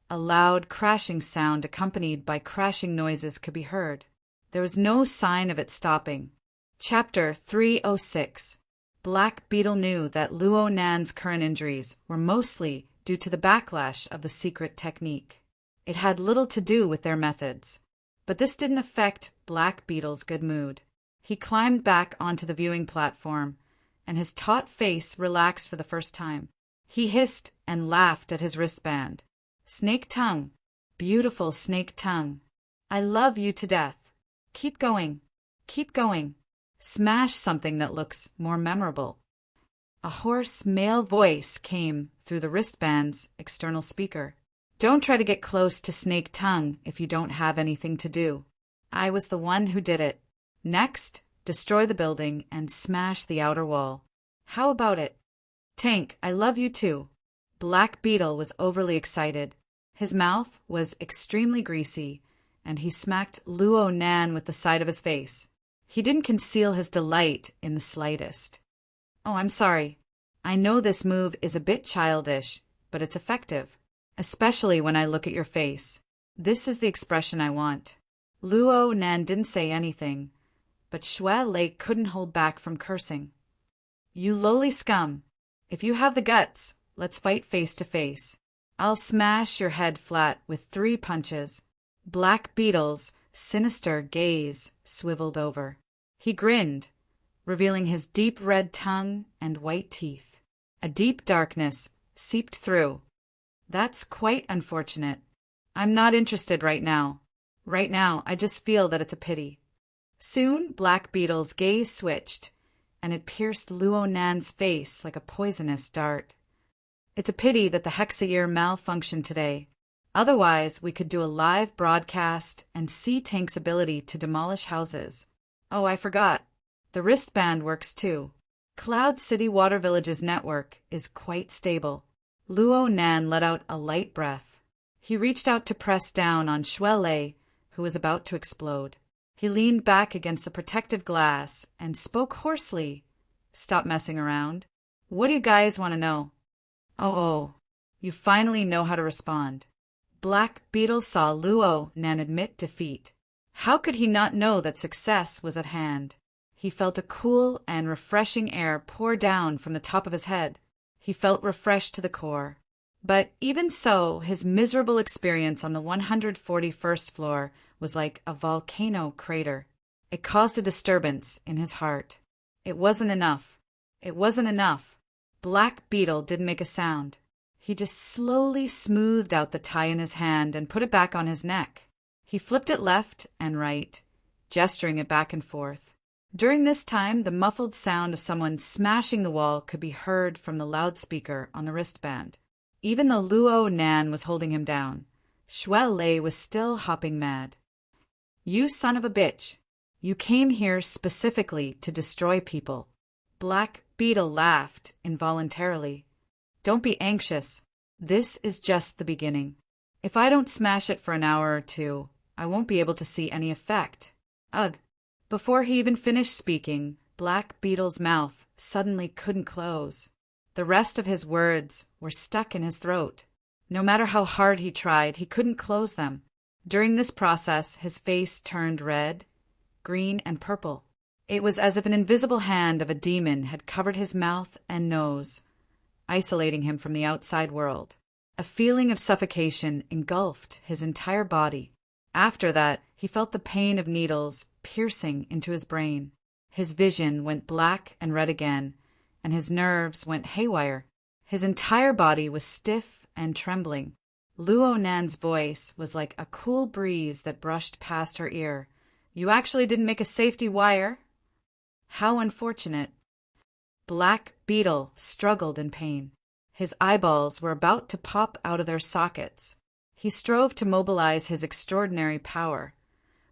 a loud crashing sound accompanied by crashing noises could be heard. There was no sign of it stopping. Chapter 306. Black Beetle knew that Luo Nan's current injuries were mostly due to the backlash of the secret technique. It had little to do with their methods. But this didn't affect Black Beetle's good mood. He climbed back onto the viewing platform, and his taut face relaxed for the first time. He hissed and laughed at his wristband. Snake tongue. Beautiful snake tongue. I love you to death. Keep going. Keep going. Smash something that looks more memorable. A hoarse male voice came through the wristband's external speaker. Don't try to get close to Snake Tongue if you don't have anything to do. I was the one who did it. Next, destroy the building and smash the outer wall. How about it? Tank, I love you too. Black Beetle was overly excited. His mouth was extremely greasy, and he smacked Luo Nan with the side of his face. He didn't conceal his delight in the slightest. Oh, I'm sorry. I know this move is a bit childish, but it's effective, especially when I look at your face. This is the expression I want. Luo Nan didn't say anything, but Shui Lei couldn't hold back from cursing. You lowly scum. If you have the guts, let's fight face to face. I'll smash your head flat with 3 punches. Black Beetle's sinister gaze swiveled over. He grinned, revealing his deep red tongue and white teeth. A deep darkness seeped through. That's quite unfortunate. I'm not interested right now. Right now, I just feel that it's a pity. Soon, Black Beetle's gaze switched, and it pierced Luo Nan's face like a poisonous dart. It's a pity that the Hexaear malfunctioned today. Otherwise, we could do a live broadcast and see Tank's ability to demolish houses. Oh, I forgot. The wristband works too. Cloud City Water Village's network is quite stable. Luo Nan let out a light breath. He reached out to press down on Shui Lei, who was about to explode. He leaned back against the protective glass and spoke hoarsely. Stop messing around. What do you guys want to know? Oh, you finally know how to respond. Black Beetle saw Luo Nan admit defeat. How could he not know that success was at hand? He felt a cool and refreshing air pour down from the top of his head. He felt refreshed to the core. But even so, his miserable experience on the 141st floor was like a volcano crater. It caused a disturbance in his heart. It wasn't enough. It wasn't enough. Black Beetle didn't make a sound. He just slowly smoothed out the tie in his hand and put it back on his neck. He flipped it left and right, gesturing it back and forth. During this time, the muffled sound of someone smashing the wall could be heard from the loudspeaker on the wristband. Even though Luo Nan was holding him down, Shuel Lei was still hopping mad. "You son of a bitch! You came here specifically to destroy people." Black Beetle laughed involuntarily. "Don't be anxious. This is just the beginning. If I don't smash it for an hour or two, I won't be able to see any effect." Ugh! Before he even finished speaking, Black Beetle's mouth suddenly couldn't close. The rest of his words were stuck in his throat. No matter how hard he tried, he couldn't close them. During this process, his face turned red, green, and purple. It was as if an invisible hand of a demon had covered his mouth and nose, isolating him from the outside world. A feeling of suffocation engulfed his entire body. After that, he felt the pain of needles piercing into his brain. His vision went black and red again, and his nerves went haywire. His entire body was stiff and trembling. Luo Nan's voice was like a cool breeze that brushed past her ear. "You actually didn't make a safety wire? How unfortunate." Black Beetle struggled in pain. His eyeballs were about to pop out of their sockets. He strove to mobilize his extraordinary power,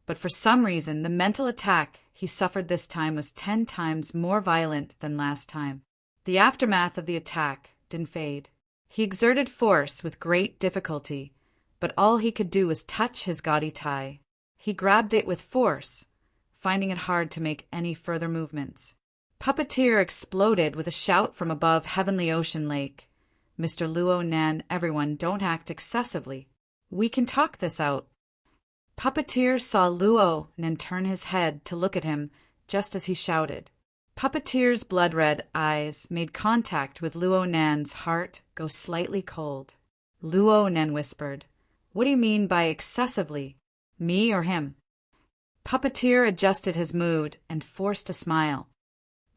but for some reason the mental attack he suffered this time was 10 times more violent than last time. The aftermath of the attack didn't fade. He exerted force with great difficulty, but all he could do was touch his gaudy tie. He grabbed it with force, finding it hard to make any further movements. Puppeteer exploded with a shout from above Heavenly Ocean Lake. "Mr. Luo Nan, everyone, don't act excessively. We can talk this out." Puppeteer saw Luo Nan turn his head to look at him just as he shouted. Puppeteer's blood-red eyes made contact with Luo Nan's heart go slightly cold. Luo Nan whispered, "What do you mean by excessively? Me or him?" Puppeteer adjusted his mood and forced a smile.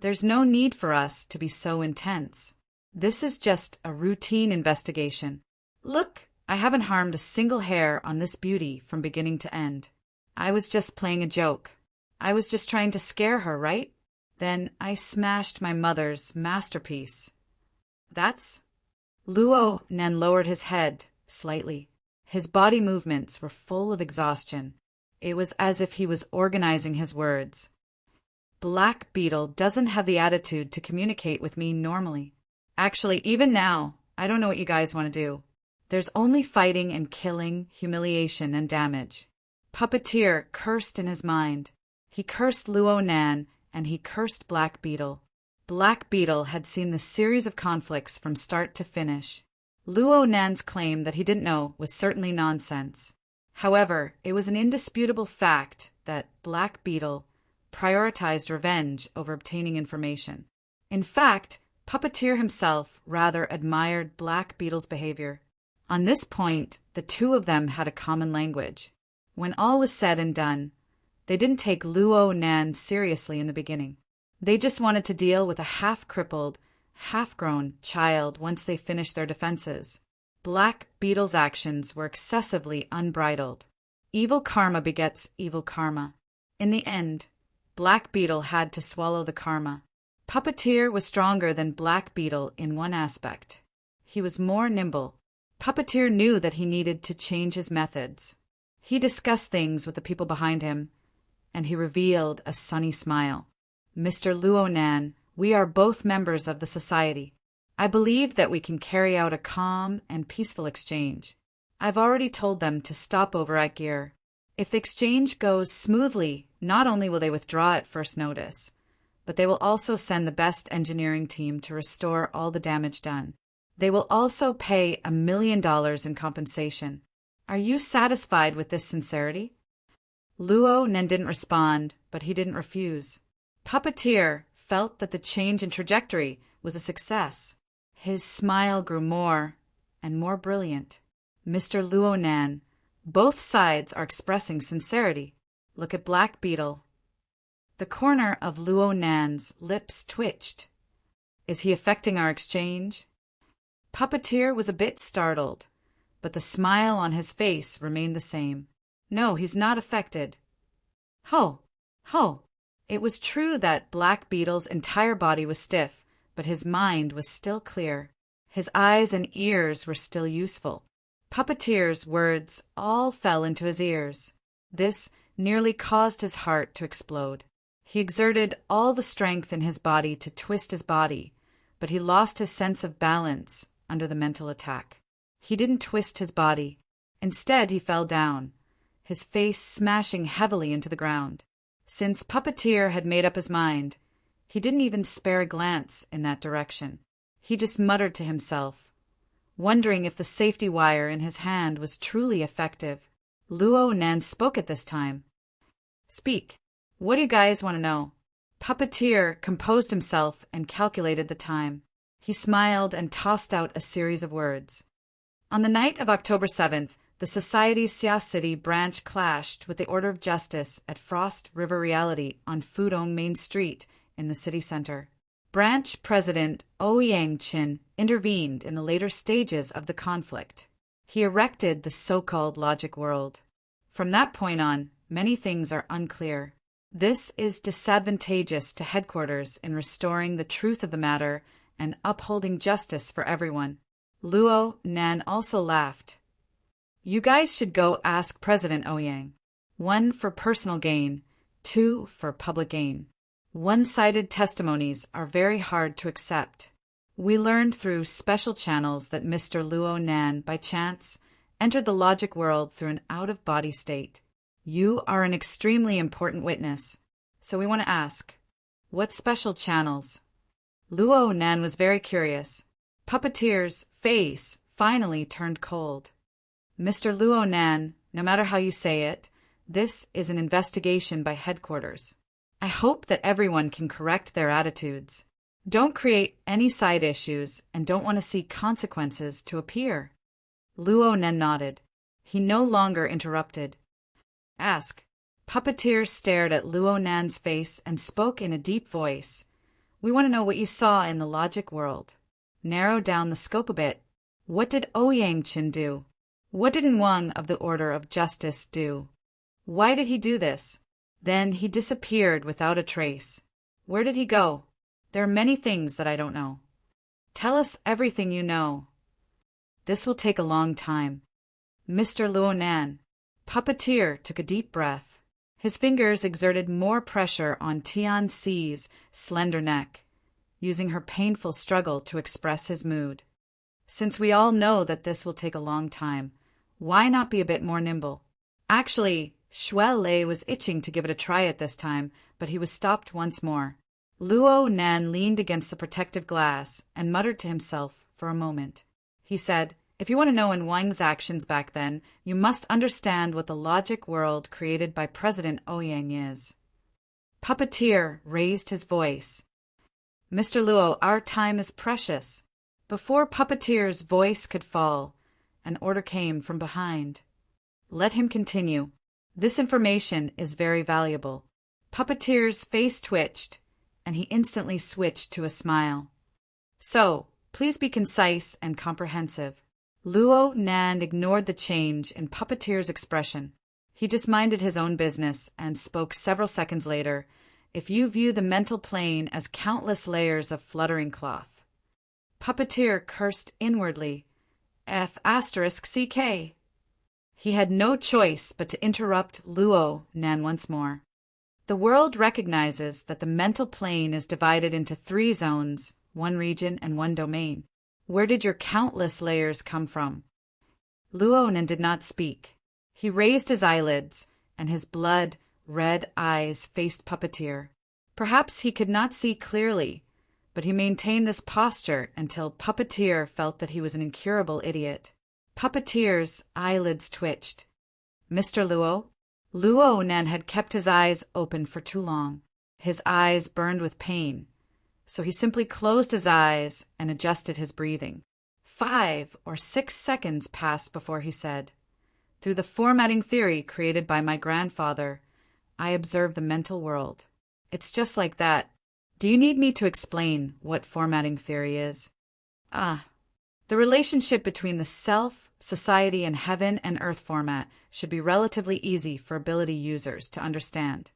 "There's no need for us to be so intense. This is just a routine investigation. Look, I haven't harmed a single hair on this beauty from beginning to end. I was just playing a joke. I was just trying to scare her, right? Then I smashed my mother's masterpiece. That's—" Luo Nan lowered his head slightly. His body movements were full of exhaustion. It was as if he was organizing his words. "Black Beetle doesn't have the attitude to communicate with me normally. Actually, even now, I don't know what you guys want to do. There's only fighting and killing, humiliation and damage." Puppeteer cursed in his mind. He cursed Luo Nan, and he cursed Black Beetle. Black Beetle had seen the series of conflicts from start to finish. Luo Nan's claim that he didn't know was certainly nonsense. However, it was an indisputable fact that Black Beetle prioritized revenge over obtaining information. In fact, Puppeteer himself rather admired Black Beetle's behavior. On this point, the two of them had a common language. When all was said and done, they didn't take Luo Nan seriously in the beginning. They just wanted to deal with a half-crippled, half-grown child once they finished their defenses. Black Beetle's actions were excessively unbridled. Evil karma begets evil karma. In the end, Black Beetle had to swallow the karma. Puppeteer was stronger than Black Beetle in one aspect. He was more nimble. Puppeteer knew that he needed to change his methods. He discussed things with the people behind him, and he revealed a sunny smile. "Mr. Luo Nan, we are both members of the society. I believe that we can carry out a calm and peaceful exchange. I've already told them to stop over at Gear. If the exchange goes smoothly, not only will they withdraw at first notice, but they will also send the best engineering team to restore all the damage done. They will also pay $1 million in compensation. Are you satisfied with this sincerity? Luo Nen didn't respond, but he didn't refuse. Puppeteer felt that the change in trajectory was a success. His smile grew more and more brilliant. Mr. Luo Nan, both sides are expressing sincerity. Look at Black Beetle. The corner of Luo Nan's lips twitched. Is he affecting our exchange? Puppeteer was a bit startled, but the smile on his face remained the same. No, he's not affected. Ho! Ho! It was true that Black Beetle's entire body was stiff, but his mind was still clear. His eyes and ears were still useful. Puppeteer's words all fell into his ears. This nearly caused his heart to explode. He exerted all the strength in his body to twist his body, but he lost his sense of balance under the mental attack. He didn't twist his body. Instead, he fell down, his face smashing heavily into the ground. Since Puppeteer had made up his mind, he didn't even spare a glance in that direction. He just muttered to himself, wondering if the safety wire in his hand was truly effective. Luo Nan spoke at this time. Speak. What do you guys want to know? Puppeteer composed himself and calculated the time. He smiled and tossed out a series of words. On the night of October 7th, the Society's Xia City branch clashed with the Order of Justice at Frost River Reality on Fudong Main Street in the city center. Branch President Ouyang Qin intervened in the later stages of the conflict. He erected the so-called logic world. From that point on, many things are unclear. This is disadvantageous to headquarters in restoring the truth of the matter and upholding justice for everyone. Luo Nan also laughed. You guys should go ask President Ouyang. 1 for personal gain, 2 for public gain. One-sided testimonies are very hard to accept. We learned through special channels that Mr. Luo Nan, by chance, entered the logic world through an out-of-body state. You are an extremely important witness, so we want to ask, what special channels? Luo Nan was very curious. Puppeteer's face finally turned cold. Mr. Luo Nan, no matter how you say it, this is an investigation by headquarters. I hope that everyone can correct their attitudes. Don't create any side issues and don't want to see consequences to appear. Luo Nan nodded. He no longer interrupted. Ask. Puppeteer stared at Luo Nan's face and spoke in a deep voice. We want to know what you saw in the logic world. Narrow down the scope a bit. What did Ouyang Qin do? What did Wang of the Order of Justice do? Why did he do this? Then he disappeared without a trace. Where did he go? There are many things that I don't know. Tell us everything you know. This will take a long time. Mr. Luo Nan. Puppeteer took a deep breath. His fingers exerted more pressure on Tianxi's slender neck, using her painful struggle to express his mood. Since we all know that this will take a long time, why not be a bit more nimble? Actually, Shuai Lei was itching to give it a try at this time, but he was stopped once more. Luo Nan leaned against the protective glass and muttered to himself for a moment. He said, if you want to know in Wang's actions back then, you must understand what the logic world created by President Ouyang is. Puppeteer raised his voice. Mr. Luo, our time is precious. Before Puppeteer's voice could fall, an order came from behind. Let him continue. This information is very valuable. Puppeteer's face twitched, and he instantly switched to a smile. So, please be concise and comprehensive. Luo Nan ignored the change in Puppeteer's expression. He just minded his own business and spoke several seconds later. If you view the mental plane as countless layers of fluttering cloth. Puppeteer cursed inwardly. F***CK. He had no choice but to interrupt Luo Nan once more. The world recognizes that the mental plane is divided into 3 zones, 1 region and 1 domain. Where did your countless layers come from? Luo Nan did not speak. He raised his eyelids, and his blood-red eyes faced Puppeteer. Perhaps he could not see clearly, but he maintained this posture until Puppeteer felt that he was an incurable idiot. Puppeteer's eyelids twitched. Mr. Luo? Luo Nan had kept his eyes open for too long. His eyes burned with pain, so he simply closed his eyes and adjusted his breathing. 5 or 6 seconds passed before he said, "Through the formatting theory created by my grandfather, I observe the mental world." It's just like that. Do you need me to explain what formatting theory is? The relationship between the self, society, and heaven and earth format should be relatively easy for ability users to understand.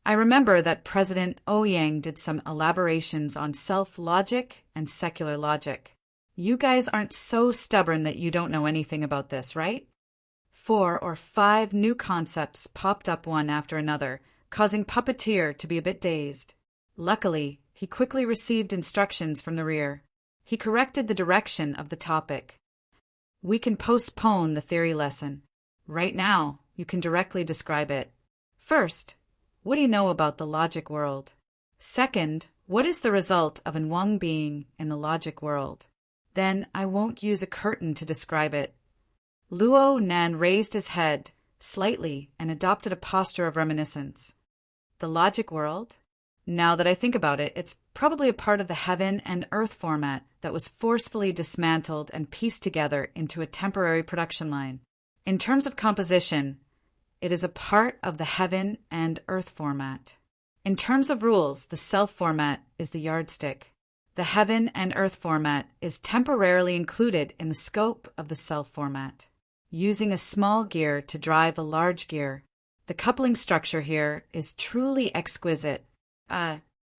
I remember that President Ouyang did some elaborations on self-logic and secular logic. You guys aren't so stubborn that you don't know anything about this, right? 4 or 5 new concepts popped up one after another, causing Puppeteer to be a bit dazed. Luckily, he quickly received instructions from the rear. He corrected the direction of the topic. We can postpone the theory lesson. Right now, you can directly describe it. First, what do you know about the logic world? Second, what is the result of an Wang being in the logic world? Then I won't use a curtain to describe it. Luo Nan raised his head slightly and adopted a posture of reminiscence. The logic world? Now that I think about it, it's probably a part of the heaven and earth format that was forcefully dismantled and pieced together into a temporary production line. In terms of composition, it is a part of the heaven and earth format. In terms of rules, the self format is the yardstick. The heaven and earth format is temporarily included in the scope of the self format, using a small gear to drive a large gear. The coupling structure here is truly exquisite.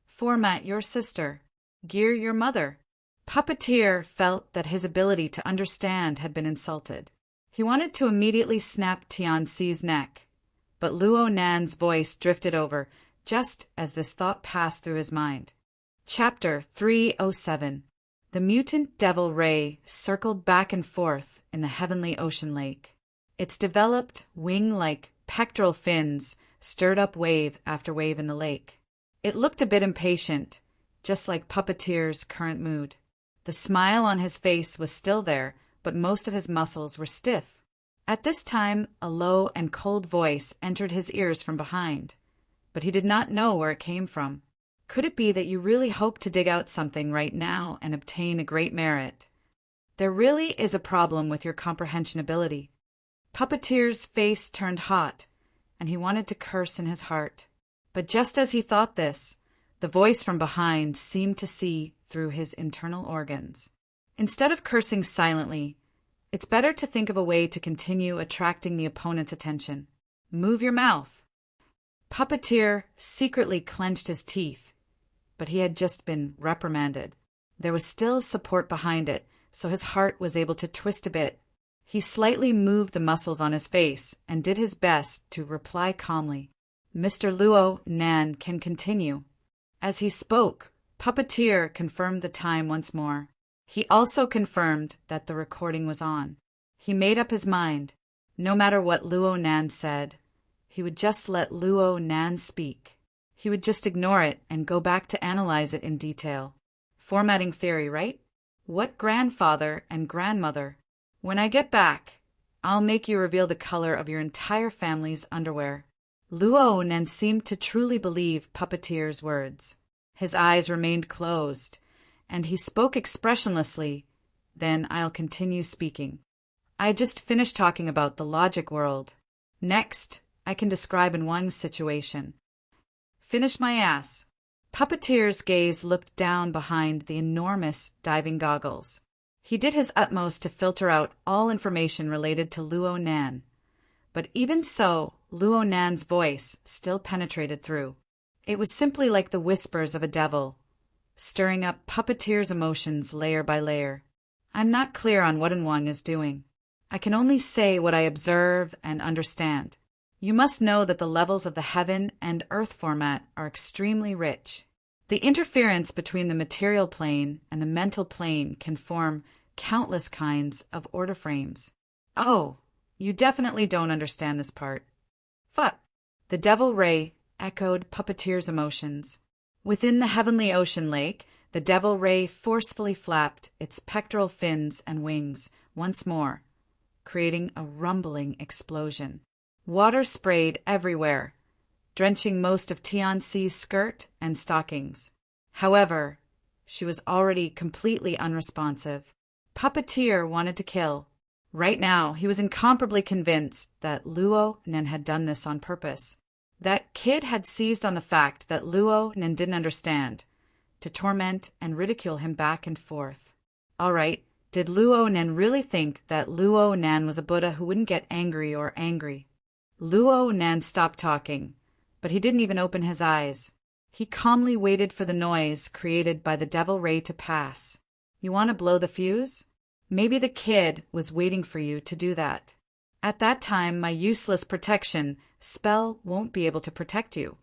Format your sister. Gear your mother. Puppeteer felt that his ability to understand had been insulted. He wanted to immediately snap Tianxi's neck, but Luo Nan's voice drifted over just as this thought passed through his mind. Chapter 307. The mutant devil ray circled back and forth in the heavenly ocean lake. Its developed, wing-like pectoral fins stirred up wave after wave in the lake. It looked a bit impatient, just like Puppeteer's current mood. The smile on his face was still there, but most of his muscles were stiff. At this time, a low and cold voice entered his ears from behind, but he did not know where it came from. Could it be that you really hope to dig out something right now and obtain a great merit? There really is a problem with your comprehension ability. Puppeteer's face turned hot, and he wanted to curse in his heart. But just as he thought this, the voice from behind seemed to see through his internal organs. Instead of cursing silently, it's better to think of a way to continue attracting the opponent's attention. Move your mouth. Puppeteer secretly clenched his teeth, but he had just been reprimanded. There was still support behind it, so his heart was able to twist a bit. He slightly moved the muscles on his face and did his best to reply calmly. Mr. Luo Nan can continue. As he spoke, Puppeteer confirmed the time once more. He also confirmed that the recording was on. He made up his mind. No matter what Luo Nan said, he would just let Luo Nan speak. He would just ignore it and go back to analyze it in detail. Formatting theory, right? What grandfather and grandmother? When I get back, I'll make you reveal the color of your entire family's underwear. Luo Nan seemed to truly believe Puppeteer's words. His eyes remained closed, and he spoke expressionlessly. Then I'll continue speaking. I just finished talking about the logic world. Next, I can describe in one situation. Finish my ass. Puppeteer's gaze looked down behind the enormous diving goggles. He did his utmost to filter out all information related to Luo Nan. But even so, Luo Nan's voice still penetrated through. It was simply like the whispers of a devil, stirring up Puppeteer's emotions layer by layer. I'm not clear on what Wang is doing. I can only say what I observe and understand. You must know that the levels of the heaven and earth format are extremely rich. The interference between the material plane and the mental plane can form countless kinds of order frames. Oh, you definitely don't understand this part. Fuck. The devil ray echoed Puppeteer's emotions. Within the heavenly ocean lake, the devil ray forcefully flapped its pectoral fins and wings once more, creating a rumbling explosion. Water sprayed everywhere, drenching most of Tianxi's skirt and stockings. However, she was already completely unresponsive. Puppeteer wanted to kill. Right now, he was incomparably convinced that Luo Nen had done this on purpose. That kid had seized on the fact that Luo Nen didn't understand, to torment and ridicule him back and forth. All right, did Luo Nen really think that Luo Nan was a Buddha who wouldn't get angry or angry? Luo Nan stopped talking, but he didn't even open his eyes. He calmly waited for the noise created by the devil ray to pass. You want to blow the fuse? Maybe the kid was waiting for you to do that. At that time, my useless protection spell won't be able to protect you.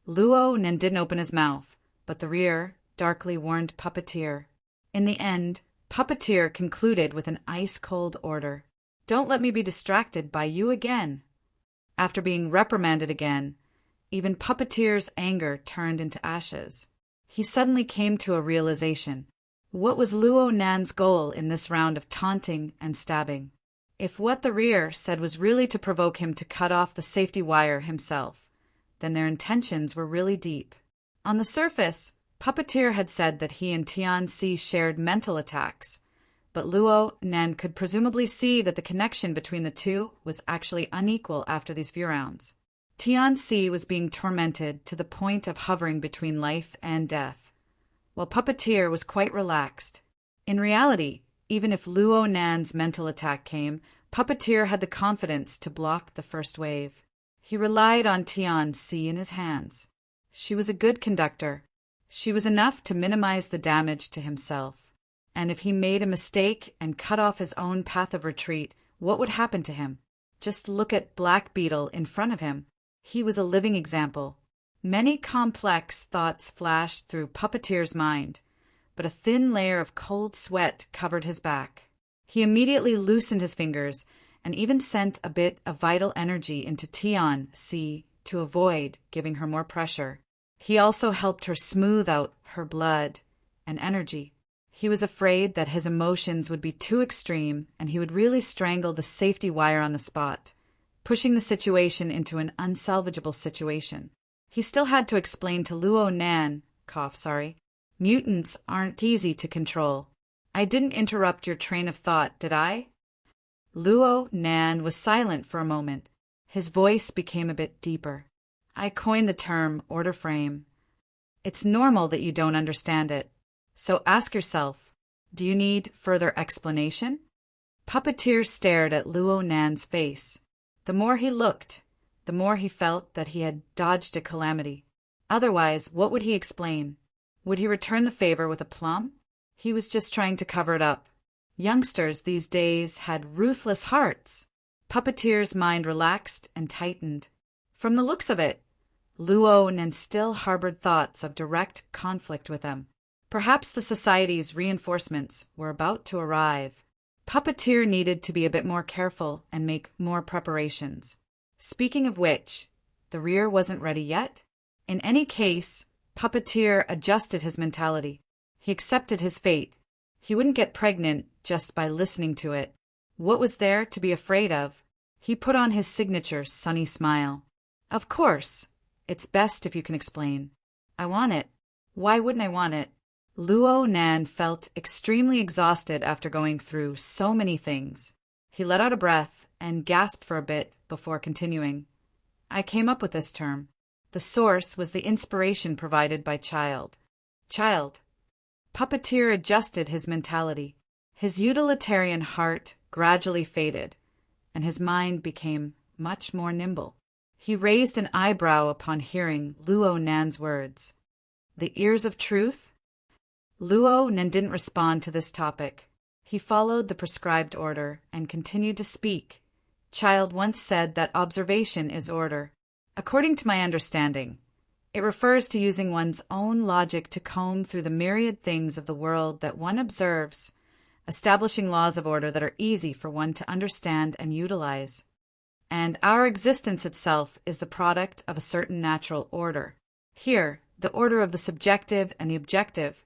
Luo Nen didn't open his mouth, but the rear darkly warned Puppeteer. In the end, Puppeteer concluded with an ice-cold order. Don't let me be distracted by you again. After being reprimanded again, even Puppeteer's anger turned into ashes. He suddenly came to a realization. What was Luo Nan's goal in this round of taunting and stabbing? If what the rear said was really to provoke him to cut off the safety wire himself, then their intentions were really deep. On the surface, Puppeteer had said that he and Tianxi shared mental attacks, but Luo Nan could presumably see that the connection between the two was actually unequal after these few rounds. Tianxi was being tormented to the point of hovering between life and death, while Puppeteer was quite relaxed. In reality, even if Luo Nan's mental attack came, Puppeteer had the confidence to block the first wave. He relied on Tianxi in his hands. She was a good conductor. She was enough to minimize the damage to himself. And if he made a mistake and cut off his own path of retreat, what would happen to him? Just look at Black Beetle in front of him. He was a living example. Many complex thoughts flashed through Puppeteer's mind, but a thin layer of cold sweat covered his back. He immediately loosened his fingers and even sent a bit of vital energy into Tianxi to avoid giving her more pressure. He also helped her smooth out her blood and energy. He was afraid that his emotions would be too extreme and he would really strangle the safety wire on the spot, pushing the situation into an unsalvageable situation. He still had to explain to Luo Nan, mutants aren't easy to control. I didn't interrupt your train of thought, did I? Luo Nan was silent for a moment. His voice became a bit deeper. I coined the term order frame. It's normal that you don't understand it. So ask yourself, do you need further explanation? Puppeteer stared at Luo Nan's face. The more he looked, the more he felt that he had dodged a calamity. Otherwise, what would he explain? Would he return the favor with a plum? He was just trying to cover it up. Youngsters these days had ruthless hearts. Puppeteer's mind relaxed and tightened. From the looks of it, Luo Nan still harbored thoughts of direct conflict with them. Perhaps the society's reinforcements were about to arrive. Puppeteer needed to be a bit more careful and make more preparations. Speaking of which, the rear wasn't ready yet. In any case, Puppeteer adjusted his mentality. He accepted his fate. He wouldn't get pregnant just by listening to it. What was there to be afraid of? He put on his signature sunny smile. Of course. It's best if you can explain. I want it. Why wouldn't I want it? Luo Nan felt extremely exhausted after going through so many things. He let out a breath and gasped for a bit before continuing. I came up with this term. The source was the inspiration provided by Child. Child. Puppeteer adjusted his mentality. His utilitarian heart gradually faded, and his mind became much more nimble. He raised an eyebrow upon hearing Luo Nan's words. The ears of truth? Luo Nan didn't respond to this topic. He followed the prescribed order and continued to speak. Child once said that observation is order. According to my understanding, it refers to using one's own logic to comb through the myriad things of the world that one observes, establishing laws of order that are easy for one to understand and utilize. And our existence itself is the product of a certain natural order. Here, the order of the subjective and the objective,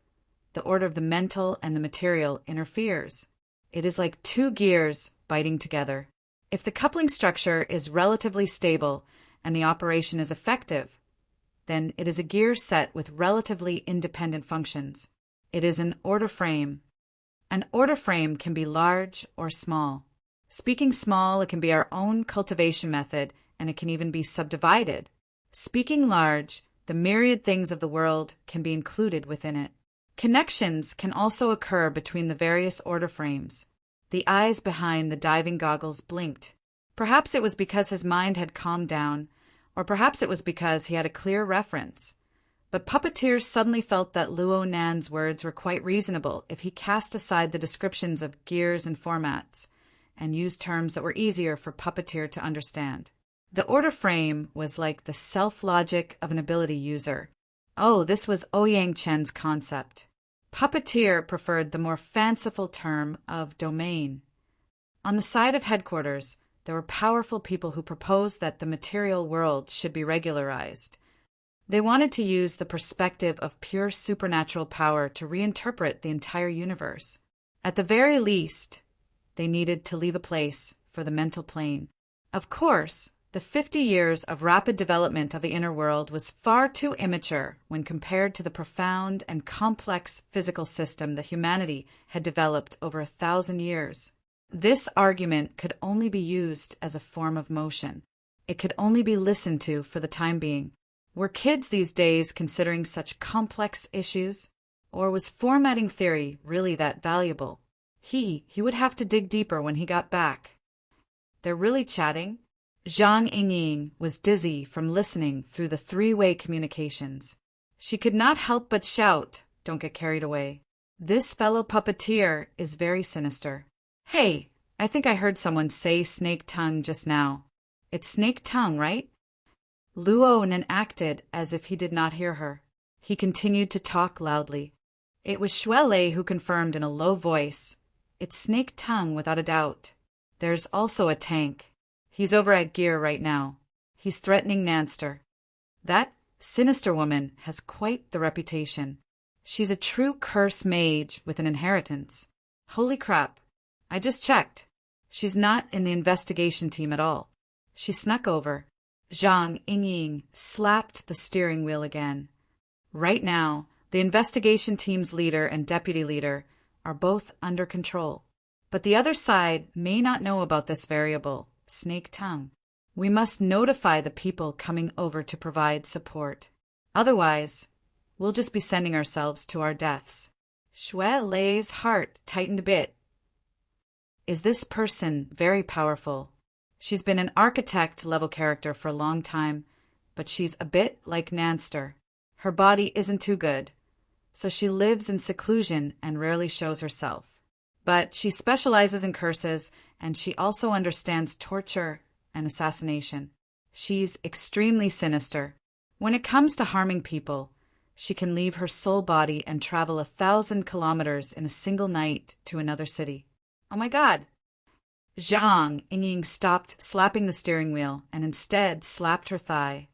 the order of the mental and the material interferes. It is like two gears biting together. If the coupling structure is relatively stable and the operation is effective, then it is a gear set with relatively independent functions. It is an order frame. An order frame can be large or small. Speaking small, it can be our own cultivation method, and it can even be subdivided. Speaking large, the myriad things of the world can be included within it. Connections can also occur between the various order frames. The eyes behind the diving goggles blinked. Perhaps it was because his mind had calmed down, or perhaps it was because he had a clear reference. But Puppeteer suddenly felt that Luo Nan's words were quite reasonable if he cast aside the descriptions of gears and formats, and used terms that were easier for Puppeteer to understand. The order frame was like the self-logic of an ability user. Oh, this was Ouyang Chen's concept. Puppeteer preferred the more fanciful term of domain. On the side of headquarters, there were powerful people who proposed that the material world should be regularized. They wanted to use the perspective of pure supernatural power to reinterpret the entire universe. At the very least, they needed to leave a place for the mental plane. Of course, the 50 years of rapid development of the inner world was far too immature when compared to the profound and complex physical system that humanity had developed over 1,000 years. This argument could only be used as a form of motion. It could only be listened to for the time being. Were kids these days considering such complex issues? Or was formatting theory really that valuable? He would have to dig deeper when he got back. They're really chatting? Zhang Yingying was dizzy from listening through the three-way communications. She could not help but shout, "Don't get carried away. This fellow puppeteer is very sinister. Hey, I think I heard someone say snake tongue just now. It's snake tongue, right?" Luo Nan acted as if he did not hear her. He continued to talk loudly. It was Shuelei who confirmed in a low voice, "It's snake tongue without a doubt. There's also a tank. He's over at Gear right now. He's threatening Nanster. That sinister woman has quite the reputation. She's a true curse mage with an inheritance. Holy crap. I just checked. She's not in the investigation team at all. She snuck over." Zhang Yingying slapped the steering wheel again. Right now, the investigation team's leader and deputy leader are both under control. But the other side may not know about this variable, snake tongue. We must notify the people coming over to provide support. Otherwise, we'll just be sending ourselves to our deaths. Shuelei's heart tightened a bit. Is this person very powerful? She's been an architect-level character for a long time, but she's a bit like Nanster. Her body isn't too good, so she lives in seclusion and rarely shows herself. But she specializes in curses, and she also understands torture and assassination. She's extremely sinister. When it comes to harming people, she can leave her soul body and travel 1,000 kilometers in a single night to another city. Oh my God! Zhang Yingying stopped slapping the steering wheel and instead slapped her thigh.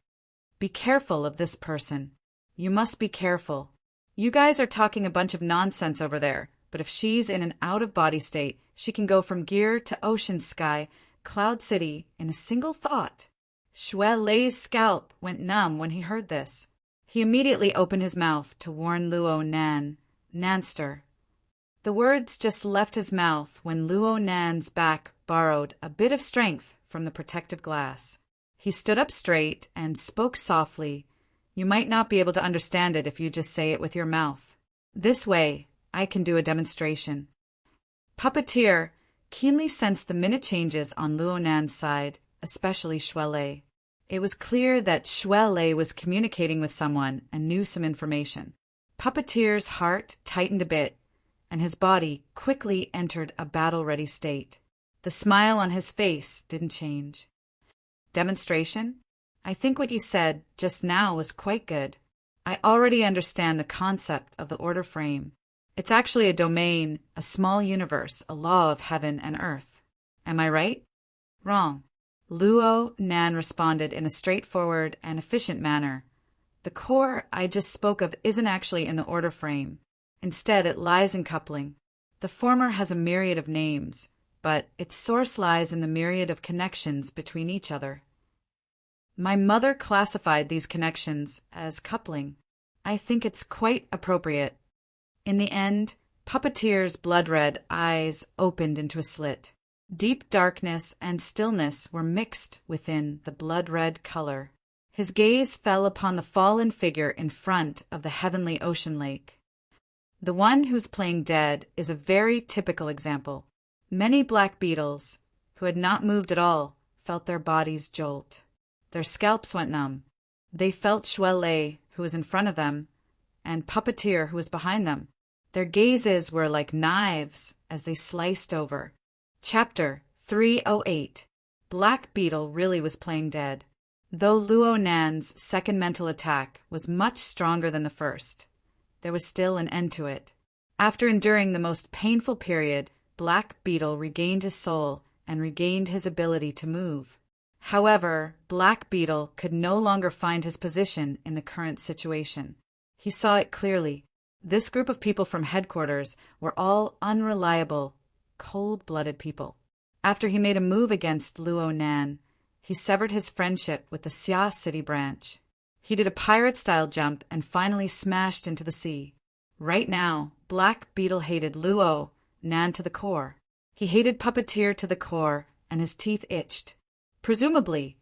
Be careful of this person. You must be careful. You guys are talking a bunch of nonsense over there, but if she's in an out-of-body state, she can go from Gear to Ocean Sky, Cloud City, in a single thought. Shuelei's scalp went numb when he heard this. He immediately opened his mouth to warn Luo Nan, Nanster. The words just left his mouth when Luo Nan's back borrowed a bit of strength from the protective glass. He stood up straight and spoke softly. You might not be able to understand it if you just say it with your mouth. This way, I can do a demonstration. Puppeteer keenly sensed the minute changes on Luo Nan's side, especially Shuelei. It was clear that Shuelei was communicating with someone and knew some information. Puppeteer's heart tightened a bit, and his body quickly entered a battle-ready state. The smile on his face didn't change. Demonstration? I think what you said just now was quite good. I already understand the concept of the order frame. It's actually a domain, a small universe, a law of heaven and earth. Am I right? Wrong. Luo Nan responded in a straightforward and efficient manner. The core I just spoke of isn't actually in the order frame. Instead, it lies in coupling. The former has a myriad of names, but its source lies in the myriad of connections between each other. My mother classified these connections as coupling. I think it's quite appropriate. In the end, Puppeteer's blood-red eyes opened into a slit. Deep darkness and stillness were mixed within the blood-red color. His gaze fell upon the fallen figure in front of the heavenly ocean lake. The one who's playing dead is a very typical example. Many black beetles, who had not moved at all, felt their bodies jolt. Their scalps went numb. They felt Shuele, who was in front of them, and Puppeteer, who was behind them. Their gazes were like knives as they sliced over. Chapter 308. Black Beetle really was playing dead. Though Luo Nan's second mental attack was much stronger than the first, there was still an end to it. After enduring the most painful period, Black Beetle regained his soul and regained his ability to move. However, Black Beetle could no longer find his position in the current situation. He saw it clearly. This group of people from headquarters were all unreliable, cold-blooded people. After he made a move against Luo Nan, he severed his friendship with the Xia City branch. He did a pirate-style jump and finally smashed into the sea. Right now, Black Beetle hated Luo Nan to the core. He hated Puppeteer to the core, and his teeth itched. Presumably,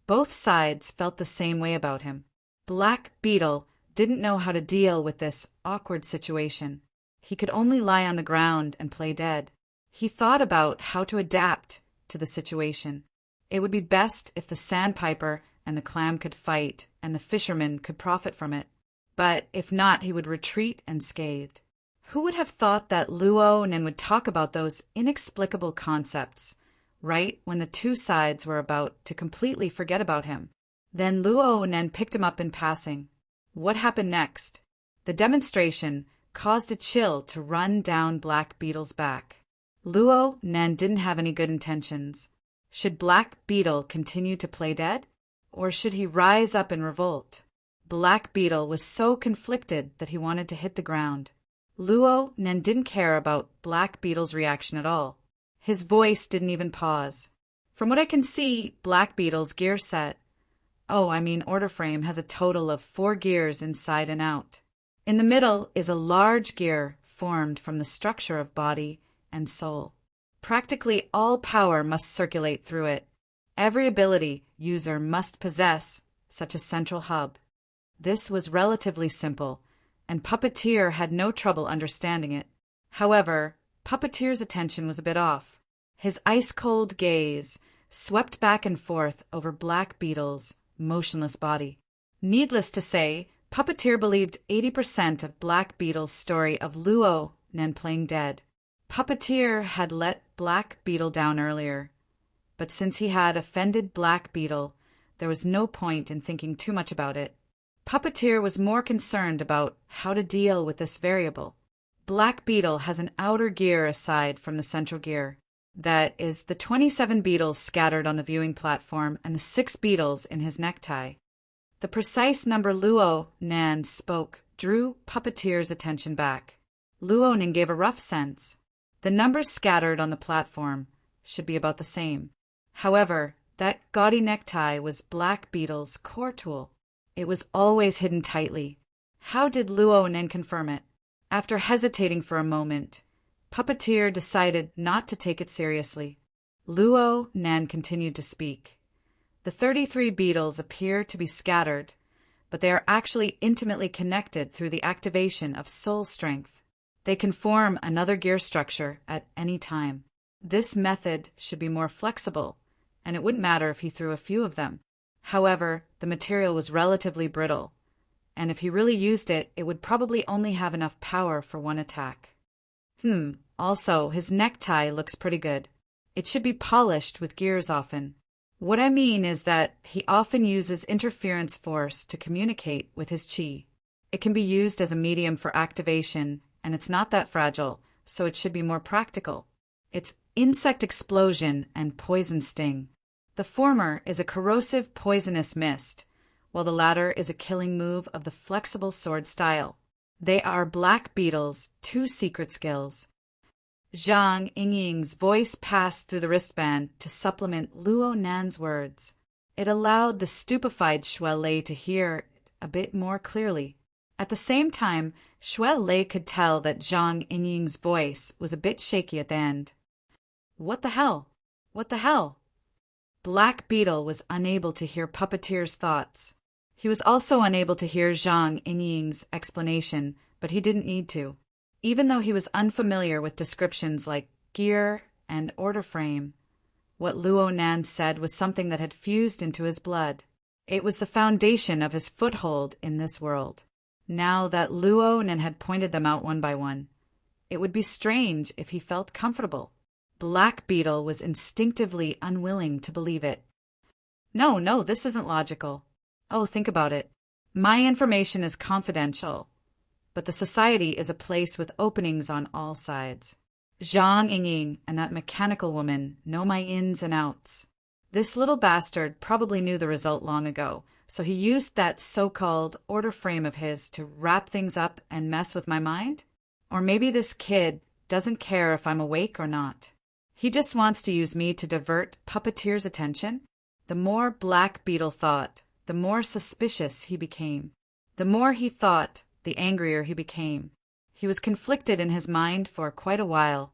both sides felt the same way about him. Black Beetle didn't know how to deal with this awkward situation. He could only lie on the ground and play dead. He thought about how to adapt to the situation. It would be best if the sandpiper and the clam could fight and the fisherman could profit from it. But if not, he would retreat unscathed. Who would have thought that Luo Nan would talk about those inexplicable concepts right when the two sides were about to completely forget about him? Then Luo Nan picked him up in passing. What happened next? The demonstration caused a chill to run down Black Beetle's back. Luo Nan didn't have any good intentions. Should Black Beetle continue to play dead? Or should he rise up in revolt? Black Beetle was so conflicted that he wanted to hit the ground. Luo Nan didn't care about Black Beetle's reaction at all. His voice didn't even pause. From what I can see, Black Beetle's gear set, order frame, has a total of 4 gears inside and out. In the middle is a large gear formed from the structure of body and soul. Practically all power must circulate through it. Every ability user must possess such a central hub. This was relatively simple, and Puppeteer had no trouble understanding it. However, Puppeteer's attention was a bit off. His ice-cold gaze swept back and forth over Black Beetle's motionless body. Needless to say, Puppeteer believed 80% of Black Beetle's story of Luo Nan playing dead. Puppeteer had let Black Beetle down earlier, but since he had offended Black Beetle, there was no point in thinking too much about it. Puppeteer was more concerned about how to deal with this variable. Black Beetle has an outer gear aside from the central gear. That is the 27 beetles scattered on the viewing platform and the 6 beetles in his necktie. The precise number Luo Nan spoke drew Puppeteer's attention back. Luo Nan gave a rough sense. The numbers scattered on the platform should be about the same. However, that gaudy necktie was Black Beetle's core tool. It was always hidden tightly. How did Luo Nan confirm it? After hesitating for a moment, Puppeteer decided not to take it seriously. Luo Nan continued to speak. The 33 beetles appear to be scattered, but they are actually intimately connected through the activation of soul strength. They can form another gear structure at any time. This method should be more flexible, and it wouldn't matter if he threw a few of them. However, the material was relatively brittle, and if he really used it, it would probably only have enough power for one attack. Also, his necktie looks pretty good. It should be polished with gears often. What I mean is that he often uses interference force to communicate with his chi. It can be used as a medium for activation, and it's not that fragile, so it should be more practical. It's insect explosion and poison sting. The former is a corrosive poisonous mist, while the latter is a killing move of the flexible sword style. They are Black Beetle's 2 secret skills. Zhang Yingying's voice passed through the wristband to supplement Luo Nan's words. It allowed the stupefied Shui Lei to hear it a bit more clearly. At the same time, Shui Lei could tell that Zhang Yingying's voice was a bit shaky at the end. What the hell? What the hell? Black Beetle was unable to hear Puppeteer's thoughts. He was also unable to hear Zhang Yingying's explanation, but he didn't need to. Even though he was unfamiliar with descriptions like gear and order frame, what Luo Nan said was something that had fused into his blood. It was the foundation of his foothold in this world. Now that Luo Nan had pointed them out one by one, it would be strange if he felt comfortable. Black Beetle was instinctively unwilling to believe it. No, this isn't logical. Oh, think about it. My information is confidential, but the society is a place with openings on all sides. Zhang Yingying and that mechanical woman know my ins and outs. This little bastard probably knew the result long ago, so he used that so-called order frame of his to wrap things up and mess with my mind? Or maybe this kid doesn't care if I'm awake or not. He just wants to use me to divert Puppeteer's attention. The more Black Beetle thought, the more suspicious he became. The more he thought, the angrier he became. He was conflicted in his mind for quite a while,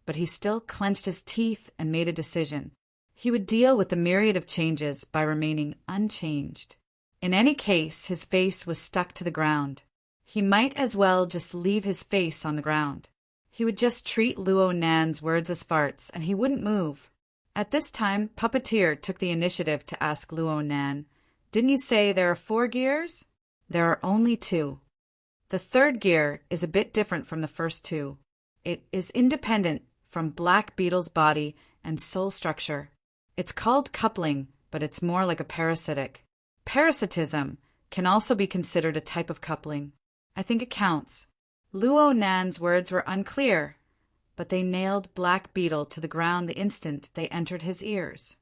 but he still clenched his teeth and made a decision. He would deal with the myriad of changes by remaining unchanged. In any case, his face was stuck to the ground. He might as well just leave his face on the ground. He would just treat Luo Nan's words as farts, and he wouldn't move. At this time, Puppeteer took the initiative to ask Luo Nan, "Didn't you say there are 4 gears?" "There are only 2. The 3rd gear is a bit different from the first 2. It is independent from Black Beetle's body and soul structure. It's called coupling, but it's more like a parasitic. Parasitism can also be considered a type of coupling. I think it counts." Luo Nan's words were unclear, but they nailed Black Beetle to the ground the instant they entered his ears.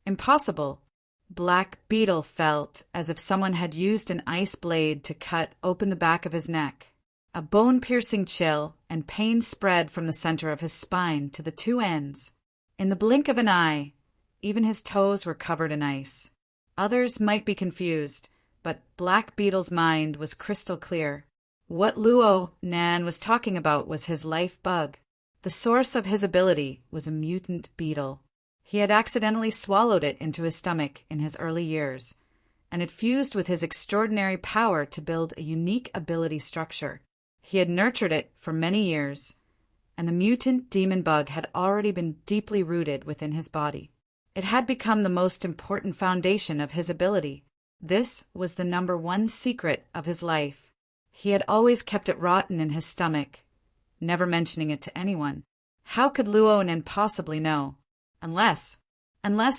Impossible. Black Beetle felt as if someone had used an ice blade to cut open the back of his neck. A bone-piercing chill and pain spread from the center of his spine to the 2 ends. In the blink of an eye, even his toes were covered in ice. Others might be confused, but Black Beetle's mind was crystal clear. What Luo Nan was talking about was his life bug. The source of his ability was a mutant beetle. He had accidentally swallowed it into his stomach in his early years, and it fused with his extraordinary power to build a unique ability structure. He had nurtured it for many years, and the mutant demon bug had already been deeply rooted within his body. It had become the most important foundation of his ability. This was the #1 secret of his life. He had always kept it rotten in his stomach, never mentioning it to anyone. How could Luo Nan possibly know? Unless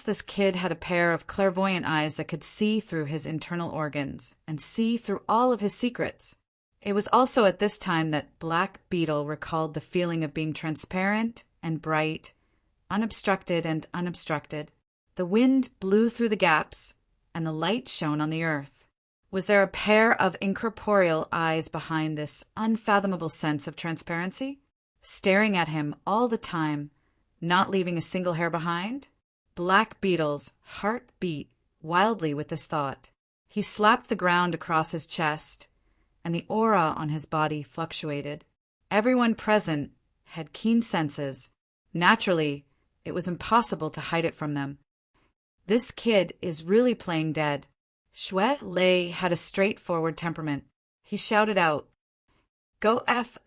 this kid had a pair of clairvoyant eyes that could see through his internal organs and see through all of his secrets. It was also at this time that Black Beetle recalled the feeling of being transparent and bright, unobstructed and unobstructed. The wind blew through the gaps, and the light shone on the earth. Was there a pair of incorporeal eyes behind this unfathomable sense of transparency, staring at him all the time, not leaving a single hair behind? Black Beetle's heart beat wildly with this thought. He slapped the ground across his chest, and the aura on his body fluctuated. Everyone present had keen senses. Naturally, it was impossible to hide it from them. This kid is really playing dead. Shui Lei had a straightforward temperament. He shouted out, "Go F***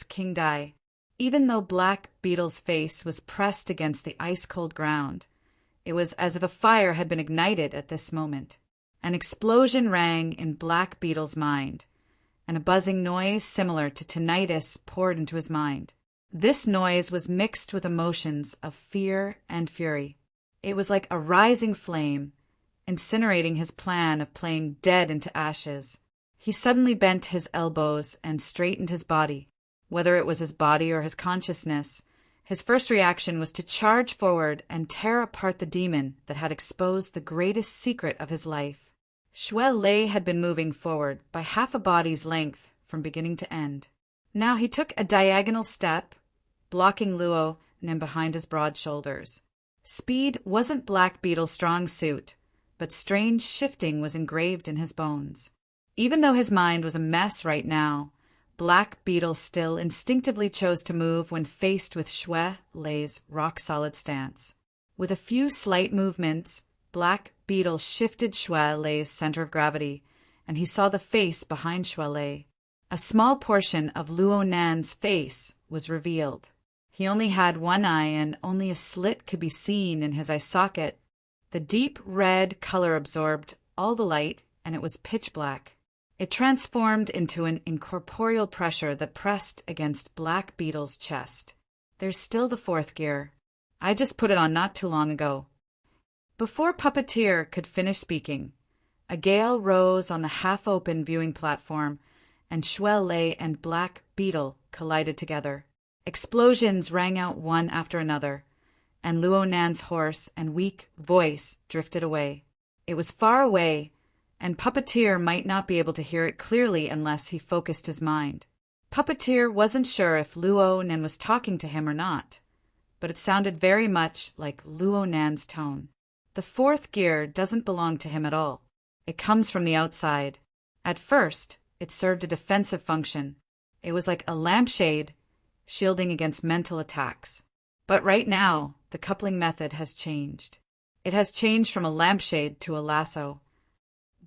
King Dai." Even though Black Beetle's face was pressed against the ice-cold ground, it was as if a fire had been ignited at this moment. An explosion rang in Black Beetle's mind, and a buzzing noise similar to tinnitus poured into his mind. This noise was mixed with emotions of fear and fury. It was like a rising flame, incinerating his plan of playing dead into ashes. He suddenly bent his elbows and straightened his body. Whether it was his body or his consciousness, his first reaction was to charge forward and tear apart the demon that had exposed the greatest secret of his life. Shui Lei had been moving forward by half a body's length from beginning to end. Now he took a diagonal step, blocking Luo Nen behind his broad shoulders. Speed wasn't Black Beetle's strong suit, but strange shifting was engraved in his bones. Even though his mind was a mess right now, Black Beetle still instinctively chose to move when faced with Shui Lei's rock-solid stance. With a few slight movements, Black Beetle shifted Shui Lei's center of gravity, and he saw the face behind Shui Lei. A small portion of Luo Nan's face was revealed. He only had one eye, and only a slit could be seen in his eye socket. The deep red color absorbed all the light, and it was pitch black. It transformed into an incorporeal pressure that pressed against Black Beetle's chest. There's still the fourth gear. I just put it on not too long ago. Before Puppeteer could finish speaking, a gale rose on the half-open viewing platform, and Shui Lei and Black Beetle collided together. Explosions rang out one after another, and Luo Nan's hoarse and weak voice drifted away. It was far away, and Puppeteer might not be able to hear it clearly unless he focused his mind. Puppeteer wasn't sure if Luo Nan was talking to him or not, but it sounded very much like Luo Nan's tone. The fourth gear doesn't belong to him at all. It comes from the outside. At first, it served a defensive function. It was like a lampshade, shielding against mental attacks. But right now, the coupling method has changed. It has changed from a lampshade to a lasso.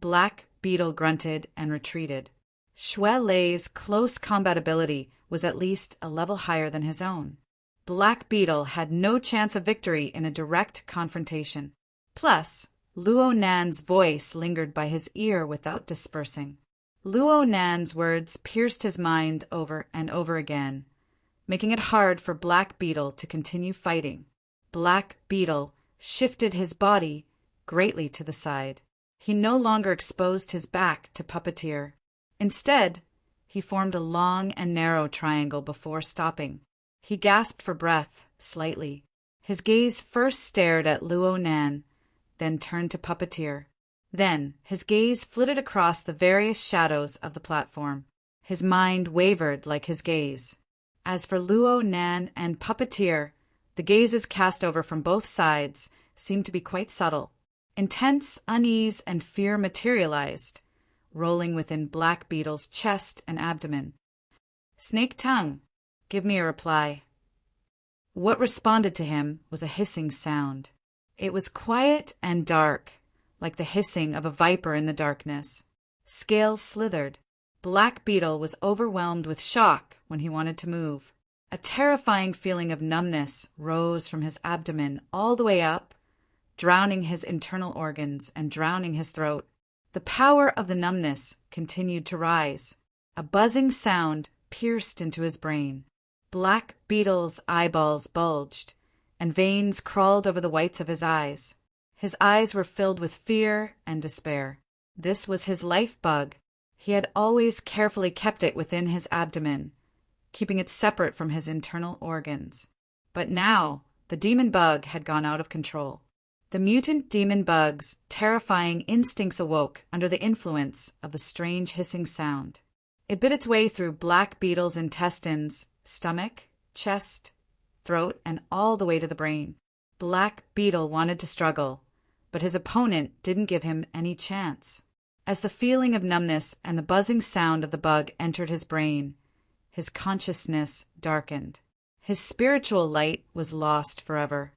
Black Beetle grunted and retreated. Shui Lei's close combat ability was at least a level higher than his own. Black Beetle had no chance of victory in a direct confrontation. Plus, Luo Nan's voice lingered by his ear without dispersing. Luo Nan's words pierced his mind over and over again, making it hard for Black Beetle to continue fighting. Black Beetle shifted his body greatly to the side. He no longer exposed his back to Puppeteer. Instead, he formed a long and narrow triangle before stopping. He gasped for breath, slightly. His gaze first stared at Luo Nan, then turned to Puppeteer. Then, his gaze flitted across the various shadows of the platform. His mind wavered like his gaze. As for Luo Nan and Puppeteer, the gazes cast over from both sides seemed to be quite subtle. Intense unease and fear materialized, rolling within Black Beetle's chest and abdomen. Snake tongue, give me a reply. What responded to him was a hissing sound. It was quiet and dark, like the hissing of a viper in the darkness. Scales slithered. Black Beetle was overwhelmed with shock when he wanted to move. A terrifying feeling of numbness rose from his abdomen all the way up, drowning his internal organs and drowning his throat. The power of the numbness continued to rise. A buzzing sound pierced into his brain. Black Beetle's eyeballs bulged, and veins crawled over the whites of his eyes. His eyes were filled with fear and despair. This was his life bug. He had always carefully kept it within his abdomen, keeping it separate from his internal organs. But now, the demon bug had gone out of control. The mutant demon bug's terrifying instincts awoke under the influence of the strange hissing sound. It bit its way through Black Beetle's intestines, stomach, chest, throat, and all the way to the brain. Black Beetle wanted to struggle, but his opponent didn't give him any chance. As the feeling of numbness and the buzzing sound of the bug entered his brain, his consciousness darkened. His spiritual light was lost forever.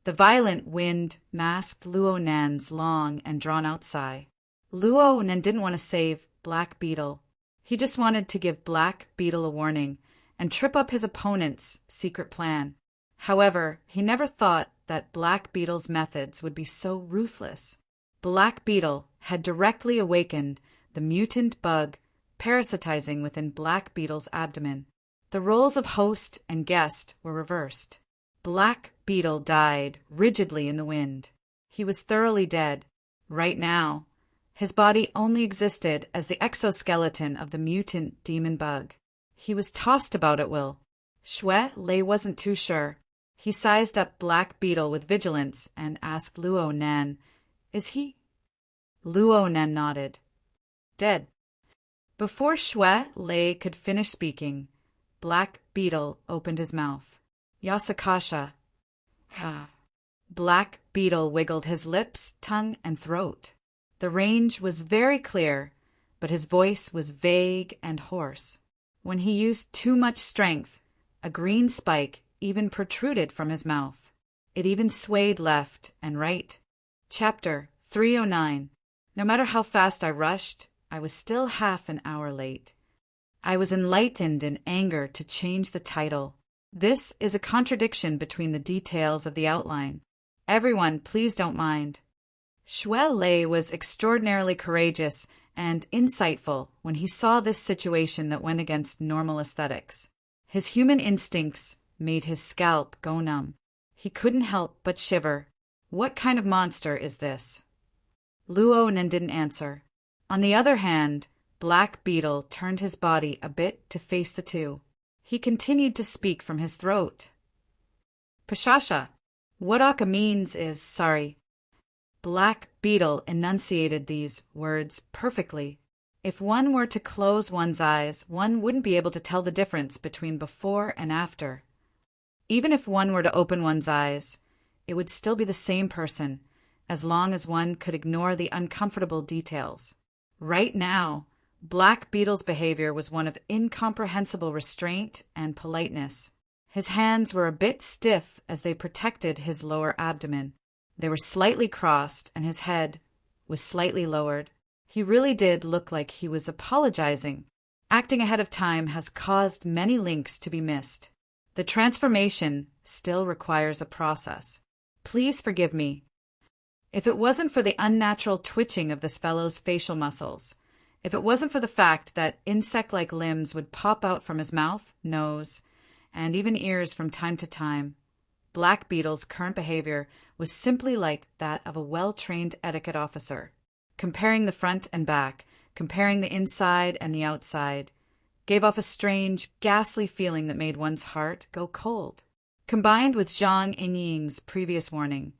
The violent wind masked Luo Nan's long and drawn-out sigh. Luo Nan didn't want to save Black Beetle. He just wanted to give Black Beetle a warning and trip up his opponent's secret plan. However, he never thought that Black Beetle's methods would be so ruthless. Black Beetle had directly awakened the mutant bug parasitizing within Black Beetle's abdomen. The roles of host and guest were reversed. Black Beetle died rigidly in the wind. He was thoroughly dead. Right now, his body only existed as the exoskeleton of the mutant demon bug. He was tossed about at will. Shui Lei wasn't too sure. He sized up Black Beetle with vigilance and asked Luo Nan, "Is he?" Luo Nan nodded. "Dead." Before Shui Lei could finish speaking, Black Beetle opened his mouth. Yasakasha. Black Beetle wiggled his lips, tongue, and throat. The range was very clear, but his voice was vague and hoarse. When he used too much strength, a green spike even protruded from his mouth. It even swayed left and right. Chapter 309. No matter how fast I rushed, I was still half an hour late. I was enlightened in anger to change the title. This is a contradiction between the details of the outline. Everyone, please don't mind. Shuai Lei was extraordinarily courageous and insightful when he saw this situation that went against normal aesthetics. His human instincts made his scalp go numb. He couldn't help but shiver. What kind of monster is this? Luo didn't answer. On the other hand, Black Beetle turned his body a bit to face the two. He continued to speak from his throat. Pashasha. What Akka means is sorry. Black Beetle enunciated these words perfectly. If one were to close one's eyes, one wouldn't be able to tell the difference between before and after. Even if one were to open one's eyes, it would still be the same person, as long as one could ignore the uncomfortable details. Right now, Black Beetle's behavior was one of incomprehensible restraint and politeness. His hands were a bit stiff as they protected his lower abdomen. They were slightly crossed, and his head was slightly lowered. He really did look like he was apologizing. Acting ahead of time has caused many links to be missed. The transformation still requires a process. Please forgive me. If it wasn't for the unnatural twitching of this fellow's facial muscles, if it wasn't for the fact that insect-like limbs would pop out from his mouth, nose, and even ears from time to time, Black Beetle's current behavior was simply like that of a well-trained etiquette officer. Comparing the front and back, comparing the inside and the outside, gave off a strange, ghastly feeling that made one's heart go cold. Combined with Zhang Yingying's previous warning,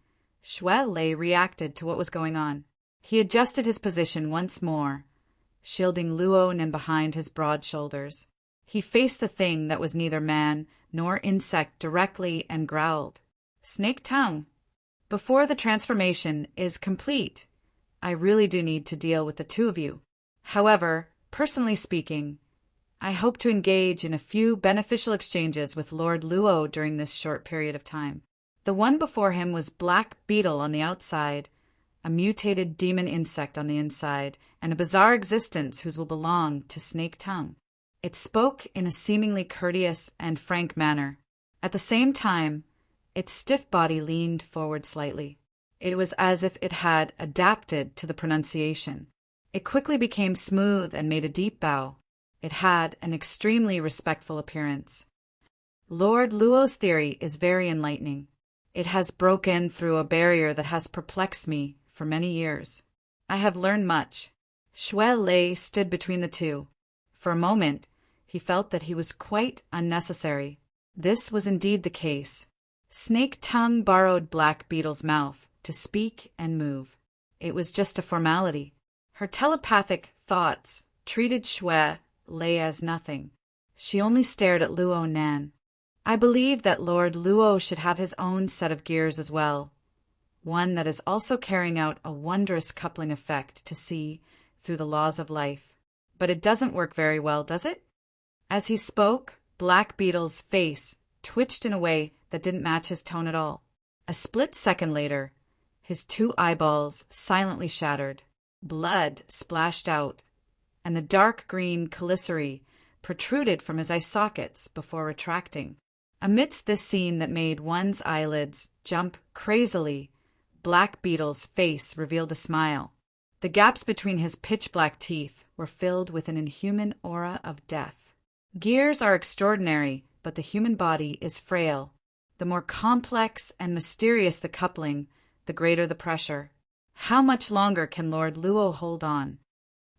Shuai Lei reacted to what was going on. He adjusted his position once more, shielding Luo behind his broad shoulders. He faced the thing that was neither man nor insect directly and growled. Snake tongue. Before the transformation is complete, I really do need to deal with the two of you. However, personally speaking, I hope to engage in a few beneficial exchanges with Lord Luo during this short period of time. The one before him was Black Beetle on the outside, a mutated demon insect on the inside, and a bizarre existence whose will belong to Snake Tongue. It spoke in a seemingly courteous and frank manner. At the same time, its stiff body leaned forward slightly. It was as if it had adapted to the pronunciation. It quickly became smooth and made a deep bow. It had an extremely respectful appearance. Lord Luo's theory is very enlightening. It has broken through a barrier that has perplexed me for many years. I have learned much. Shuai Lei stood between the two. For a moment, he felt that he was quite unnecessary. This was indeed the case. Snake Tongue borrowed Black Beetle's mouth to speak and move. It was just a formality. Her telepathic thoughts treated Shuai Lei as nothing. She only stared at Luo Nan. I believe that Lord Luo should have his own set of gears as well, one that is also carrying out a wondrous coupling effect to see through the laws of life. But it doesn't work very well, does it? As he spoke, Black Beetle's face twitched in a way that didn't match his tone at all. A split second later, his two eyeballs silently shattered. Blood splashed out, and the dark green chelicerae protruded from his eye sockets before retracting. Amidst this scene that made one's eyelids jump crazily, Black Beetle's face revealed a smile. The gaps between his pitch-black teeth were filled with an inhuman aura of death. Gears are extraordinary, but the human body is frail. The more complex and mysterious the coupling, the greater the pressure. How much longer can Lord Luo hold on?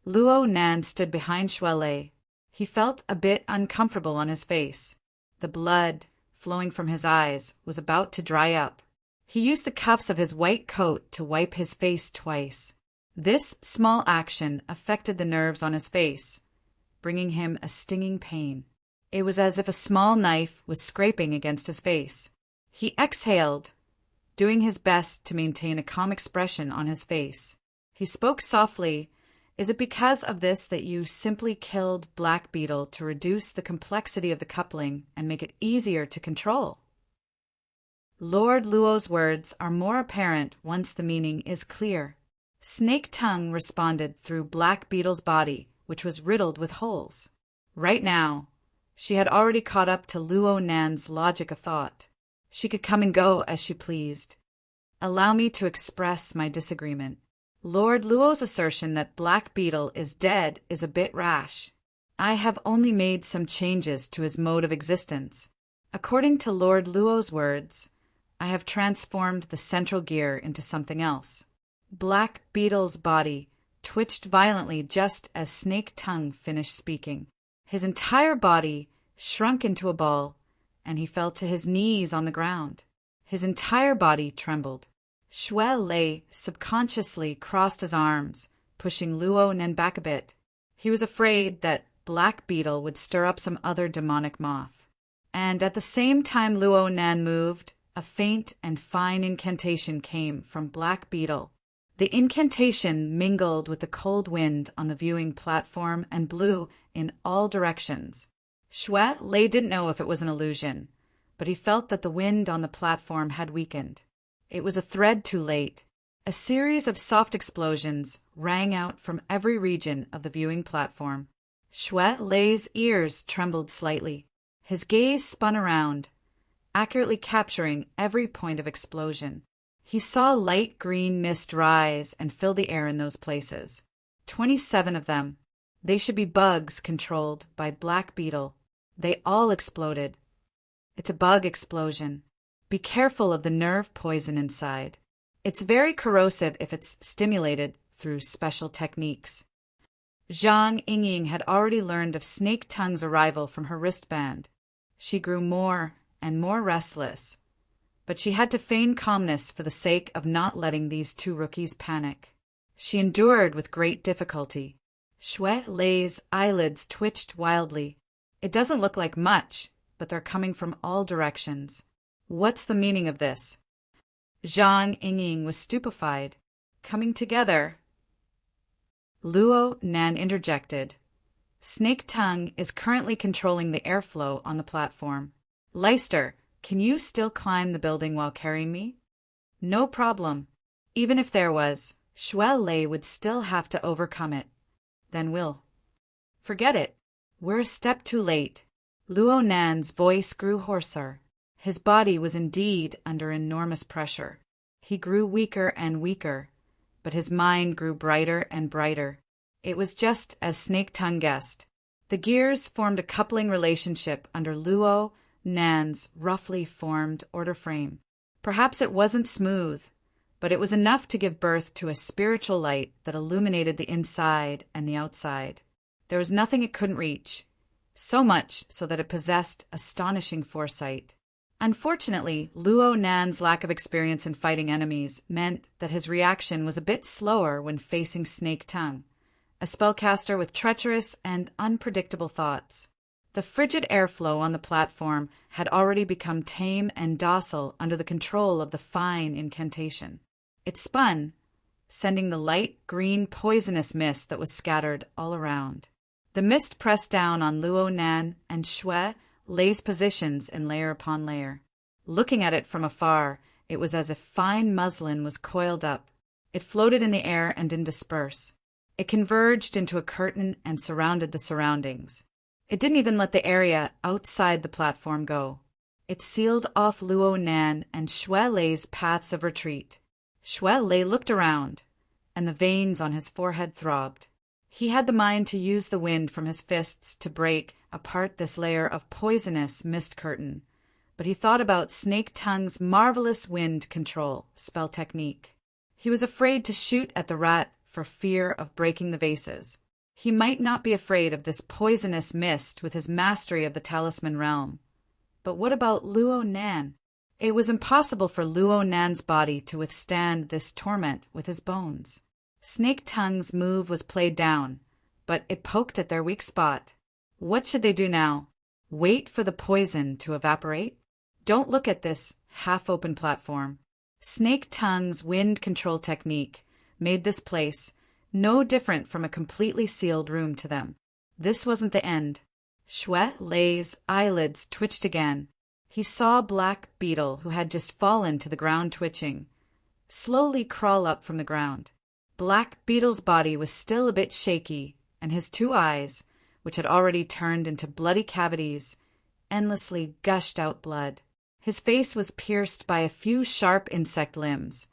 Luo Nan stood behind Shuai Lei. He felt a bit uncomfortable on his face. The blood flowing from his eyes was about to dry up. He used the cuffs of his white coat to wipe his face twice. This small action affected the nerves on his face, bringing him a stinging pain. It was as if a small knife was scraping against his face. He exhaled, doing his best to maintain a calm expression on his face. He spoke softly. Is it because of this that you simply killed Black Beetle to reduce the complexity of the coupling and make it easier to control? Lord Luo's words are more apparent once the meaning is clear. Snake Tongue responded through Black Beetle's body, which was riddled with holes. Right now, she had already caught up to Luo Nan's logic of thought. She could come and go as she pleased. Allow me to express my disagreement. Lord Luo's assertion that Black Beetle is dead is a bit rash. I have only made some changes to his mode of existence. According to Lord Luo's words, I have transformed the central gear into something else. Black Beetle's body twitched violently just as Snake Tongue finished speaking. His entire body shrunk into a ball, and he fell to his knees on the ground. His entire body trembled. Shui Lei subconsciously crossed his arms, pushing Luo Nan back a bit. He was afraid that Black Beetle would stir up some other demonic moth. And at the same time Luo Nan moved, a faint and fine incantation came from Black Beetle. The incantation mingled with the cold wind on the viewing platform and blew in all directions. Shui Lei didn't know if it was an illusion, but he felt that the wind on the platform had weakened. It was a thread too late. A series of soft explosions rang out from every region of the viewing platform. Shui Lei's ears trembled slightly. His gaze spun around, accurately capturing every point of explosion. He saw light green mist rise and fill the air in those places. 27 of them. They should be bugs controlled by Black Beetle. They all exploded. It's a bug explosion. Be careful of the nerve poison inside. It's very corrosive if it's stimulated through special techniques. Zhang Yingying had already learned of Snake Tongue's arrival from her wristband. She grew more and more restless, but she had to feign calmness for the sake of not letting these two rookies panic. She endured with great difficulty. Shui Lei's eyelids twitched wildly. It doesn't look like much, but they're coming from all directions. What's the meaning of this? Zhang Yingying was stupefied. Coming together. Luo Nan interjected. Snake Tongue is currently controlling the airflow on the platform. Leister, can you still climb the building while carrying me? No problem. Even if there was, Shui Lei would still have to overcome it. Then we'll. Forget it. We're a step too late. Luo Nan's voice grew hoarser. His body was indeed under enormous pressure. He grew weaker and weaker, but his mind grew brighter and brighter. It was just as Snake Tongue guessed. The gears formed a coupling relationship under Luo Nan's roughly formed order frame. Perhaps it wasn't smooth, but it was enough to give birth to a spiritual light that illuminated the inside and the outside. There was nothing it couldn't reach, so much so that it possessed astonishing foresight. Unfortunately, Luo Nan's lack of experience in fighting enemies meant that his reaction was a bit slower when facing Snake Tongue, a spellcaster with treacherous and unpredictable thoughts. The frigid airflow on the platform had already become tame and docile under the control of the fine incantation. It spun, sending the light green poisonous mist that was scattered all around. The mist pressed down on Luo Nan and Shui Lei's positions in layer upon layer. Looking at it from afar, it was as if fine muslin was coiled up. It floated in the air and didn't disperse. It converged into a curtain and surrounded the surroundings. It didn't even let the area outside the platform go. It sealed off Luo Nan and Shui Lei's paths of retreat. Shui Lei looked around, and the veins on his forehead throbbed. He had the mind to use the wind from his fists to break apart this layer of poisonous mist curtain, but he thought about Snake Tongue's marvelous wind control spell technique. He was afraid to shoot at the rat for fear of breaking the vases. He might not be afraid of this poisonous mist with his mastery of the talisman realm. But what about Luo Nan? It was impossible for Luo Nan's body to withstand this torment with his bones. Snake Tongue's move was played down, but it poked at their weak spot. What should they do now? Wait for the poison to evaporate. Don't look at this half-open platform. Snake Tongue's wind control technique made this place no different from a completely sealed room to them. This wasn't the end. Xue Lei's eyelids twitched again. He saw Black Beetle, who had just fallen to the ground twitching, slowly crawl up from the ground. Black Beetle's body was still a bit shaky, and his two eyes, which had already turned into bloody cavities, endlessly gushed out blood. His face was pierced by a few sharp insect limbs,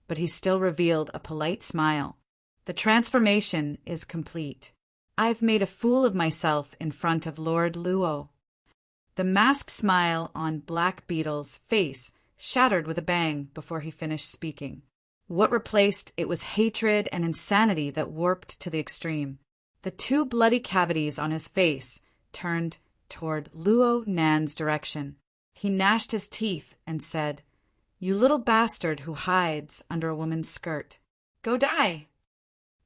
but he still revealed a polite smile. The transformation is complete. I've made a fool of myself in front of Lord Luo. The masked smile on Black Beetle's face shattered with a bang before he finished speaking. What replaced it was hatred and insanity that warped to the extreme. The two bloody cavities on his face turned toward Luo Nan's direction. He gnashed his teeth and said, "You little bastard who hides under a woman's skirt. Go die!"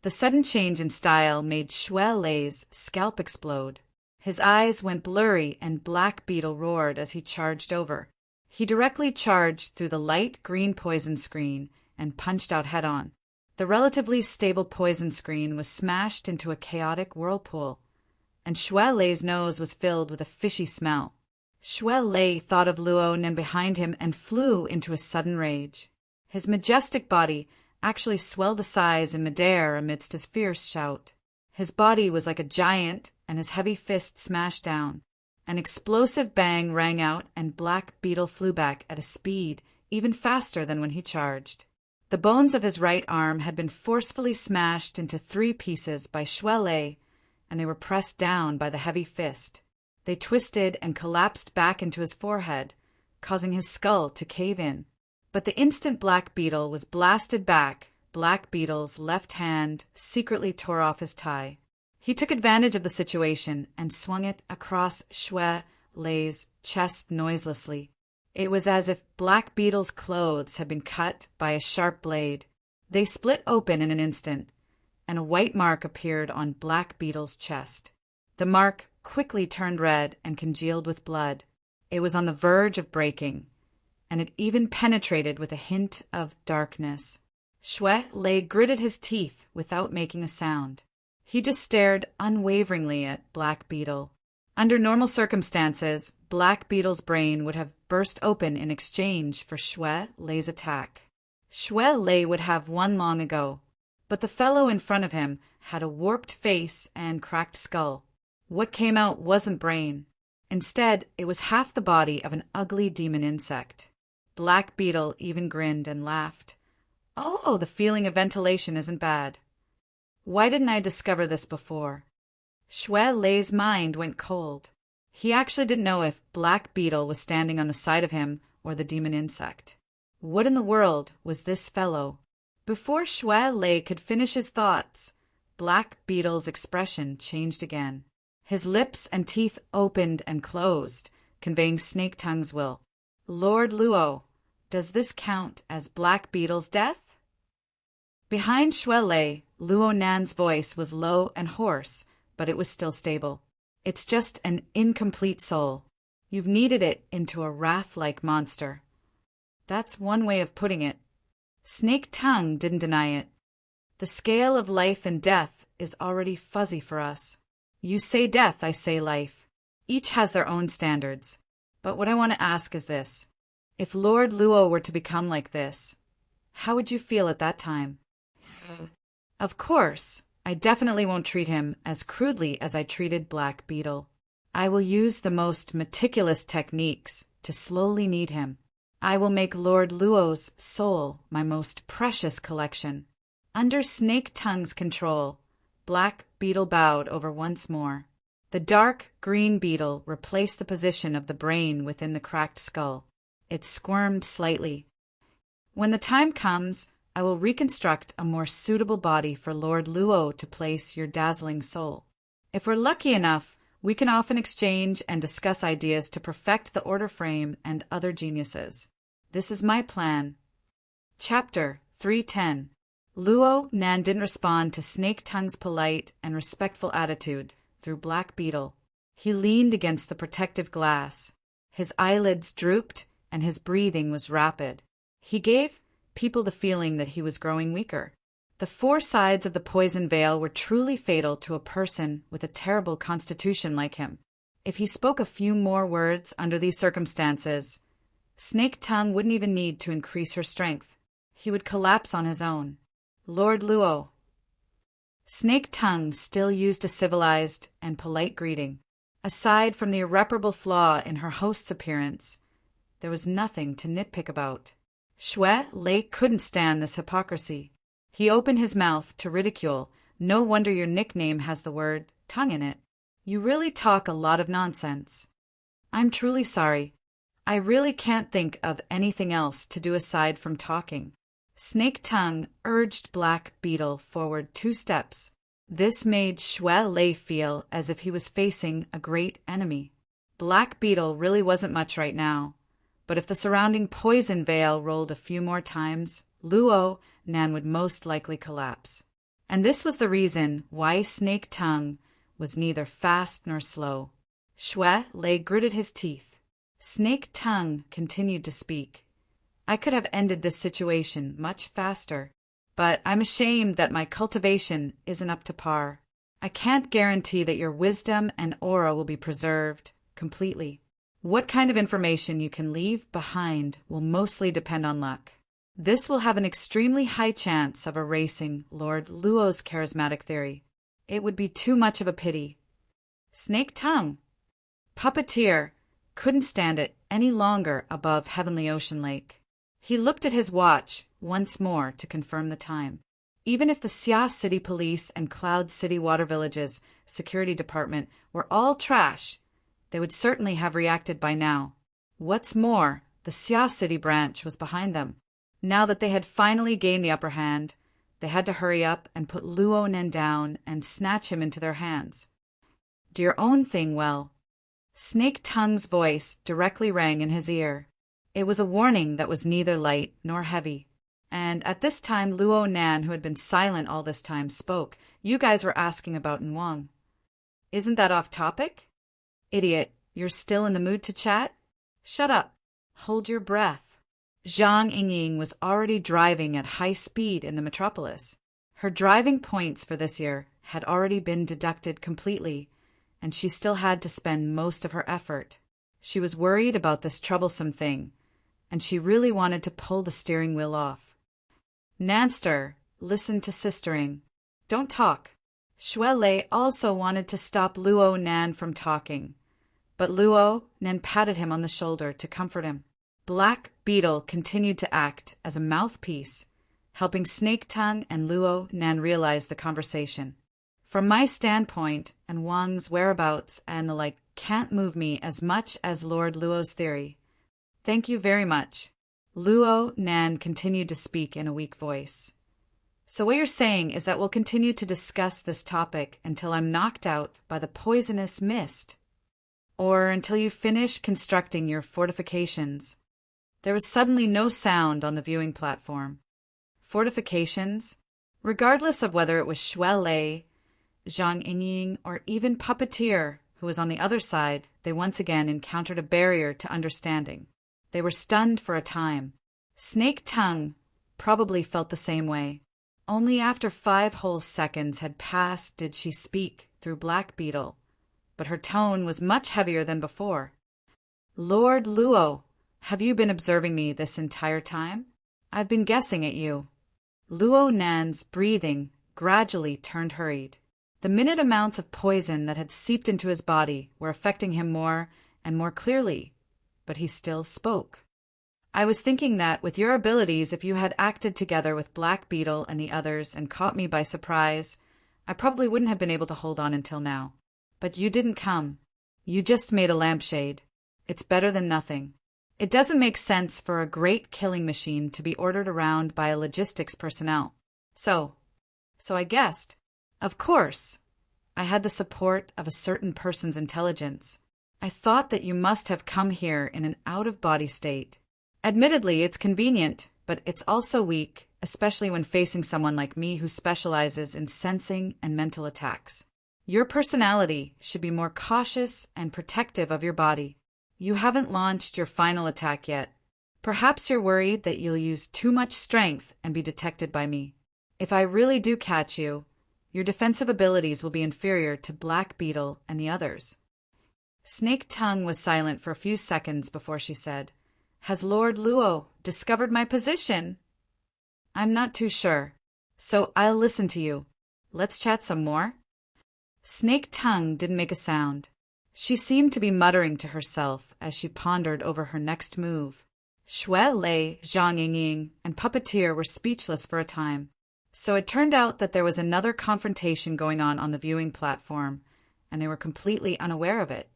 The sudden change in style made Xue Lei's scalp explode. His eyes went blurry and Black Beetle roared as he charged over. He directly charged through the light green poison screen and punched out head-on. The relatively stable poison screen was smashed into a chaotic whirlpool, and Xue Lei's nose was filled with a fishy smell. Xue Lei thought of Luo Nen behind him and flew into a sudden rage. His majestic body actually swelled to size in midair amidst his fierce shout. His body was like a giant, and his heavy fist smashed down. An explosive bang rang out, and Black Beetle flew back at a speed even faster than when he charged. The bones of his right arm had been forcefully smashed into 3 pieces by Xue Lei, and they were pressed down by the heavy fist. They twisted and collapsed back into his forehead, causing his skull to cave in. But the instant Black Beetle was blasted back, Black Beetle's left hand secretly tore off his tie. He took advantage of the situation and swung it across Xue Lei's chest noiselessly. It was as if Black Beetle's clothes had been cut by a sharp blade. They split open in an instant, and a white mark appeared on Black Beetle's chest. The mark quickly turned red and congealed with blood. It was on the verge of breaking, and it even penetrated with a hint of darkness. Xue Lei gritted his teeth without making a sound. He just stared unwaveringly at Black Beetle. Under normal circumstances, Black Beetle's brain would have burst open in exchange for Xue Lei's attack. Xue Lei would have won long ago, but the fellow in front of him had a warped face and cracked skull. What came out wasn't brain. Instead, it was half the body of an ugly demon insect. Black Beetle even grinned and laughed. "Oh, the feeling of ventilation isn't bad. Why didn't I discover this before?" Xue Lei's mind went cold. He actually didn't know if Black Beetle was standing on the side of him or the demon insect. What in the world was this fellow? Before Xue Lei could finish his thoughts, Black Beetle's expression changed again. His lips and teeth opened and closed, conveying Snake Tongue's will. "Lord Luo, does this count as Black Beetle's death?" Behind Xue Lei, Luo Nan's voice was low and hoarse, but it was still stable. "It's just an incomplete soul. You've kneaded it into a wrath-like monster." That's one way of putting it. Snake Tongue didn't deny it. The scale of life and death is already fuzzy for us. You say death, I say life. Each has their own standards. But what I want to ask is this. If Lord Luo were to become like this, how would you feel at that time? Of course, I definitely won't treat him as crudely as I treated Black Beetle. I will use the most meticulous techniques to slowly knead him. I will make Lord Luo's soul my most precious collection. Under Snake Tongue's control, Black Beetle bowed over once more. The dark green beetle replaced the position of the brain within the cracked skull. It squirmed slightly. When the time comes, I will reconstruct a more suitable body for Lord Luo to place your dazzling soul. If we're lucky enough, we can often exchange and discuss ideas to perfect the order frame and other geniuses. This is my plan. Chapter 310. Luo Nan didn't respond to Snake Tongue's polite and respectful attitude through Black Beetle. He leaned against the protective glass. His eyelids drooped, and his breathing was rapid. He gave people the feeling that he was growing weaker. The four sides of the poison veil were truly fatal to a person with a terrible constitution like him. If he spoke a few more words under these circumstances, Snake Tongue wouldn't even need to increase her strength. He would collapse on his own. Lord Luo. Snake Tongue still used a civilized and polite greeting. Aside from the irreparable flaw in her host's appearance, there was nothing to nitpick about. Xue Lei couldn't stand this hypocrisy. He opened his mouth to ridicule. No wonder your nickname has the word tongue in it. You really talk a lot of nonsense. I'm truly sorry. I really can't think of anything else to do aside from talking. Snake Tongue urged Black Beetle forward 2 steps. This made Xue Lei feel as if he was facing a great enemy. Black Beetle really wasn't much right now, but if the surrounding poison veil rolled a few more times, Luo Nan would most likely collapse. And this was the reason why Snake Tongue was neither fast nor slow. Xue Lei gritted his teeth. Snake Tongue continued to speak. I could have ended this situation much faster, but I'm ashamed that my cultivation isn't up to par. I can't guarantee that your wisdom and aura will be preserved completely. What kind of information you can leave behind will mostly depend on luck. This will have an extremely high chance of erasing Lord Luo's charismatic theory. It would be too much of a pity. Snake Tongue, Puppeteer, couldn't stand it any longer above Heavenly Ocean Lake. He looked at his watch once more to confirm the time. Even if the Xia City Police and Cloud City Water Village's security department were all trash, they would certainly have reacted by now. What's more, the Xia City branch was behind them. Now that they had finally gained the upper hand, they had to hurry up and put Luo Nen down and snatch him into their hands. Do your own thing well. Snake Tongue's voice directly rang in his ear. It was a warning that was neither light nor heavy. And at this time, Luo Nan, who had been silent all this time, spoke. You guys were asking about Nwang. Isn't that off topic? Idiot, you're still in the mood to chat? Shut up. Hold your breath. Zhang Yingying was already driving at high speed in the metropolis. Her driving points for this year had already been deducted completely, and she still had to spend most of her effort. She was worried about this troublesome thing, and she really wanted to pull the steering wheel off. Nanster, listen to sistering. Don't talk. Xue Lei also wanted to stop Luo Nan from talking, but Luo Nan patted him on the shoulder to comfort him. Black Beetle continued to act as a mouthpiece, helping Snake Tongue and Luo Nan realize the conversation. From my standpoint, and Wang's whereabouts and the like can't move me as much as Lord Luo's theory. Thank you very much. Luo Nan continued to speak in a weak voice. So what you're saying is that we'll continue to discuss this topic until I'm knocked out by the poisonous mist, or until you finish constructing your fortifications. There was suddenly no sound on the viewing platform. Fortifications? Regardless of whether it was Xue Lei, Zhang Yingying, or even Puppeteer, who was on the other side, they once again encountered a barrier to understanding. They were stunned for a time. Snake Tongue probably felt the same way. Only after 5 whole seconds had passed did she speak through Black Beetle, but her tone was much heavier than before. Lord Luo, have you been observing me this entire time? I've been guessing at you. Luo Nan's breathing gradually turned hurried. The minute amounts of poison that had seeped into his body were affecting him more and more clearly, but he still spoke. I was thinking that, with your abilities, if you had acted together with Black Beetle and the others and caught me by surprise, I probably wouldn't have been able to hold on until now. But you didn't come. You just made a lampshade. It's better than nothing. It doesn't make sense for a great killing machine to be ordered around by a logistics personnel. So I guessed. Of course, I had the support of a certain person's intelligence. I thought that you must have come here in an out-of-body state. Admittedly, it's convenient, but it's also weak, especially when facing someone like me who specializes in sensing and mental attacks. Your personality should be more cautious and protective of your body. You haven't launched your final attack yet. Perhaps you're worried that you'll use too much strength and be detected by me. If I really do catch you, your defensive abilities will be inferior to Black Beetle and the others." Snake Tongue was silent for a few seconds before she said, "Has Lord Luo discovered my position?" "I'm not too sure, so I'll listen to you. Let's chat some more." Snake Tongue didn't make a sound. She seemed to be muttering to herself as she pondered over her next move. Xue Lei, Zhang Yingying, and Puppeteer were speechless for a time. So it turned out that there was another confrontation going on the viewing platform, and they were completely unaware of it.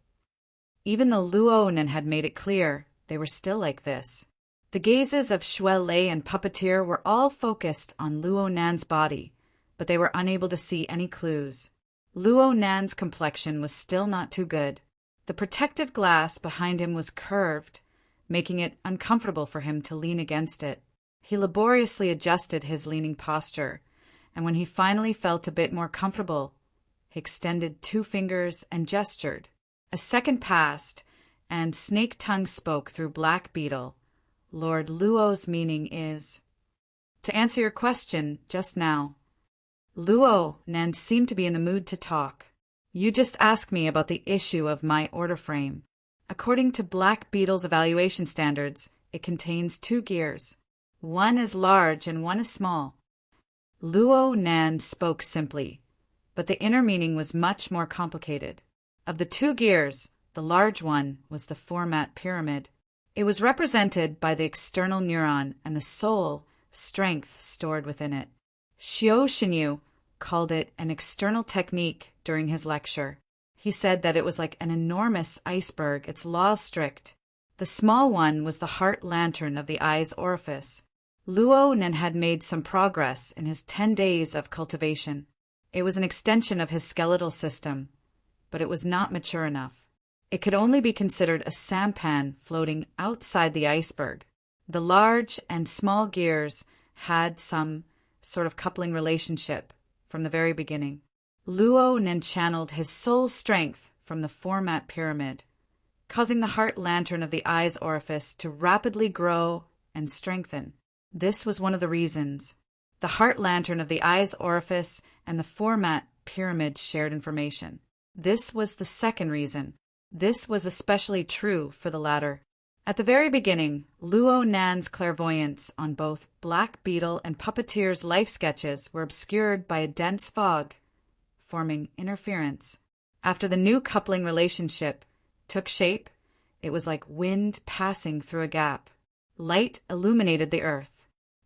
Even though Luonan had made it clear, they were still like this. The gazes of Xue Lei and Puppeteer were all focused on Luonan's body, but they were unable to see any clues. Luonan's complexion was still not too good. The protective glass behind him was curved, making it uncomfortable for him to lean against it. He laboriously adjusted his leaning posture, and when he finally felt a bit more comfortable, he extended 2 fingers and gestured. A second passed, and Snake Tongue spoke through Black Beetle. "Lord Luo's meaning is—" "To answer your question just now, Luonan seemed to be in the mood to talk. You just asked me about the issue of my order frame. According to Black Beetle's evaluation standards, it contains 2 gears. One is large and one is small." Luonan spoke simply, but the inner meaning was much more complicated. Of the 2 gears, the large one was the format pyramid. It was represented by the external neuron and the soul, strength stored within it. Xiao Xinyu called it an external technique during his lecture. He said that it was like an enormous iceberg, its laws strict. The small one was the heart lantern of the eye's orifice. Luonan had made some progress in his 10 days of cultivation. It was an extension of his skeletal system, but it was not mature enough. It could only be considered a sampan floating outside the iceberg. The large and small gears had some sort of coupling relationship from the very beginning. Luonan channeled his soul strength from the format pyramid, causing the heart lantern of the eye's orifice to rapidly grow and strengthen. This was one of the reasons. The heart lantern of the eye's orifice and the format pyramid shared information. This was the second reason. This was especially true for the latter. At the very beginning, Luonan's clairvoyance on both Black Beetle and Puppeteer's life sketches were obscured by a dense fog, forming interference. After the new coupling relationship took shape, it was like wind passing through a gap. Light illuminated the earth.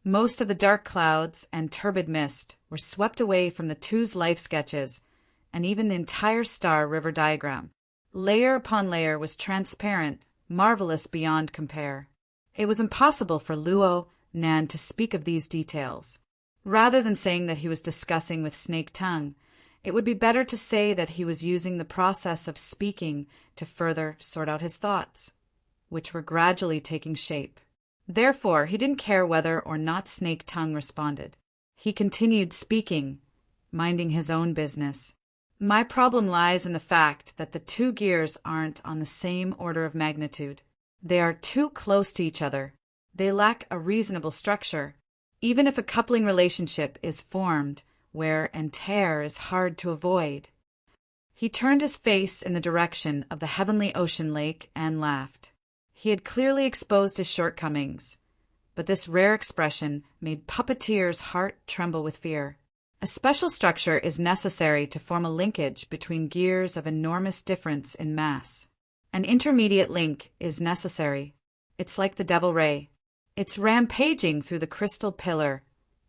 Most of the dark clouds and turbid mist were swept away from the two's life sketches, and even the entire star river diagram. Layer upon layer was transparent, marvelous beyond compare. It was impossible for Luonan to speak of these details. Rather than saying that he was discussing with Snake Tongue, it would be better to say that he was using the process of speaking to further sort out his thoughts, which were gradually taking shape. Therefore, he didn't care whether or not Snake Tongue responded. He continued speaking, minding his own business. "My problem lies in the fact that the 2 gears aren't on the same order of magnitude. They are too close to each other. They lack a reasonable structure. Even if a coupling relationship is formed, wear and tear is hard to avoid." He turned his face in the direction of the heavenly ocean lake and laughed. He had clearly exposed his shortcomings, but this rare expression made Puppeteer's heart tremble with fear. A special structure is necessary to form a linkage between gears of enormous difference in mass. An intermediate link is necessary. It's like the devil ray. It's rampaging through the crystal pillar,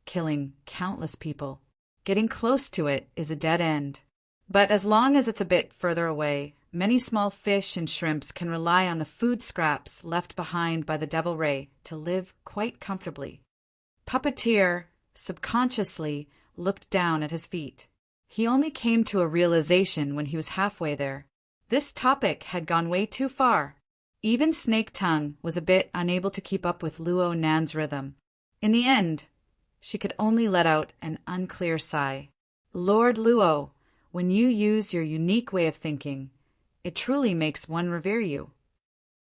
killing countless people. Getting close to it is a dead end. But as long as it's a bit further away, many small fish and shrimps can rely on the food scraps left behind by the devil ray to live quite comfortably. Puppeteer subconsciously looked down at his feet. He only came to a realization when he was halfway there. This topic had gone way too far. Even Snake Tongue was a bit unable to keep up with Luonan's rhythm. In the end, she could only let out an unclear sigh. "Lord Luo, When you use your unique way of thinking, it truly makes one revere you.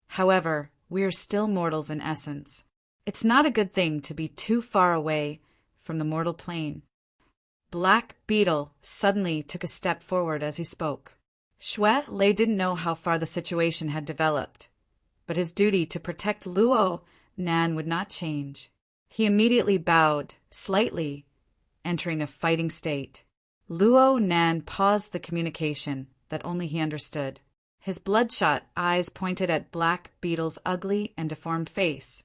However, we are still mortals in essence. It's not a good thing to be too far away from the mortal plane. Black Beetle suddenly took a step forward as he spoke. Shui Lei didn't know how far the situation had developed, but his duty to protect Luo Nan would not change. He immediately bowed, slightly, entering a fighting state. Luo Nan paused the communication that only he understood. His bloodshot eyes pointed at Black Beetle's ugly and deformed face,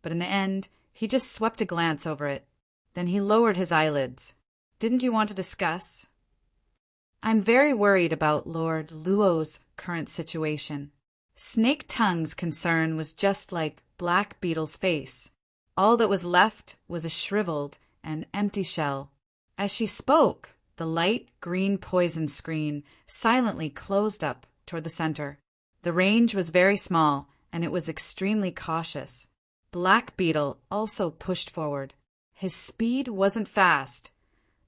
but in the end, he just swept a glance over it. Then he lowered his eyelids. "Didn't you want to discuss?" "I'm very worried about Lord Luo's current situation." Snake Tongue's concern was just like Black Beetle's face. All that was left was a shriveled and empty shell. As she spoke, the light green poison screen silently closed up toward the center. The range was very small, and it was extremely cautious. Black Beetle also pushed forward. His speed wasn't fast,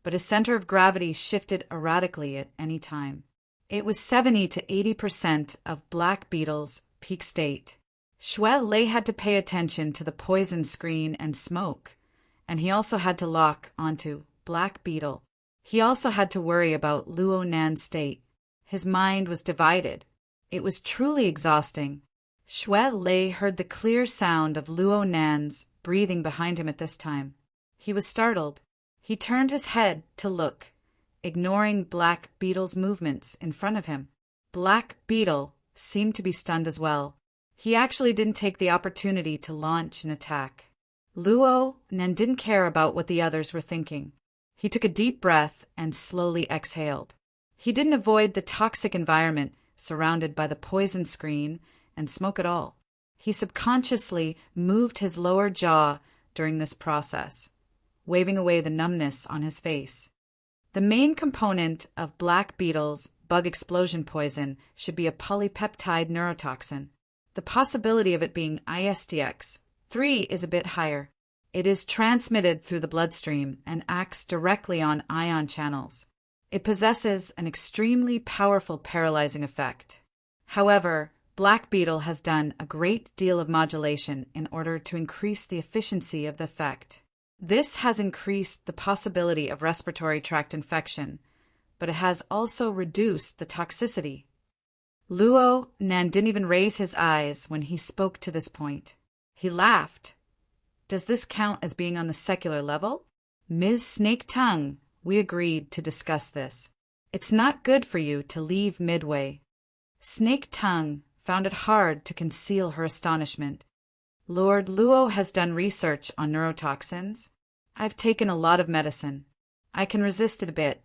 but his center of gravity shifted erratically at any time. It was 70 to 80% of Black Beetle's peak state. Shui Lei had to pay attention to the poison screen and smoke, and he also had to lock onto Black Beetle. He also had to worry about Luo Nan's state. His mind was divided. It was truly exhausting. Shui Lei heard the clear sound of Luo Nan's breathing behind him at this time. He was startled. He turned his head to look, ignoring Black Beetle's movements in front of him. Black Beetle seemed to be stunned as well. He actually didn't take the opportunity to launch an attack. Luo Nan didn't care about what the others were thinking. He took a deep breath and slowly exhaled. He didn't avoid the toxic environment surrounded by the poison screen and smoke at all. He subconsciously moved his lower jaw during this process, waving away the numbness on his face. The main component of Black Beetle's bug explosion poison should be a polypeptide neurotoxin. The possibility of it being ISTX-3 is a bit higher. It is transmitted through the bloodstream and acts directly on ion channels. It possesses an extremely powerful paralyzing effect. However, Black Beetle has done a great deal of modulation in order to increase the efficiency of the effect. This has increased the possibility of respiratory tract infection, but it has also reduced the toxicity. Luo Nan didn't even raise his eyes when he spoke to this point. He laughed. "Does this count as being on the secular level?" "Ms. Snake Tongue, we agreed to discuss this. It's not good for you to leave midway." Snake Tongue found it hard to conceal her astonishment. "Lord Luo has done research on neurotoxins. I've taken a lot of medicine. I can resist it a bit.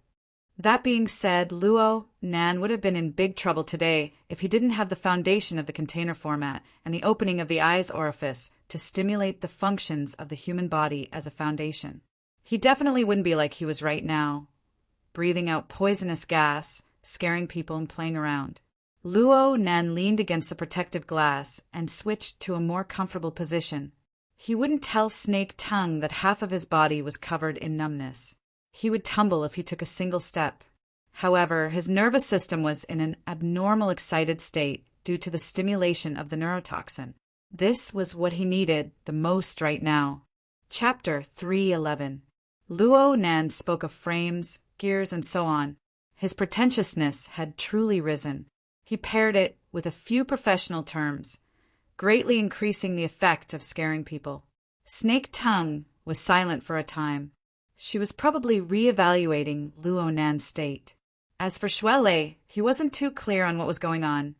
That being said, Luo Nan would have been in big trouble today if he didn't have the foundation of the container format and the opening of the eye's orifice to stimulate the functions of the human body as a foundation. He definitely wouldn't be like he was right now, breathing out poisonous gas, scaring people and playing around." Luo Nan leaned against the protective glass and switched to a more comfortable position. He wouldn't tell Snake Tongue that half of his body was covered in numbness. He would tumble if he took a single step. However, his nervous system was in an abnormal excited state due to the stimulation of the neurotoxin. This was what he needed the most right now. Chapter 311. Luo Nan spoke of frames, gears, and so on. His pretentiousness had truly risen. He paired it with a few professional terms, greatly increasing the effect of scaring people. Snake Tongue was silent for a time. She was probably re-evaluating Luo Nan's state. As for Shui Lei, he wasn't too clear on what was going on,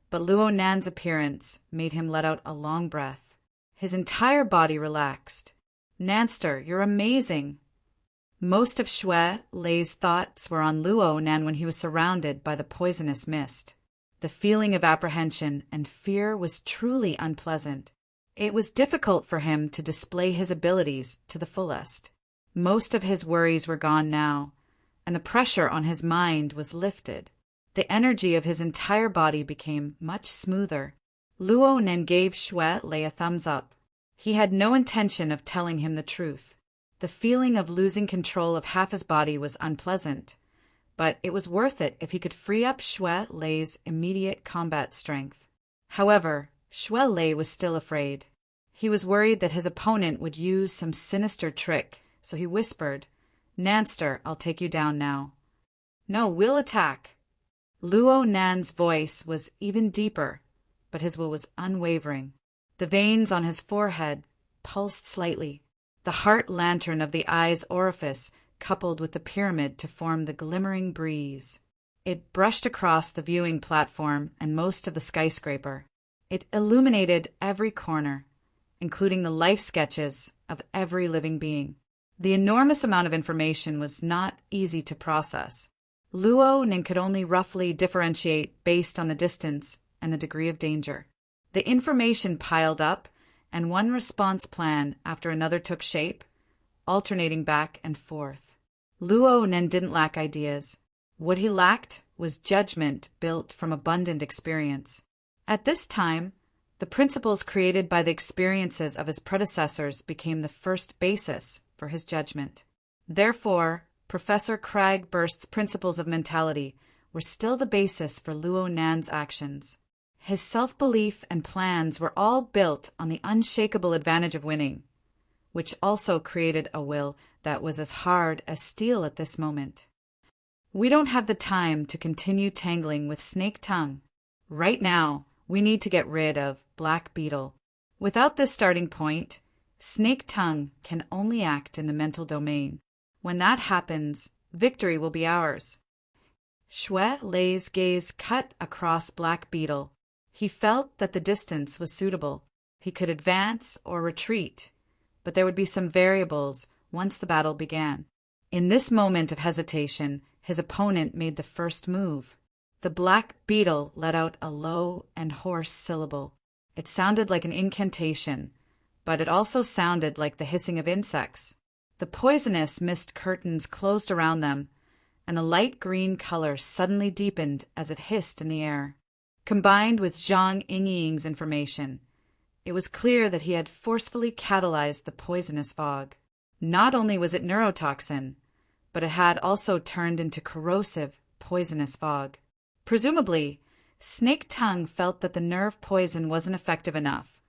but Luo Nan's appearance made him let out a long breath. His entire body relaxed. "Nanster, you're amazing." Most of Shui Lei's thoughts were on Luo Nan when he was surrounded by the poisonous mist. The feeling of apprehension and fear was truly unpleasant. It was difficult for him to display his abilities to the fullest. Most of his worries were gone now, and the pressure on his mind was lifted. The energy of his entire body became much smoother. Luo Nan gave Shui Lei a thumbs up. He had no intention of telling him the truth. The feeling of losing control of half his body was unpleasant, but it was worth it if he could free up Shui Lei's immediate combat strength. However, Shui Lei was still afraid. He was worried that his opponent would use some sinister trick, so he whispered, "Nanster, I'll take you down now." "No, we'll attack." Luo Nan's voice was even deeper, but his will was unwavering. The veins on his forehead pulsed slightly. The heart lantern of the eye's orifice coupled with the pyramid to form the glimmering breeze. It brushed across the viewing platform and most of the skyscraper. It illuminated every corner, including the life sketches of every living being. The enormous amount of information was not easy to process. Luo Nin could only roughly differentiate based on the distance and the degree of danger. The information piled up, and one response plan after another took shape, alternating back and forth. Luo Nin didn't lack ideas. What he lacked was judgment built from abundant experience. At this time, the principles created by the experiences of his predecessors became the first basis for his judgment. Therefore, Professor Cragburst's principles of mentality were still the basis for Luo Nan's actions. His self-belief and plans were all built on the unshakable advantage of winning, which also created a will that was as hard as steel at this moment. We don't have the time to continue tangling with Snake Tongue. Right now, we need to get rid of Black Beetle. Without this starting point, Snake Tongue can only act in the mental domain. When that happens, victory will be ours. Shui Lei's gaze cut across Black Beetle. He felt that the distance was suitable. He could advance or retreat, but there would be some variables once the battle began. In this moment of hesitation, his opponent made the first move. The Black Beetle let out a low and hoarse syllable. It sounded like an incantation, but it also sounded like the hissing of insects. The poisonous mist curtains closed around them, and the light green color suddenly deepened as it hissed in the air. Combined with Zhang Yingying's information, it was clear that he had forcefully catalyzed the poisonous fog. Not only was it neurotoxin, but it had also turned into corrosive, poisonous fog. Presumably, Snake Tongue felt that the nerve poison wasn't effective enough,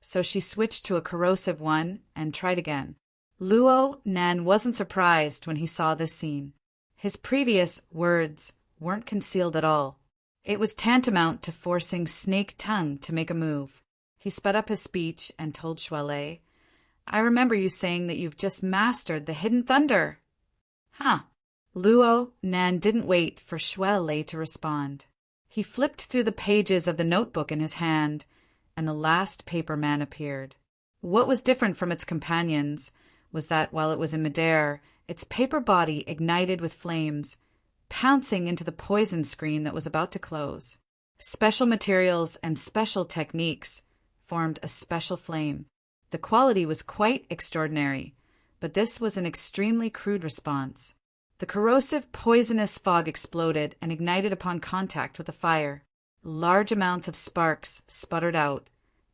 so she switched to a corrosive one and tried again. Luo Nan wasn't surprised when he saw this scene. His previous words weren't concealed at all. It was tantamount to forcing Snake Tongue to make a move. He sped up his speech and told Shui Lei, "I remember you saying that you've just mastered the Hidden Thunder." "Huh." Luo Nan didn't wait for Shui Lei to respond. He flipped through the pages of the notebook in his hand, and the last paper man appeared. What was different from its companions was that while it was in midair, its paper body ignited with flames, pouncing into the poison screen that was about to close. Special materials and special techniques formed a special flame. The quality was quite extraordinary, but this was an extremely crude response. The corrosive, poisonous fog exploded and ignited upon contact with the fire. Large amounts of sparks sputtered out,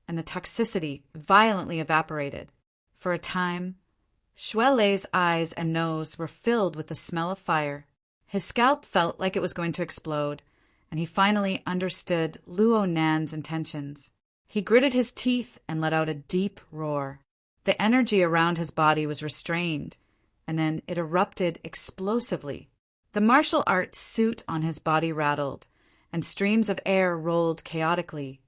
and the toxicity violently evaporated. For a time, Shui Lei's eyes and nose were filled with the smell of fire. His scalp felt like it was going to explode, and he finally understood Luo Nan's intentions. He gritted his teeth and let out a deep roar. The energy around his body was restrained, and then it erupted explosively. The martial arts suit on his body rattled, and streams of air rolled chaotically,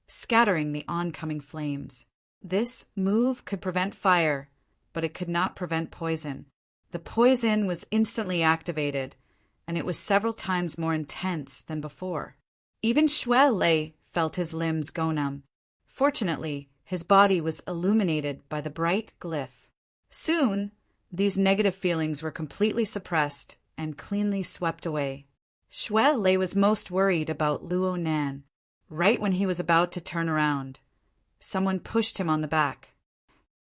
scattering the oncoming flames. This move could prevent fire, but it could not prevent poison. The poison was instantly activated, and it was several times more intense than before. Even Shui Lei felt his limbs go numb. Fortunately, his body was illuminated by the bright glyph. Soon, these negative feelings were completely suppressed and cleanly swept away. Shui Lei was most worried about Luo Nan. Right when he was about to turn around, someone pushed him on the back.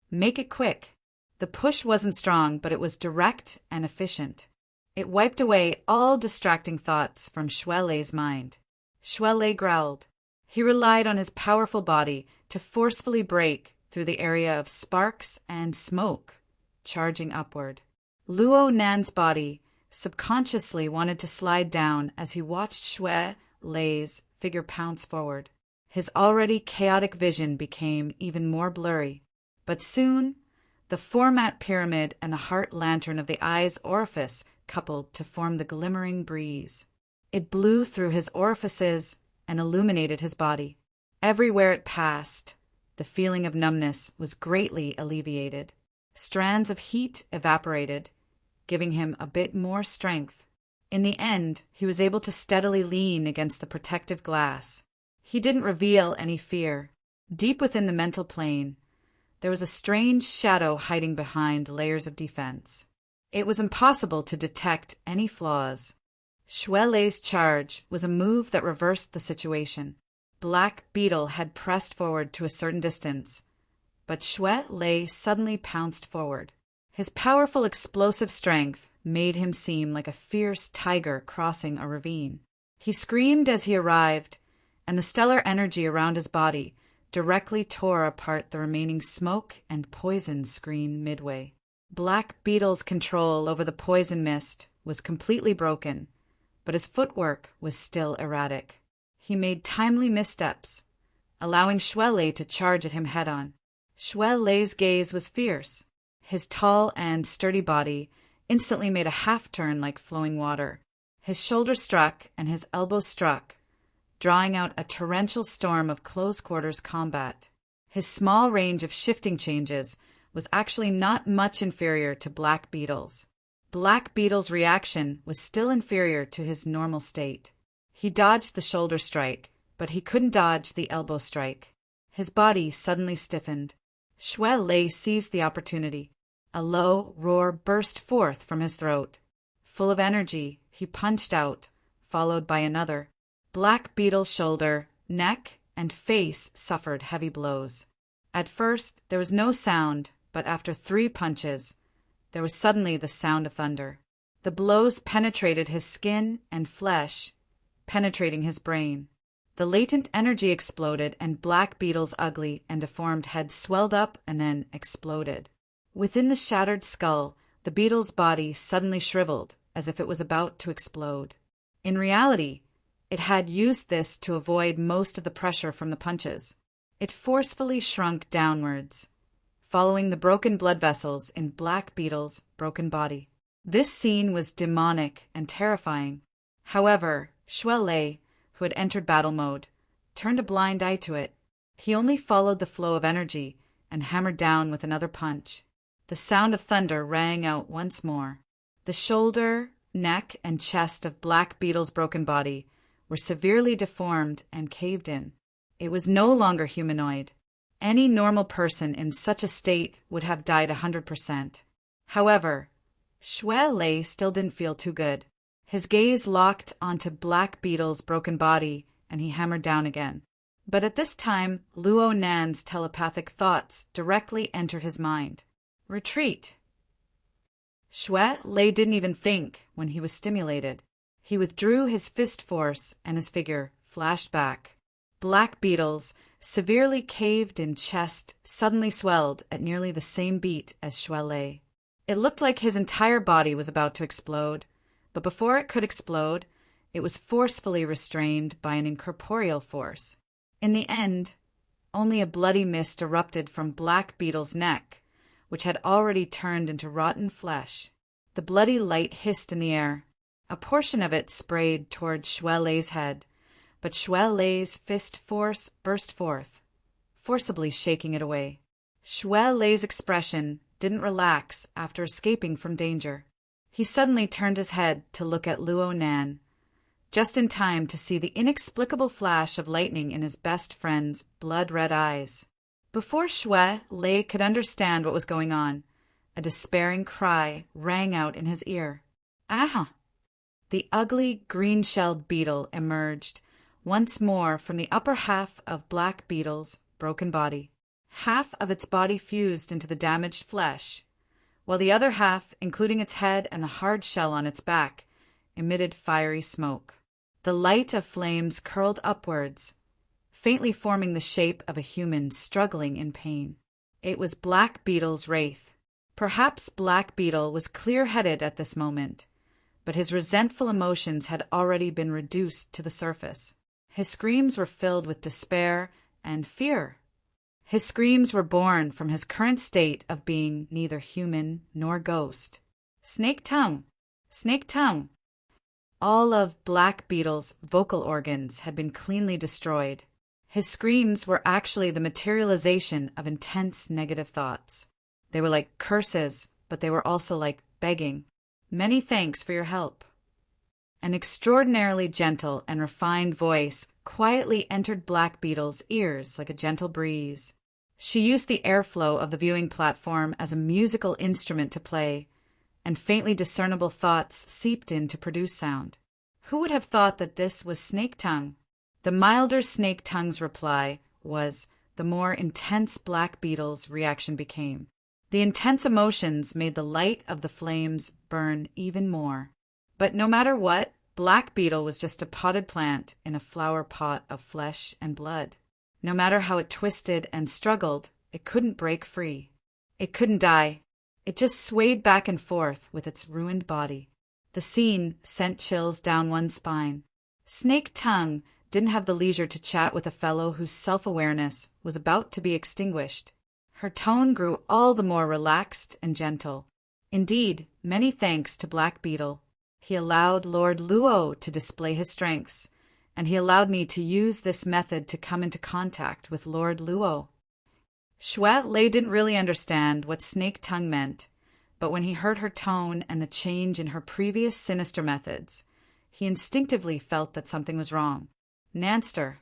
"Make it quick." The push wasn't strong, but it was direct and efficient. It wiped away all distracting thoughts from Shui Lei's mind. Shui Lei growled. He relied on his powerful body to forcefully break through the area of sparks and smoke, charging upward. Luo Nan's body subconsciously wanted to slide down as he watched Shui Lei's figure pounce forward. His already chaotic vision became even more blurry. But soon, the format pyramid and the heart lantern of the eye's orifice coupled to form the glimmering breeze. It blew through his orifices and illuminated his body. Everywhere it passed, the feeling of numbness was greatly alleviated. Strands of heat evaporated, giving him a bit more strength. In the end, he was able to steadily lean against the protective glass. He didn't reveal any fear. Deep within the mental plane, there was a strange shadow hiding behind layers of defense. It was impossible to detect any flaws. Shui Lei's charge was a move that reversed the situation. Black Beetle had pressed forward to a certain distance, but Shui Lei suddenly pounced forward. His powerful explosive strength made him seem like a fierce tiger crossing a ravine. He screamed as he arrived, and the stellar energy around his body directly tore apart the remaining smoke and poison screen midway. Black Beetle's control over the poison mist was completely broken, but his footwork was still erratic. He made timely missteps, allowing Shui Lei to charge at him head-on. Shui Lei's gaze was fierce. His tall and sturdy body instantly made a half-turn like flowing water. His shoulder struck and his elbow struck, drawing out a torrential storm of close-quarters combat. His small range of shifting changes was actually not much inferior to Black Beetle's. Black Beetle's reaction was still inferior to his normal state. He dodged the shoulder strike, but he couldn't dodge the elbow strike. His body suddenly stiffened. Shui Lei seized the opportunity. A low roar burst forth from his throat. Full of energy, he punched out, followed by another. Black Beetle's shoulder, neck, and face suffered heavy blows. At first, there was no sound, but after 3 punches, there was suddenly the sound of thunder. The blows penetrated his skin and flesh, penetrating his brain. The latent energy exploded, and Black Beetle's ugly and deformed head swelled up and then exploded. Within the shattered skull, the beetle's body suddenly shriveled, as if it was about to explode. In reality, it had used this to avoid most of the pressure from the punches. It forcefully shrunk downwards, following the broken blood vessels in Black Beetle's broken body. This scene was demonic and terrifying. However, Shui Lei, who had entered battle mode, turned a blind eye to it. He only followed the flow of energy and hammered down with another punch. The sound of thunder rang out once more. The shoulder, neck, and chest of Black Beetle's broken body were severely deformed and caved in. It was no longer humanoid. Any normal person in such a state would have died 100%. However, Shui Lei still didn't feel too good. His gaze locked onto Black Beetle's broken body, and he hammered down again. But at this time, Luo Nan's telepathic thoughts directly entered his mind. Retreat. Shui Lei didn't even think when he was stimulated. He withdrew his fist force, and his figure flashed back. Black Beetle's severely caved-in chest suddenly swelled at nearly the same beat as Shui Lei. It looked like his entire body was about to explode, but before it could explode, it was forcefully restrained by an incorporeal force. In the end, only a bloody mist erupted from Black Beetle's neck, which had already turned into rotten flesh. The bloody light hissed in the air. A portion of it sprayed toward Shui Lei's head, but Shui Lei's fist force burst forth, forcibly shaking it away. Shui Lei's expression didn't relax after escaping from danger. He suddenly turned his head to look at Luo Nan, just in time to see the inexplicable flash of lightning in his best friend's blood-red eyes. Before Shui Lei could understand what was going on, a despairing cry rang out in his ear. "Ah!" The ugly, green-shelled beetle emerged once more from the upper half of Black Beetle's broken body. Half of its body fused into the damaged flesh, while the other half, including its head and the hard shell on its back, emitted fiery smoke. The light of flames curled upwards, faintly forming the shape of a human struggling in pain. It was Black Beetle's wraith. Perhaps Black Beetle was clear-headed at this moment, but his resentful emotions had already been reduced to the surface. His screams were filled with despair and fear. His screams were born from his current state of being neither human nor ghost. Snake tongue! Snake tongue! All of Black Beetle's vocal organs had been cleanly destroyed. His screams were actually the materialization of intense negative thoughts. They were like curses, but they were also like begging. Many thanks for your help. An extraordinarily gentle and refined voice quietly entered Black Beetle's ears like a gentle breeze. She used the airflow of the viewing platform as a musical instrument to play, and faintly discernible thoughts seeped in to produce sound. Who would have thought that this was Snake Tongue? The milder Snake Tongue's reply was, the more intense Black Beetle's reaction became. The intense emotions made the light of the flames burn even more. But no matter what, Black Beetle was just a potted plant in a flower pot of flesh and blood. No matter how it twisted and struggled, it couldn't break free. It couldn't die. It just swayed back and forth with its ruined body. The scene sent chills down one's spine. Snake Tongue didn't have the leisure to chat with a fellow whose self-awareness was about to be extinguished. Her tone grew all the more relaxed and gentle. Indeed, many thanks to Black Beetle. He allowed Lord Luo to display his strengths, and he allowed me to use this method to come into contact with Lord Luo. Shui Lei didn't really understand what Snake Tongue meant, but when he heard her tone and the change in her previous sinister methods, he instinctively felt that something was wrong. Nanster.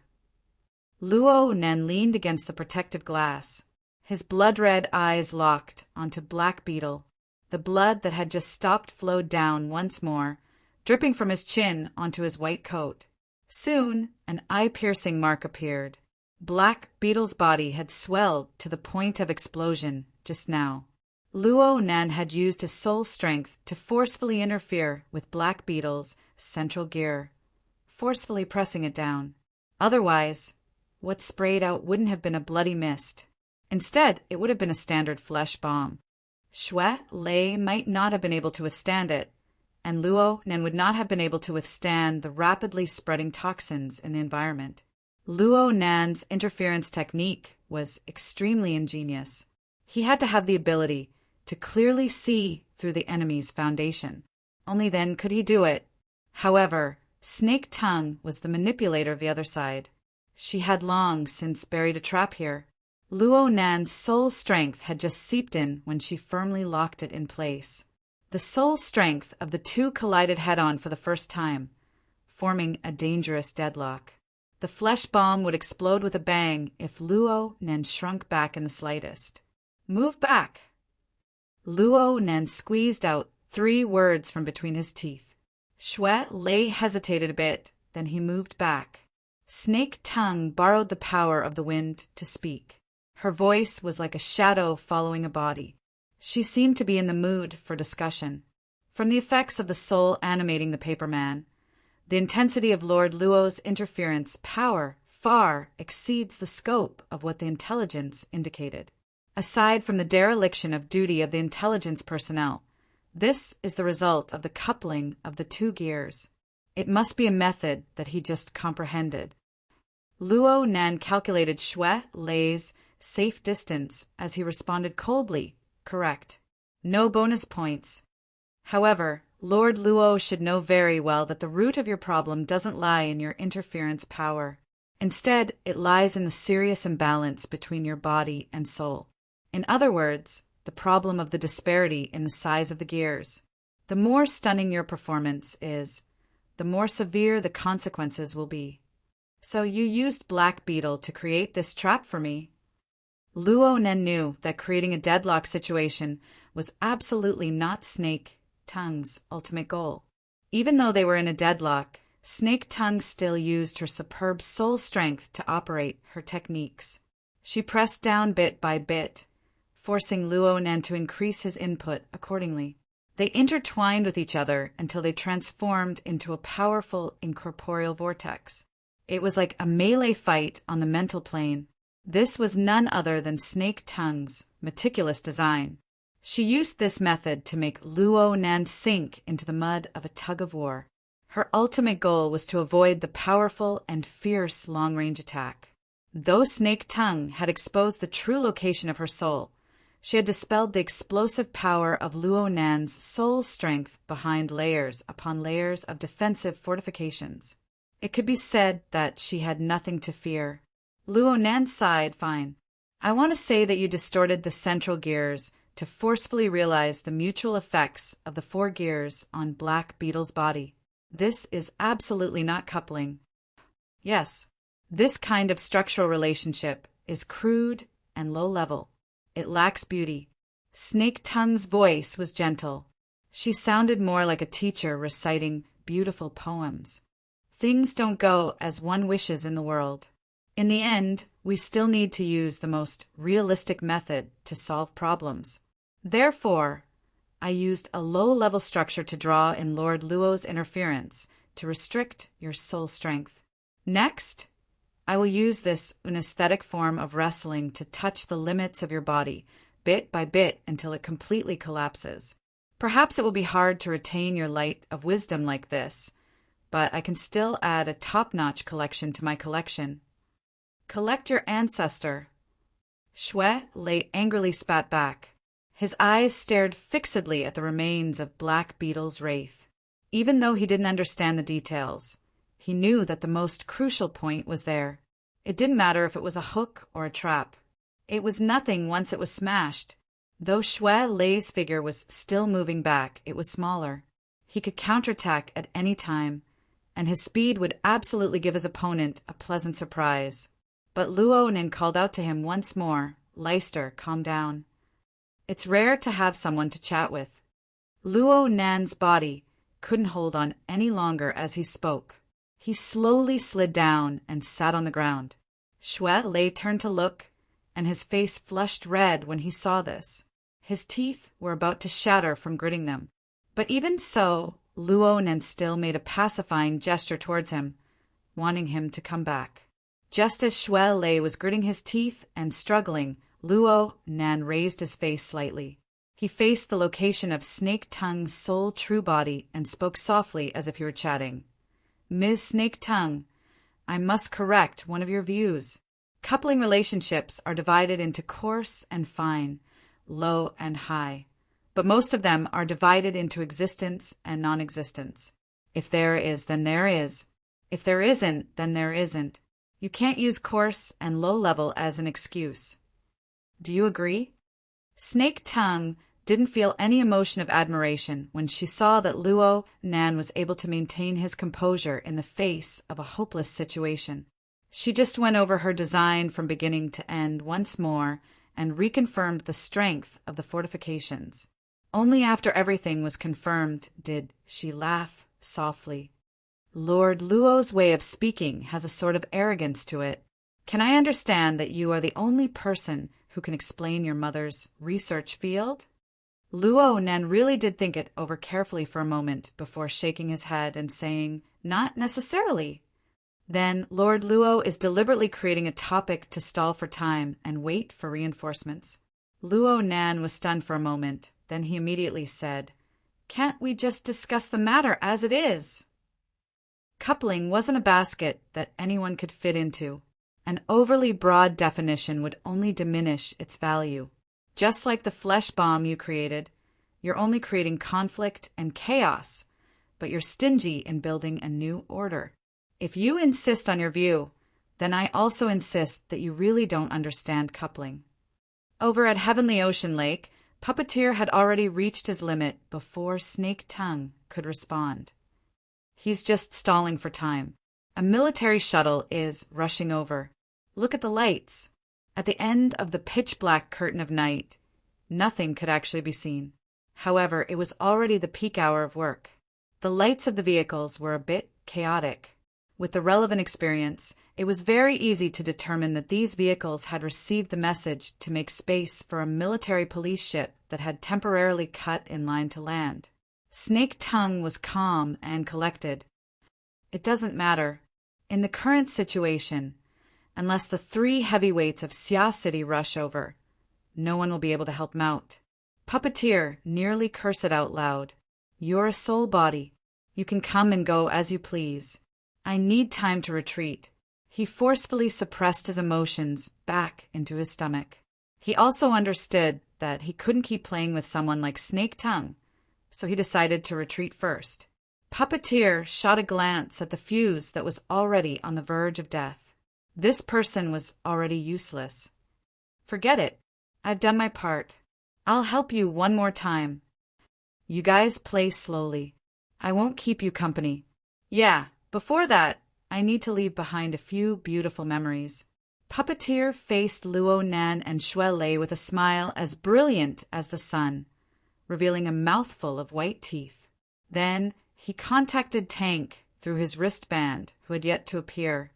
Luo Nen leaned against the protective glass. His blood-red eyes locked onto Black Beetle. The blood that had just stopped flowed down once more, dripping from his chin onto his white coat. Soon, an eye-piercing mark appeared. Black Beetle's body had swelled to the point of explosion just now. Luo Nen had used his soul strength to forcefully interfere with Black Beetle's central gear, forcefully pressing it down. Otherwise, what sprayed out wouldn't have been a bloody mist. Instead, it would have been a standard flesh bomb. Shui Lei might not have been able to withstand it, and Luo Nen would not have been able to withstand the rapidly spreading toxins in the environment. Luo Nan's interference technique was extremely ingenious. He had to have the ability to clearly see through the enemy's foundation. Only then could he do it. However, Snake Tongue was the manipulator of the other side. She had long since buried a trap here. Luo Nan's soul strength had just seeped in when she firmly locked it in place. The soul strength of the two collided head-on for the first time, forming a dangerous deadlock. The flesh bomb would explode with a bang if Luo Nen shrunk back in the slightest. Move back! Luo Nen squeezed out 3 words from between his teeth. Shui Lei hesitated a bit, then he moved back. Snake Tongue borrowed the power of the wind to speak. Her voice was like a shadow following a body. She seemed to be in the mood for discussion. From the effects of the soul animating the paperman, the intensity of Lord Luo's interference power far exceeds the scope of what the intelligence indicated. Aside from the dereliction of duty of the intelligence personnel, this is the result of the coupling of the 2 gears. It must be a method that he just comprehended. Luo Nen calculated Shui Lei's safe distance as he responded coldly, correct. No bonus points. However, Lord Luo should know very well that the root of your problem doesn't lie in your interference power. Instead, it lies in the serious imbalance between your body and soul. In other words, the problem of the disparity in the size of the gears. The more stunning your performance is, the more severe the consequences will be. So you used Black Beetle to create this trap for me. Luo Nen knew that creating a deadlock situation was absolutely not Snake Tongue's ultimate goal. Even though they were in a deadlock, Snake Tongue still used her superb soul strength to operate her techniques. She pressed down bit by bit, forcing Luo Nen to increase his input accordingly. They intertwined with each other until they transformed into a powerful incorporeal vortex. It was like a melee fight on the mental plane. This was none other than Snake Tongue's meticulous design. She used this method to make Luo Nan sink into the mud of a tug-of-war. Her ultimate goal was to avoid the powerful and fierce long-range attack. Though Snake Tongue had exposed the true location of her soul, she had dispelled the explosive power of Luo Nan's soul strength behind layers upon layers of defensive fortifications. It could be said that she had nothing to fear. Luo Nan sighed, "Fine. I want to say that you distorted the central gears to forcefully realize the mutual effects of the 4 gears on Black Beetle's body. This is absolutely not coupling. Yes, this kind of structural relationship is crude and low-level. It lacks beauty." Snake Tongue's voice was gentle. She sounded more like a teacher reciting beautiful poems. Things don't go as one wishes in the world. In the end, we still need to use the most realistic method to solve problems. Therefore, I used a low-level structure to draw in Lord Luo's interference to restrict your soul strength. Next, I will use this anesthetic form of wrestling to touch the limits of your body, bit by bit, until it completely collapses. Perhaps it will be hard to retain your light of wisdom like this, but I can still add a top-notch collection to my collection. Collect your ancestor. Shui Lei angrily spat back. His eyes stared fixedly at the remains of Black Beetle's wraith. Even though he didn't understand the details, he knew that the most crucial point was there. It didn't matter if it was a hook or a trap. It was nothing once it was smashed. Though Shui Lei's figure was still moving back, it was smaller. He could counterattack at any time, and his speed would absolutely give his opponent a pleasant surprise. But Luo Nin called out to him once more, "Leister, calm down." It's rare to have someone to chat with. Luo Nan's body couldn't hold on any longer as he spoke. He slowly slid down and sat on the ground. Shui Lei turned to look, and his face flushed red when he saw this. His teeth were about to shatter from gritting them. But even so, Luo Nan still made a pacifying gesture towards him, wanting him to come back. Just as Shui Lei was gritting his teeth and struggling, Luo Nan raised his face slightly. He faced the location of Snake Tongue's sole true body and spoke softly as if he were chatting. "Ms. Snake Tongue, I must correct one of your views. Coupling relationships are divided into coarse and fine, low and high, but most of them are divided into existence and non-existence. If there is, then there is. If there isn't, then there isn't. You can't use coarse and low level as an excuse. Do you agree?" Snake Tongue didn't feel any emotion of admiration when she saw that Luo Nan was able to maintain his composure in the face of a hopeless situation. She just went over her design from beginning to end once more and reconfirmed the strength of the fortifications. Only after everything was confirmed did she laugh softly. "Lord Luo's way of speaking has a sort of arrogance to it. Can I understand that you are the only person who can explain your mother's research field?" Luo Nan really did think it over carefully for a moment before shaking his head and saying, "Not necessarily." Then Lord Luo is deliberately creating a topic to stall for time and wait for reinforcements. Luo Nan was stunned for a moment. Then he immediately said, "Can't we just discuss the matter as it is?" Coupling wasn't a basket that anyone could fit into. An overly broad definition would only diminish its value. Just like the flesh bomb you created, you're only creating conflict and chaos, but you're stingy in building a new order. If you insist on your view, then I also insist that you really don't understand coupling. Over at Heavenly Ocean Lake, Puppeteer had already reached his limit before Snake Tongue could respond. He's just stalling for time. A military shuttle is rushing over. Look at the lights. At the end of the pitch-black curtain of night, nothing could actually be seen. However, it was already the peak hour of work. The lights of the vehicles were a bit chaotic. With the relevant experience, it was very easy to determine that these vehicles had received the message to make space for a military police ship that had temporarily cut in line to land. Snake Tongue was calm and collected. It doesn't matter. In the current situation, unless the 3 heavyweights of Xia City rush over, no one will be able to help him out. Puppeteer nearly cursed out loud. You're a soul body. You can come and go as you please. I need time to retreat. He forcefully suppressed his emotions back into his stomach. He also understood that he couldn't keep playing with someone like Snake Tongue, so he decided to retreat first. Puppeteer shot a glance at the fuse that was already on the verge of death. This person was already useless. Forget it. I've done my part. I'll help you one more time. You guys play slowly. I won't keep you company. Yeah, before that, I need to leave behind a few beautiful memories. Puppeteer faced Luo Nan and Xue Lei with a smile as brilliant as the sun, revealing a mouthful of white teeth. Then he contacted Tank through his wristband, who had yet to appear.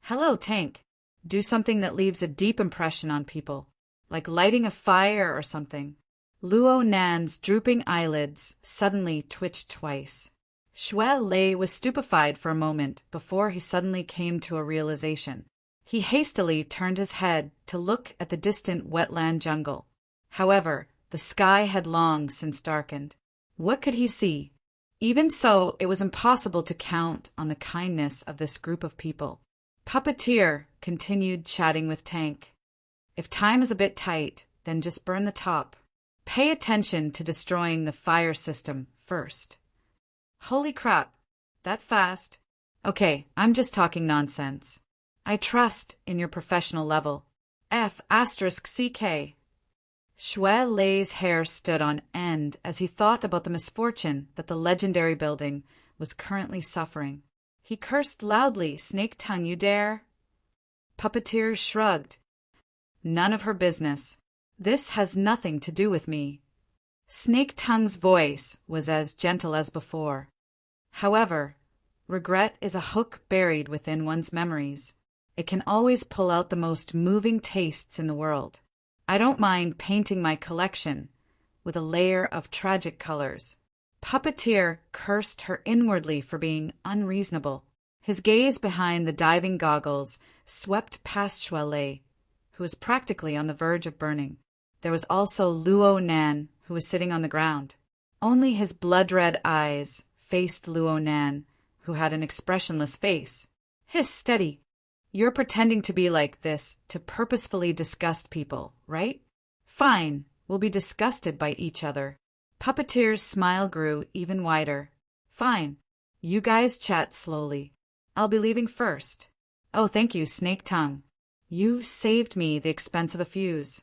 Hello, Tank. Do something that leaves a deep impression on people, like lighting a fire or something. Luo Nan's drooping eyelids suddenly twitched twice. Xue Lei was stupefied for a moment before he suddenly came to a realization. He hastily turned his head to look at the distant wetland jungle. However, the sky had long since darkened. What could he see? Even so, it was impossible to count on the kindness of this group of people. Puppeteer continued chatting with Tank. If time is a bit tight, then just burn the top. Pay attention to destroying the fire system first. Holy crap, that fast? Okay, I'm just talking nonsense. I trust in your professional level. F***CK. Xue Lei's hair stood on end as he thought about the misfortune that the legendary building was currently suffering. He cursed loudly, Snake Tongue, you dare? Puppeteer shrugged. None of her business. This has nothing to do with me. Snake Tongue's voice was as gentle as before. However, regret is a hook buried within one's memories. It can always pull out the most moving tastes in the world. I don't mind painting my collection with a layer of tragic colors. Puppeteer cursed her inwardly for being unreasonable. His gaze behind the diving goggles swept past Xue Lei, who was practically on the verge of burning. There was also Luo Nan, who was sitting on the ground. Only his blood-red eyes faced Luo Nan, who had an expressionless face. Hiss, steady. You're pretending to be like this to purposefully disgust people, right? Fine, we'll be disgusted by each other. Puppeteer's smile grew even wider. Fine, you guys chat slowly. I'll be leaving first. Oh, thank you, Snake Tongue. You saved me the expense of a fuse.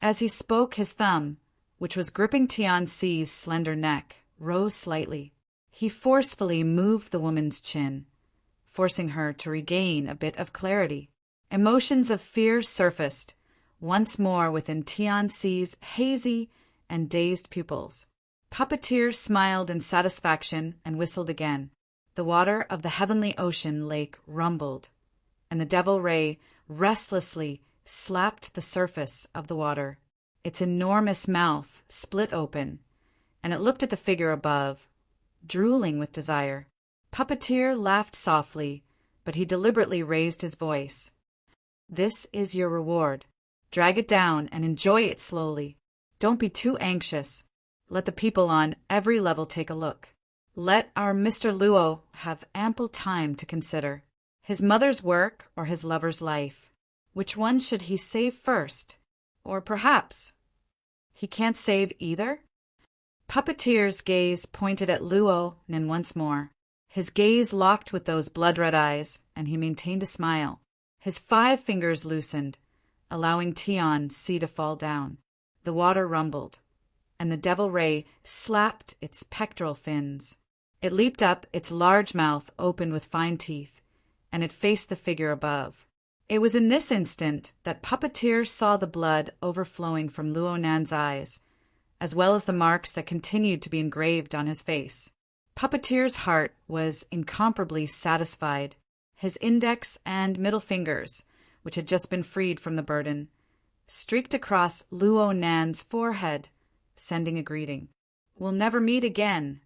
As he spoke, his thumb, which was gripping Tianxi's slender neck, rose slightly. He forcefully moved the woman's chin, forcing her to regain a bit of clarity. Emotions of fear surfaced once more within Tianxi's hazy and dazed pupils. Puppeteer smiled in satisfaction and whistled again. The water of the heavenly ocean lake rumbled, and the devil ray restlessly slapped the surface of the water. Its enormous mouth split open, and it looked at the figure above, drooling with desire. Puppeteer laughed softly, but he deliberately raised his voice. This is your reward. Drag it down and enjoy it slowly. Don't be too anxious. Let the people on every level take a look. Let our Mr. Luo have ample time to consider. His mother's work or his lover's life? Which one should he save first? Or perhaps he can't save either? Puppeteer's gaze pointed at Luo Nan once more. His gaze locked with those blood-red eyes, and he maintained a smile. His 5 fingers loosened, allowing Tianxi to fall down. The water rumbled, and the devil ray slapped its pectoral fins. It leaped up, its large mouth opened with fine teeth, and it faced the figure above. It was in this instant that Puppeteer saw the blood overflowing from Luo Nan's eyes, as well as the marks that continued to be engraved on his face. Puppeteer's heart was incomparably satisfied. His index and middle fingers, which had just been freed from the burden, streaked across Luo Nan's forehead, sending a greeting. We'll never meet again.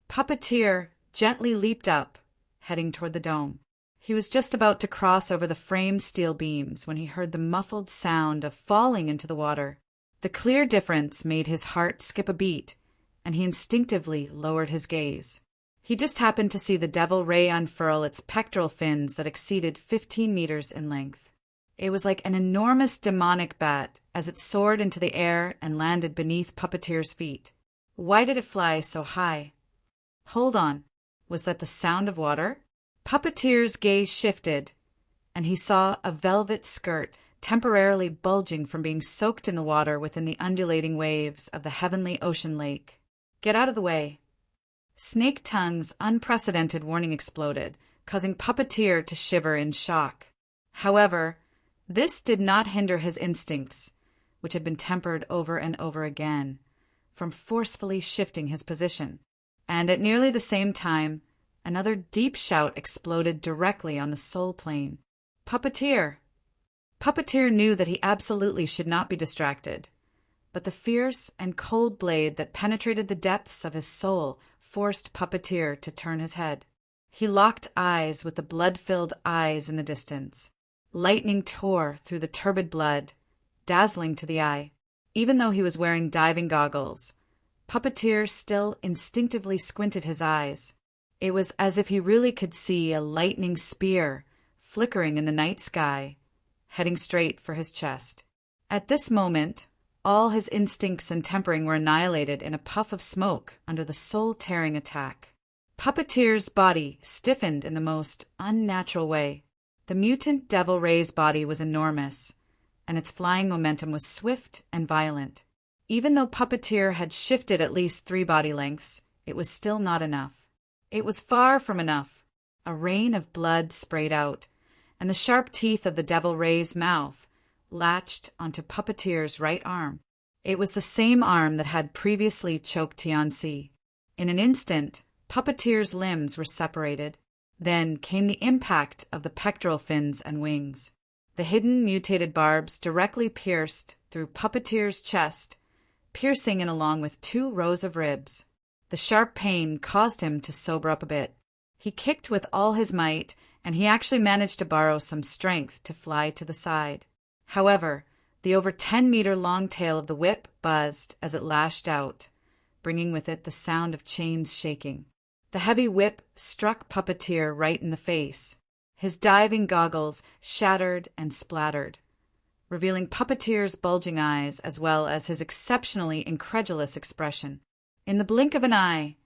Puppeteer gently leaped up, heading toward the dome. He was just about to cross over the framed steel beams when he heard the muffled sound of falling into the water. The clear difference made his heart skip a beat, and he instinctively lowered his gaze. He just happened to see the devil ray unfurl its pectoral fins that exceeded 15 meters in length. It was like an enormous demonic bat as it soared into the air and landed beneath Puppeteer's feet. Why did it fly so high? Hold on, was that the sound of water? Puppeteer's gaze shifted, and he saw a velvet skirt temporarily bulging from being soaked in the water within the undulating waves of the heavenly ocean lake. Get out of the way. Snake Tongue's unprecedented warning exploded, causing Puppeteer to shiver in shock. However, this did not hinder his instincts, which had been tempered over and over again, from forcefully shifting his position. And at nearly the same time, another deep shout exploded directly on the soul plane. Puppeteer! Puppeteer knew that he absolutely should not be distracted, but the fierce and cold blade that penetrated the depths of his soul forced Puppeteer to turn his head. He locked eyes with the blood-filled eyes in the distance. Lightning tore through the turbid blood, dazzling to the eye. Even though he was wearing diving goggles, Puppeteer still instinctively squinted his eyes. It was as if he really could see a lightning spear flickering in the night sky, heading straight for his chest. At this moment, all his instincts and tempering were annihilated in a puff of smoke under the soul-tearing attack. Puppeteer's body stiffened in the most unnatural way. The mutant devil ray's body was enormous, and its flying momentum was swift and violent. Even though Puppeteer had shifted at least 3 body lengths, it was still not enough. It was far from enough. A rain of blood sprayed out, and the sharp teeth of the devil ray's mouth latched onto Puppeteer's right arm. It was the same arm that had previously choked Tianci. In an instant, Puppeteer's limbs were separated. Then came the impact of the pectoral fins and wings. The hidden mutated barbs directly pierced through Puppeteer's chest, piercing in along with 2 rows of ribs. The sharp pain caused him to sober up a bit. He kicked with all his might, and he actually managed to borrow some strength to fly to the side. However, the over 10-meter-long tail of the whip buzzed as it lashed out, bringing with it the sound of chains shaking. The heavy whip struck Puppeteer right in the face. His diving goggles shattered and splattered, revealing Puppeteer's bulging eyes as well as his exceptionally incredulous expression. In the blink of an eye,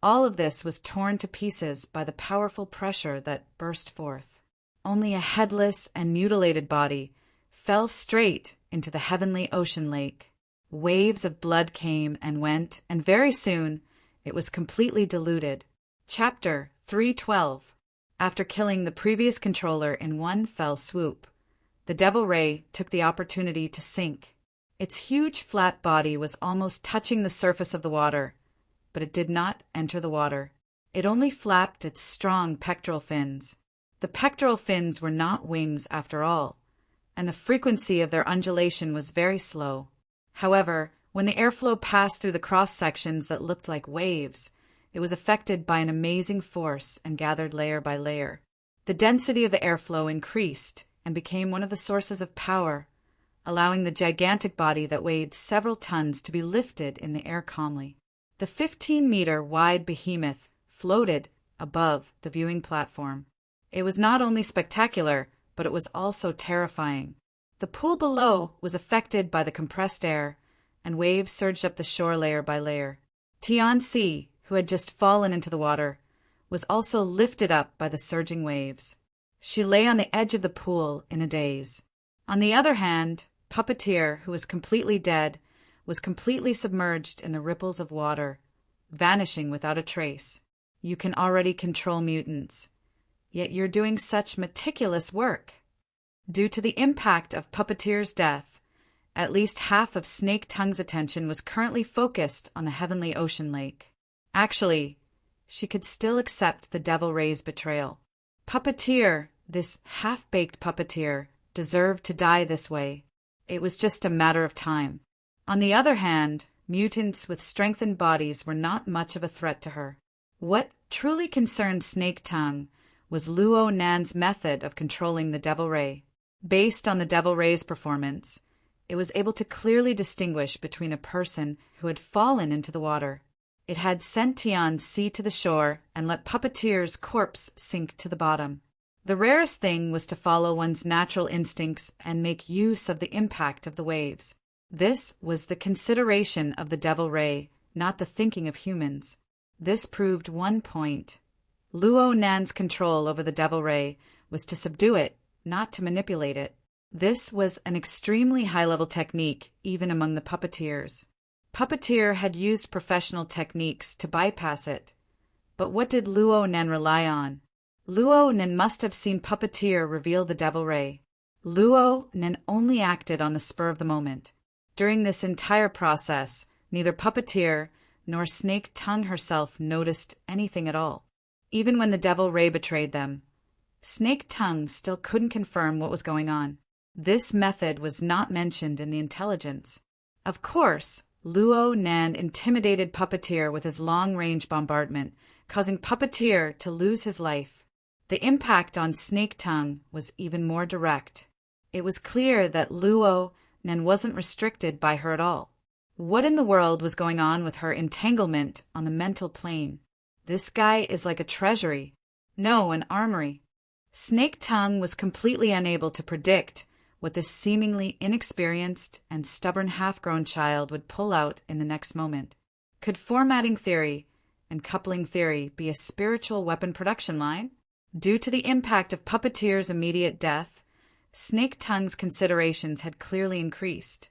all of this was torn to pieces by the powerful pressure that burst forth. Only a headless and mutilated body fell straight into the heavenly ocean lake. Waves of blood came and went, and very soon it was completely diluted. Chapter 312. After killing the previous controller in one fell swoop, the Devil Ray took the opportunity to sink. Its huge flat body was almost touching the surface of the water, but it did not enter the water. It only flapped its strong pectoral fins. The pectoral fins were not wings after all, and the frequency of their undulation was very slow. However, when the airflow passed through the cross-sections that looked like waves, it was affected by an amazing force and gathered layer by layer. The density of the airflow increased and became one of the sources of power, allowing the gigantic body that weighed several tons to be lifted in the air calmly. The 15-meter wide behemoth floated above the viewing platform. It was not only spectacular, but it was also terrifying. The pool below was affected by the compressed air, and waves surged up the shore layer by layer. Tianci, who had just fallen into the water, was also lifted up by the surging waves. She lay on the edge of the pool in a daze. On the other hand, Puppeteer, who was completely dead, was completely submerged in the ripples of water, vanishing without a trace. You can already control mutants, yet you're doing such meticulous work. Due to the impact of Puppeteer's death, at least half of Snake Tongue's attention was currently focused on the heavenly ocean lake. Actually, she could still accept the Devil Ray's betrayal. Puppeteer, this half-baked Puppeteer, deserved to die this way. It was just a matter of time. On the other hand, mutants with strengthened bodies were not much of a threat to her. What truly concerned Snake Tongue was Luo Nan's method of controlling the Devil Ray. Based on the Devil Ray's performance, It was able to clearly distinguish between a person who had fallen into the water. It had sent Tian Si to the shore and let Puppeteer's corpse sink to the bottom. The rarest thing was to follow one's natural instincts and make use of the impact of the waves. This was the consideration of the Devil Ray, not the thinking of humans. This proved one point. Luo Nan's control over the Devil Ray was to subdue it, not to manipulate it. This was an extremely high-level technique, even among the puppeteers. Puppeteer had used professional techniques to bypass it. But what did Luo Nan rely on? Luo Nan must have seen Puppeteer reveal the Devil Ray. Luo Nan only acted on the spur of the moment. During this entire process, neither Puppeteer nor Snake Tongue herself noticed anything at all. Even when the Devil Ray betrayed them, Snake Tongue still couldn't confirm what was going on. This method was not mentioned in the intelligence. Of course, Luo Nan intimidated Puppeteer with his long-range bombardment, causing Puppeteer to lose his life. The impact on Snake Tongue was even more direct. It was clear that Luo Nan wasn't restricted by her at all. What in the world was going on with her entanglement on the mental plane? This guy is like a treasury. No, an armory. Snake Tongue was completely unable to predict what this seemingly inexperienced and stubborn half-grown child would pull out in the next moment. Could formatting theory and coupling theory be a spiritual weapon production line? Due to the impact of Puppeteer's immediate death, Snake Tongue's considerations had clearly increased,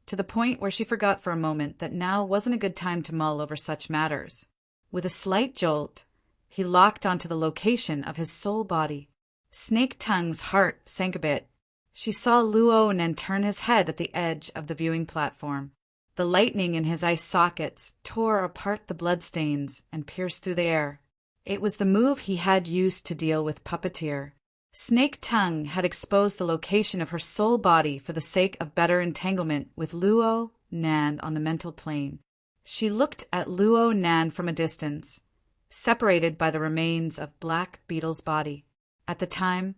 to the point where she forgot for a moment that now wasn't a good time to mull over such matters. With a slight jolt, he locked onto the location of his soul body. Snake Tongue's heart sank a bit. She saw Luo Nan turn his head at the edge of the viewing platform. The lightning in his eye sockets tore apart the bloodstains and pierced through the air. It was the move he had used to deal with Puppeteer. Snake Tongue had exposed the location of her soul body for the sake of better entanglement with Luo Nan on the mental plane. She looked at Luo Nan from a distance, separated by the remains of Black Beetle's body. At the time,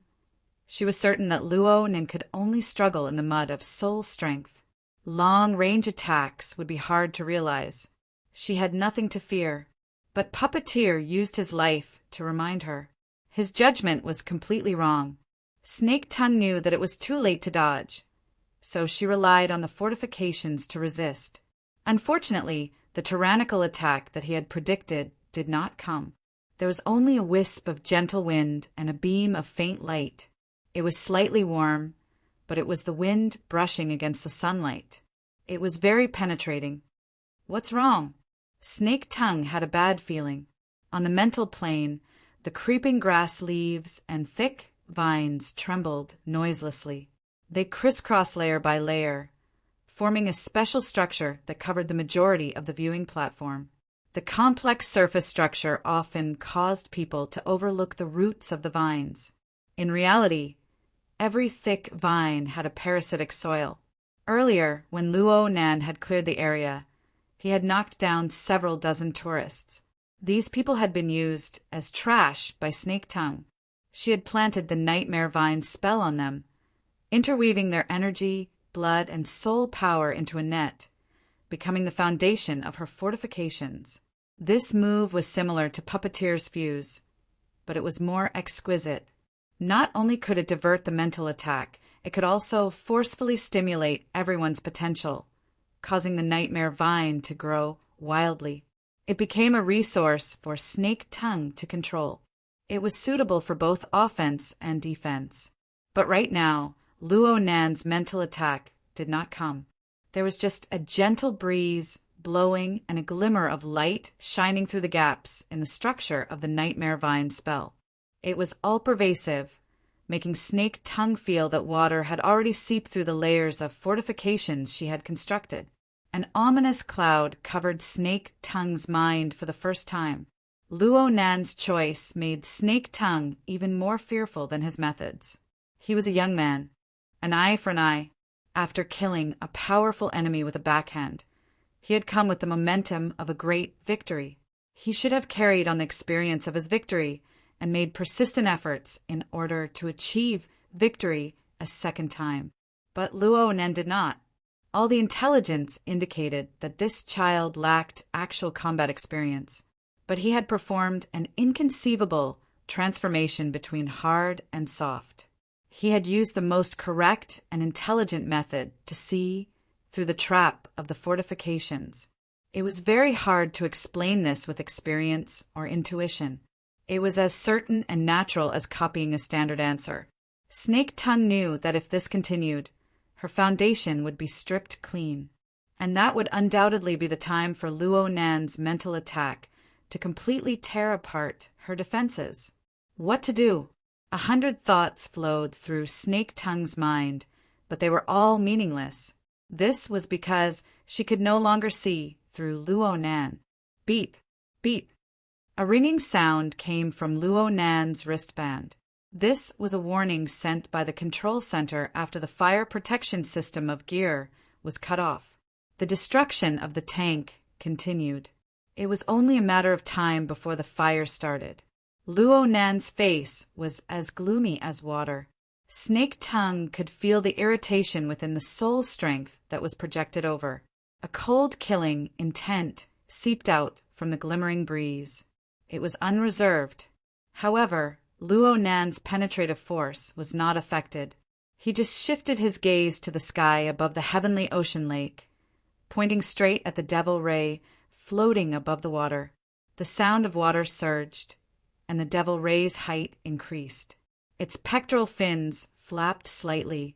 she was certain that Luo Nan could only struggle in the mud of soul strength. Long-range attacks would be hard to realize. She had nothing to fear. But Puppeteer used his life to remind her. His judgment was completely wrong. Snake Tongue knew that it was too late to dodge, so she relied on the fortifications to resist. Unfortunately, the tyrannical attack that he had predicted did not come. There was only a wisp of gentle wind and a beam of faint light. It was slightly warm, but it was the wind brushing against the sunlight. It was very penetrating. What's wrong? Snake Tongue had a bad feeling. On the mental plane, the creeping grass leaves and thick vines trembled noiselessly. They crisscrossed layer by layer, forming a special structure that covered the majority of the viewing platform. The complex surface structure often caused people to overlook the roots of the vines. In reality, every thick vine had a parasitic soil. Earlier, when Luo Nan had cleared the area, he had knocked down several dozen tourists. These people had been used as trash by Snake Tongue. She had planted the Nightmare Vine spell on them, interweaving their energy, blood, and soul power into a net, becoming the foundation of her fortifications. This move was similar to Puppeteer's fuse, but it was more exquisite. Not only could it divert the mental attack, it could also forcefully stimulate everyone's potential, causing the Nightmare Vine to grow wildly. It became a resource for Snake Tongue to control. It was suitable for both offense and defense. But right now, Luo Nan's mental attack did not come. There was just a gentle breeze blowing and a glimmer of light shining through the gaps in the structure of the Nightmare Vine spell. It was all-pervasive, making Snake Tongue feel that water had already seeped through the layers of fortifications she had constructed. An ominous cloud covered Snake Tongue's mind for the first time. Luo Nan's choice made Snake Tongue even more fearful than his methods. He was a young man. An eye for an eye. After killing a powerful enemy with a backhand, he had come with the momentum of a great victory. He should have carried on the experience of his victory and made persistent efforts in order to achieve victory a second time. But Luo Nan did not. All the intelligence indicated that this child lacked actual combat experience, but he had performed an inconceivable transformation between hard and soft. He had used the most correct and intelligent method to see through the trap of the fortifications. It was very hard to explain this with experience or intuition. It was as certain and natural as copying a standard answer. Snake Tongue knew that if this continued, her foundation would be stripped clean, and that would undoubtedly be the time for Luo Nan's mental attack to completely tear apart her defenses. What to do? 100 thoughts flowed through Snake Tongue's mind, but they were all meaningless. This was because she could no longer see through Luo Nan. Beep, beep. A ringing sound came from Luo Nan's wristband. This was a warning sent by the control center after the fire protection system of gear was cut off. The destruction of the tank continued. It was only a matter of time before the fire started. Luo Nan's face was as gloomy as water. Snake Tongue could feel the irritation within the soul strength that was projected over. A cold killing intent seeped out from the glimmering breeze. It was unreserved. However, Luo Nan's penetrative force was not affected. He just shifted his gaze to the sky above the heavenly ocean lake, pointing straight at the devil ray floating above the water. The sound of water surged, and the devil ray's height increased. Its pectoral fins flapped slightly,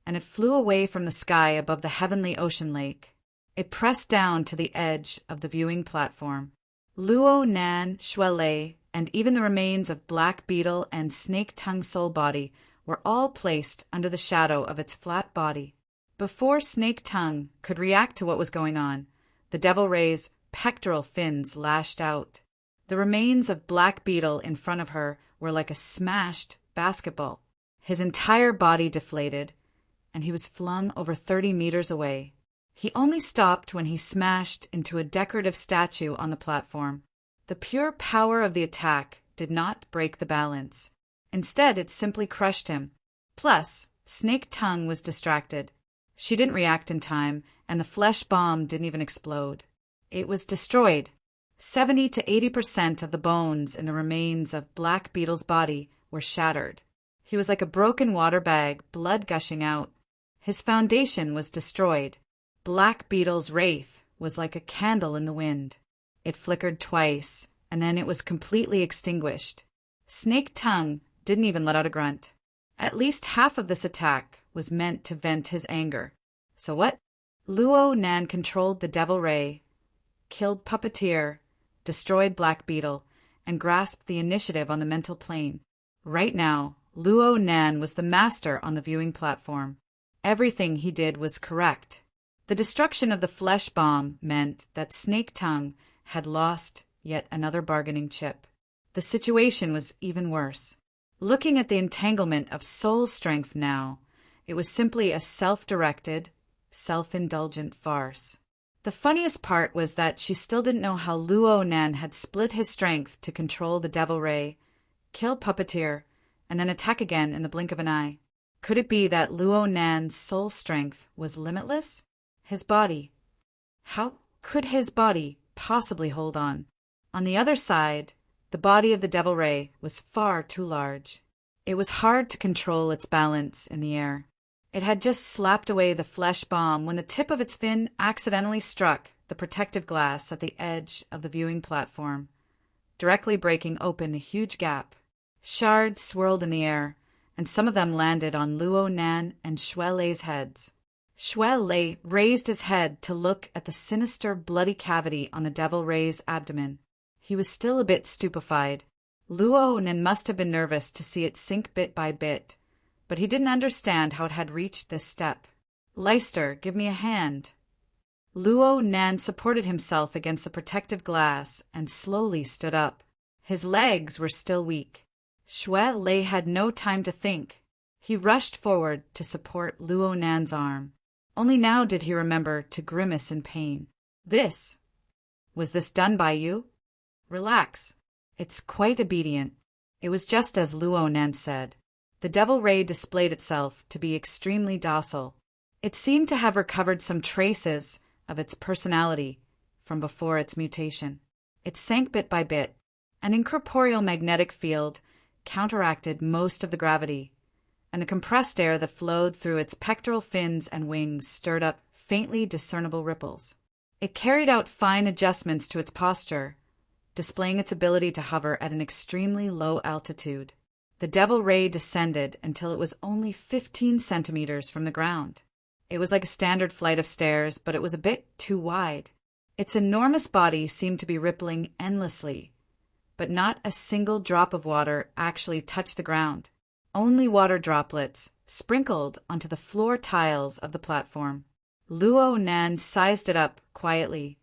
and it flew away from the sky above the heavenly ocean lake. It pressed down to the edge of the viewing platform. Luo Nan, Shuelei, and even the remains of Black Beetle and Snake Tongue Soul Body were all placed under the shadow of its flat body. Before Snake Tongue could react to what was going on, the devil ray's pectoral fins lashed out. The remains of Black Beetle in front of her were like a smashed basketball. His entire body deflated, and he was flung over 30 meters away. He only stopped when he smashed into a decorative statue on the platform. The pure power of the attack did not break the balance. Instead, it simply crushed him. Plus, Snake Tongue was distracted. She didn't react in time, and the flesh bomb didn't even explode. It was destroyed. 70 to 80% of the bones in the remains of Black Beetle's body were shattered. He was like a broken water bag, blood gushing out. His foundation was destroyed. Black Beetle's wraith was like a candle in the wind. It flickered twice, and then it was completely extinguished. Snake Tongue didn't even let out a grunt. At least half of this attack was meant to vent his anger. So what? Luo Nan controlled the devil ray, killed Puppeteer, destroyed Black Beetle, and grasped the initiative on the mental plane. Right now, Luo Nan was the master on the viewing platform. Everything he did was correct. The destruction of the flesh bomb meant that Snake Tongue had lost yet another bargaining chip. The situation was even worse. Looking at the entanglement of soul strength now, it was simply a self-directed, self-indulgent farce. The funniest part was that she still didn't know how Luo Nan had split his strength to control the devil ray, kill Puppeteer, and then attack again in the blink of an eye. Could it be that Luo Nan's soul strength was limitless? His body. How could his body possibly hold on? On the other side, the body of the devil ray was far too large. It was hard to control its balance in the air. It had just slapped away the flesh bomb when the tip of its fin accidentally struck the protective glass at the edge of the viewing platform, directly breaking open a huge gap. Shards swirled in the air, and some of them landed on Luo Nan and Shuelei's heads. Shuelei raised his head to look at the sinister bloody cavity on the devil ray's abdomen. He was still a bit stupefied. Luo Nan must have been nervous to see it sink bit by bit, but he didn't understand how it had reached this step. Leister, give me a hand. Luo Nan supported himself against the protective glass and slowly stood up. His legs were still weak. Shuelei had no time to think. He rushed forward to support Luo Nan's arm. Only now did he remember to grimace in pain. Was this done by you? Relax. It's quite obedient. It was just as Luo Nan said. The devil ray displayed itself to be extremely docile. It seemed to have recovered some traces of its personality from before its mutation. It sank bit by bit. An incorporeal magnetic field counteracted most of the gravity, and the compressed air that flowed through its pectoral fins and wings stirred up faintly discernible ripples. It carried out fine adjustments to its posture, displaying its ability to hover at an extremely low altitude. The Devil Ray descended until it was only 15 centimeters from the ground. It was like a standard flight of stairs, but it was a bit too wide. Its enormous body seemed to be rippling endlessly, but not a single drop of water actually touched the ground. Only water droplets sprinkled onto the floor tiles of the platform. Luo Nan sized it up quietly,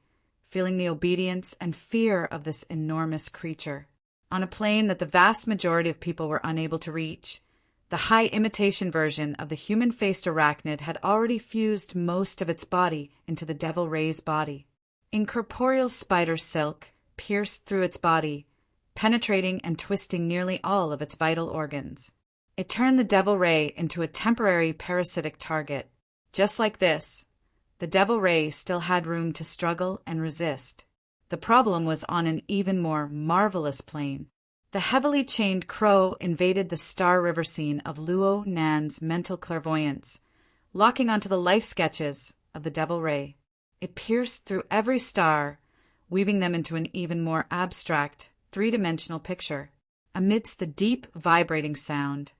feeling the obedience and fear of this enormous creature. On a plane that the vast majority of people were unable to reach, the high imitation version of the human-faced arachnid had already fused most of its body into the Devil Ray's body. Incorporeal spider silk pierced through its body, penetrating and twisting nearly all of its vital organs. It turned the Devil Ray into a temporary parasitic target. Just like this, the Devil Ray still had room to struggle and resist. The problem was on an even more marvelous plane. The heavily chained crow invaded the Star River scene of Luo Nan's mental clairvoyance, locking onto the life sketches of the Devil Ray. It pierced through every star, weaving them into an even more abstract, three-dimensional picture. Amidst the deep, vibrating sound,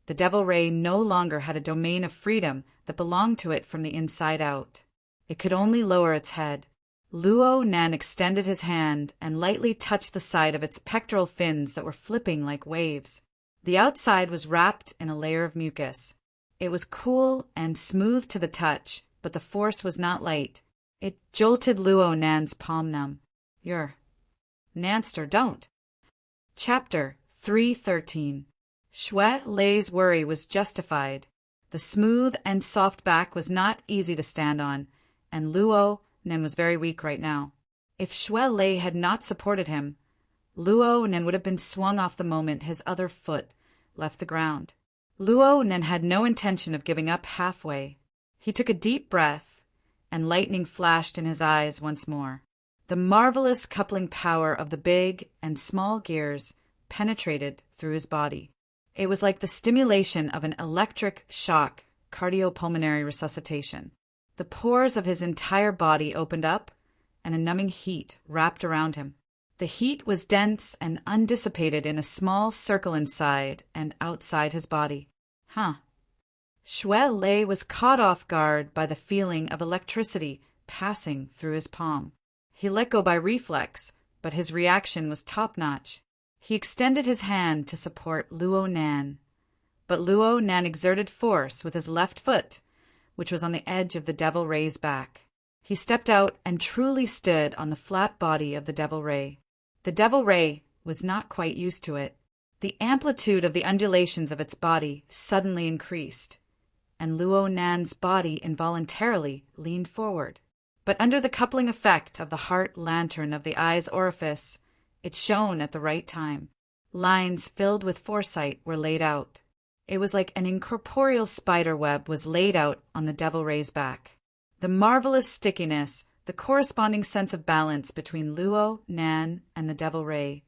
the Devil Ray no longer had a domain of freedom that belonged to it from the inside out. It could only lower its head. Luo Nan extended his hand and lightly touched the side of its pectoral fins that were flipping like waves. The outside was wrapped in a layer of mucus. It was cool and smooth to the touch, but the force was not light. It jolted Luo Nan's palm numb. "You're Nanster, don't." Chapter 313. Xue Lei's worry was justified. The smooth and soft back was not easy to stand on, and Luo Nan was very weak right now. If Xue Lei had not supported him, Luo Nan would have been swung off the moment his other foot left the ground. Luo Nan had no intention of giving up halfway. He took a deep breath, and lightning flashed in his eyes once more. The marvelous coupling power of the big and small gears penetrated through his body. It was like the stimulation of an electric shock cardiopulmonary resuscitation. The pores of his entire body opened up, and a numbing heat wrapped around him. The heat was dense and undissipated in a small circle inside and outside his body. Xue Lei was caught off guard by the feeling of electricity passing through his palm. He let go by reflex, but his reaction was top-notch. He extended his hand to support Luo Nan, but Luo Nan exerted force with his left foot, which was on the edge of the Devil Ray's back. He stepped out and truly stood on the flat body of the Devil Ray. The Devil Ray was not quite used to it. The amplitude of the undulations of its body suddenly increased, and Luo Nan's body involuntarily leaned forward. But under the coupling effect of the heart lantern of the eye's orifice, it shone at the right time. Lines filled with foresight were laid out. It was like an incorporeal spider web was laid out on the Devil Ray's back. The marvelous stickiness, the corresponding sense of balance between Luo Nan and the Devil Ray,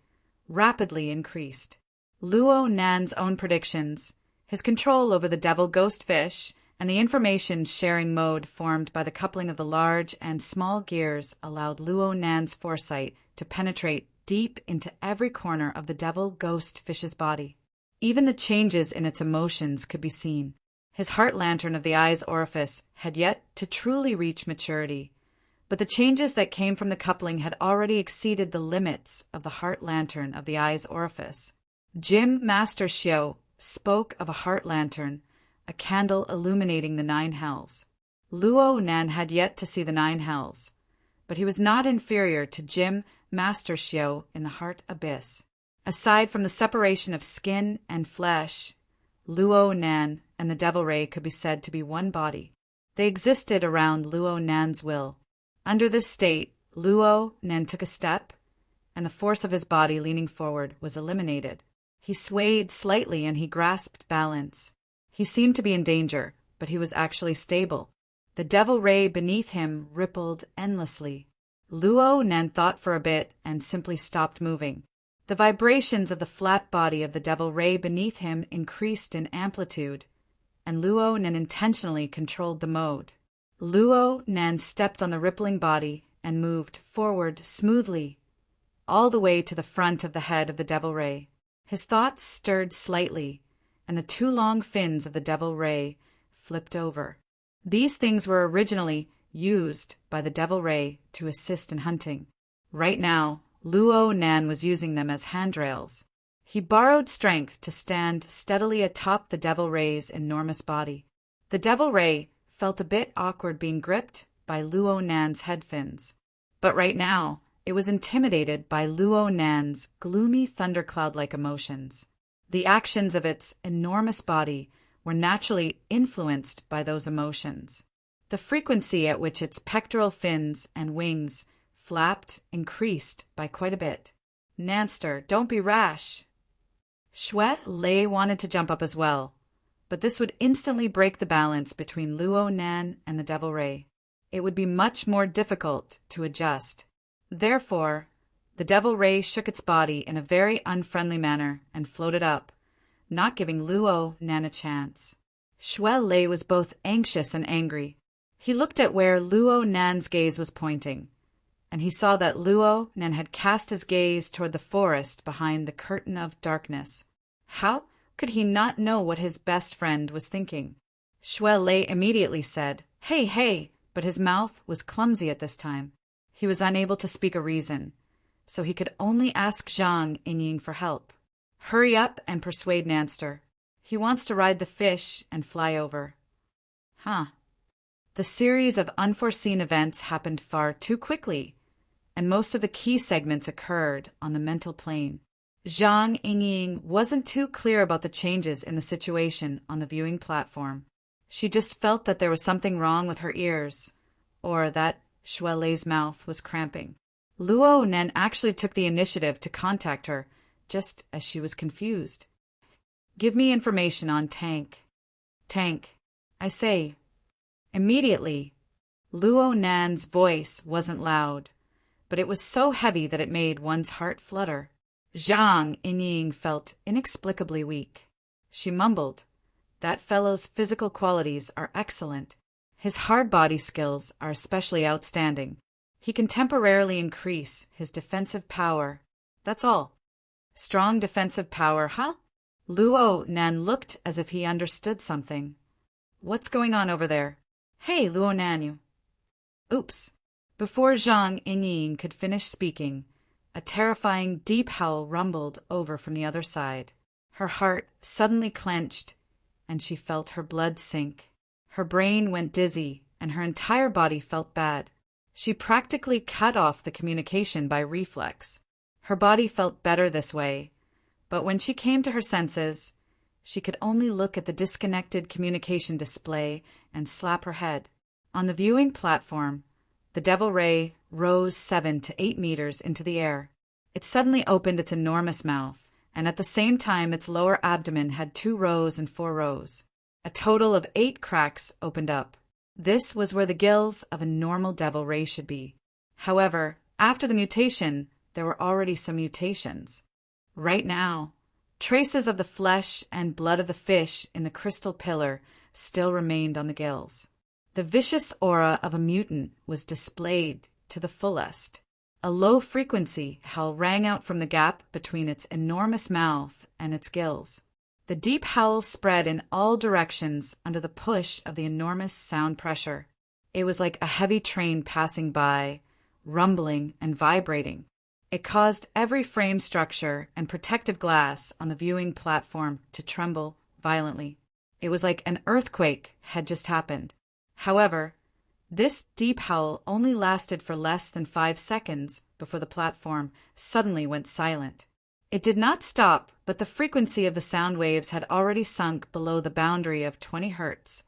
rapidly increased. Luo Nan's own predictions, his control over the devil ghost fish, and the information sharing mode formed by the coupling of the large and small gears allowed Luo Nan's foresight to penetrate deep into every corner of the devil ghost fish's body. Even the changes in its emotions could be seen. His heart lantern of the eye's orifice had yet to truly reach maturity, but the changes that came from the coupling had already exceeded the limits of the heart lantern of the eye's orifice. Jim Master Xiao spoke of a heart lantern, a candle illuminating the 9 hells. Luo Nan had yet to see the 9 hells, but he was not inferior to Jim Master Xiao in the heart abyss. Aside from the separation of skin and flesh, Luo Nan and the Devil Ray could be said to be one body. They existed around Luo Nan's will. Under this state, Luo Nan took a step, and the force of his body leaning forward was eliminated. He swayed slightly and he grasped balance. He seemed to be in danger, but he was actually stable. The devil ray beneath him rippled endlessly. Luo Nen thought for a bit and simply stopped moving. The vibrations of the flat body of the devil ray beneath him increased in amplitude, and Luo Nen intentionally controlled the mode. Luo Nen stepped on the rippling body and moved forward smoothly, all the way to the front of the head of the devil ray. His thoughts stirred slightly, and the two long fins of the devil ray flipped over. These things were originally used by the devil ray to assist in hunting. Right now, Luo Nan was using them as handrails. He borrowed strength to stand steadily atop the devil ray's enormous body. The devil ray felt a bit awkward being gripped by Luo Nan's head fins. But right now, it was intimidated by Luo Nan's gloomy thundercloud-like emotions. The actions of its enormous body were naturally influenced by those emotions. The frequency at which its pectoral fins and wings flapped increased by quite a bit. "Nanster, don't be rash." Shuet Lei wanted to jump up as well, but this would instantly break the balance between Luo Nan and the devil ray. It would be much more difficult to adjust. Therefore, the devil ray shook its body in a very unfriendly manner and floated up, not giving Luo Nan a chance. Shuel Lei was both anxious and angry. He looked at where Luo Nan's gaze was pointing, and he saw that Luo Nan had cast his gaze toward the forest behind the curtain of darkness. How could he not know what his best friend was thinking? Shuel Lei immediately said, "Hey, hey," but his mouth was clumsy at this time. He was unable to speak a reason, so he could only ask Zhang Yingying for help. "Hurry up and persuade Nanster. He wants to ride the fish and fly over." Huh. The series of unforeseen events happened far too quickly, and most of the key segments occurred on the mental plane. Zhang Yingying wasn't too clear about the changes in the situation on the viewing platform. She just felt that there was something wrong with her ears, or that Shuel Lei's mouth was cramping. Luo Nen actually took the initiative to contact her, just as she was confused. "Give me information on Tank. Tank, I say." Immediately, Luo Nan's voice wasn't loud, but it was so heavy that it made one's heart flutter. Zhang Yingying felt inexplicably weak. She mumbled, "That fellow's physical qualities are excellent. His hard body skills are especially outstanding. He can temporarily increase his defensive power. That's all." "Strong defensive power, huh?" Luo Nan looked as if he understood something. "What's going on over there? Hey, Luo Nan, Oops. Before Zhang Yingying could finish speaking, a terrifying deep howl rumbled over from the other side. Her heart suddenly clenched, and she felt her blood sink. Her brain went dizzy, and her entire body felt bad. She practically cut off the communication by reflex. Her body felt better this way, but when she came to her senses, she could only look at the disconnected communication display and slap her head. On the viewing platform, the devil ray rose 7 to 8 meters into the air. It suddenly opened its enormous mouth, and at the same time its lower abdomen had 2 rows and 4 rows. A total of 8 cracks opened up. This was where the gills of a normal devil ray should be. However, after the mutation, there were already some mutations. Right now, traces of the flesh and blood of the fish in the crystal pillar still remained on the gills. The vicious aura of a mutant was displayed to the fullest. A low-frequency howl rang out from the gap between its enormous mouth and its gills. The deep howl spread in all directions under the push of the enormous sound pressure. It was like a heavy train passing by, rumbling and vibrating. It caused every frame structure and protective glass on the viewing platform to tremble violently. It was like an earthquake had just happened. However, this deep howl only lasted for less than 5 seconds before the platform suddenly went silent. It did not stop, but the frequency of the sound waves had already sunk below the boundary of 20 Hz,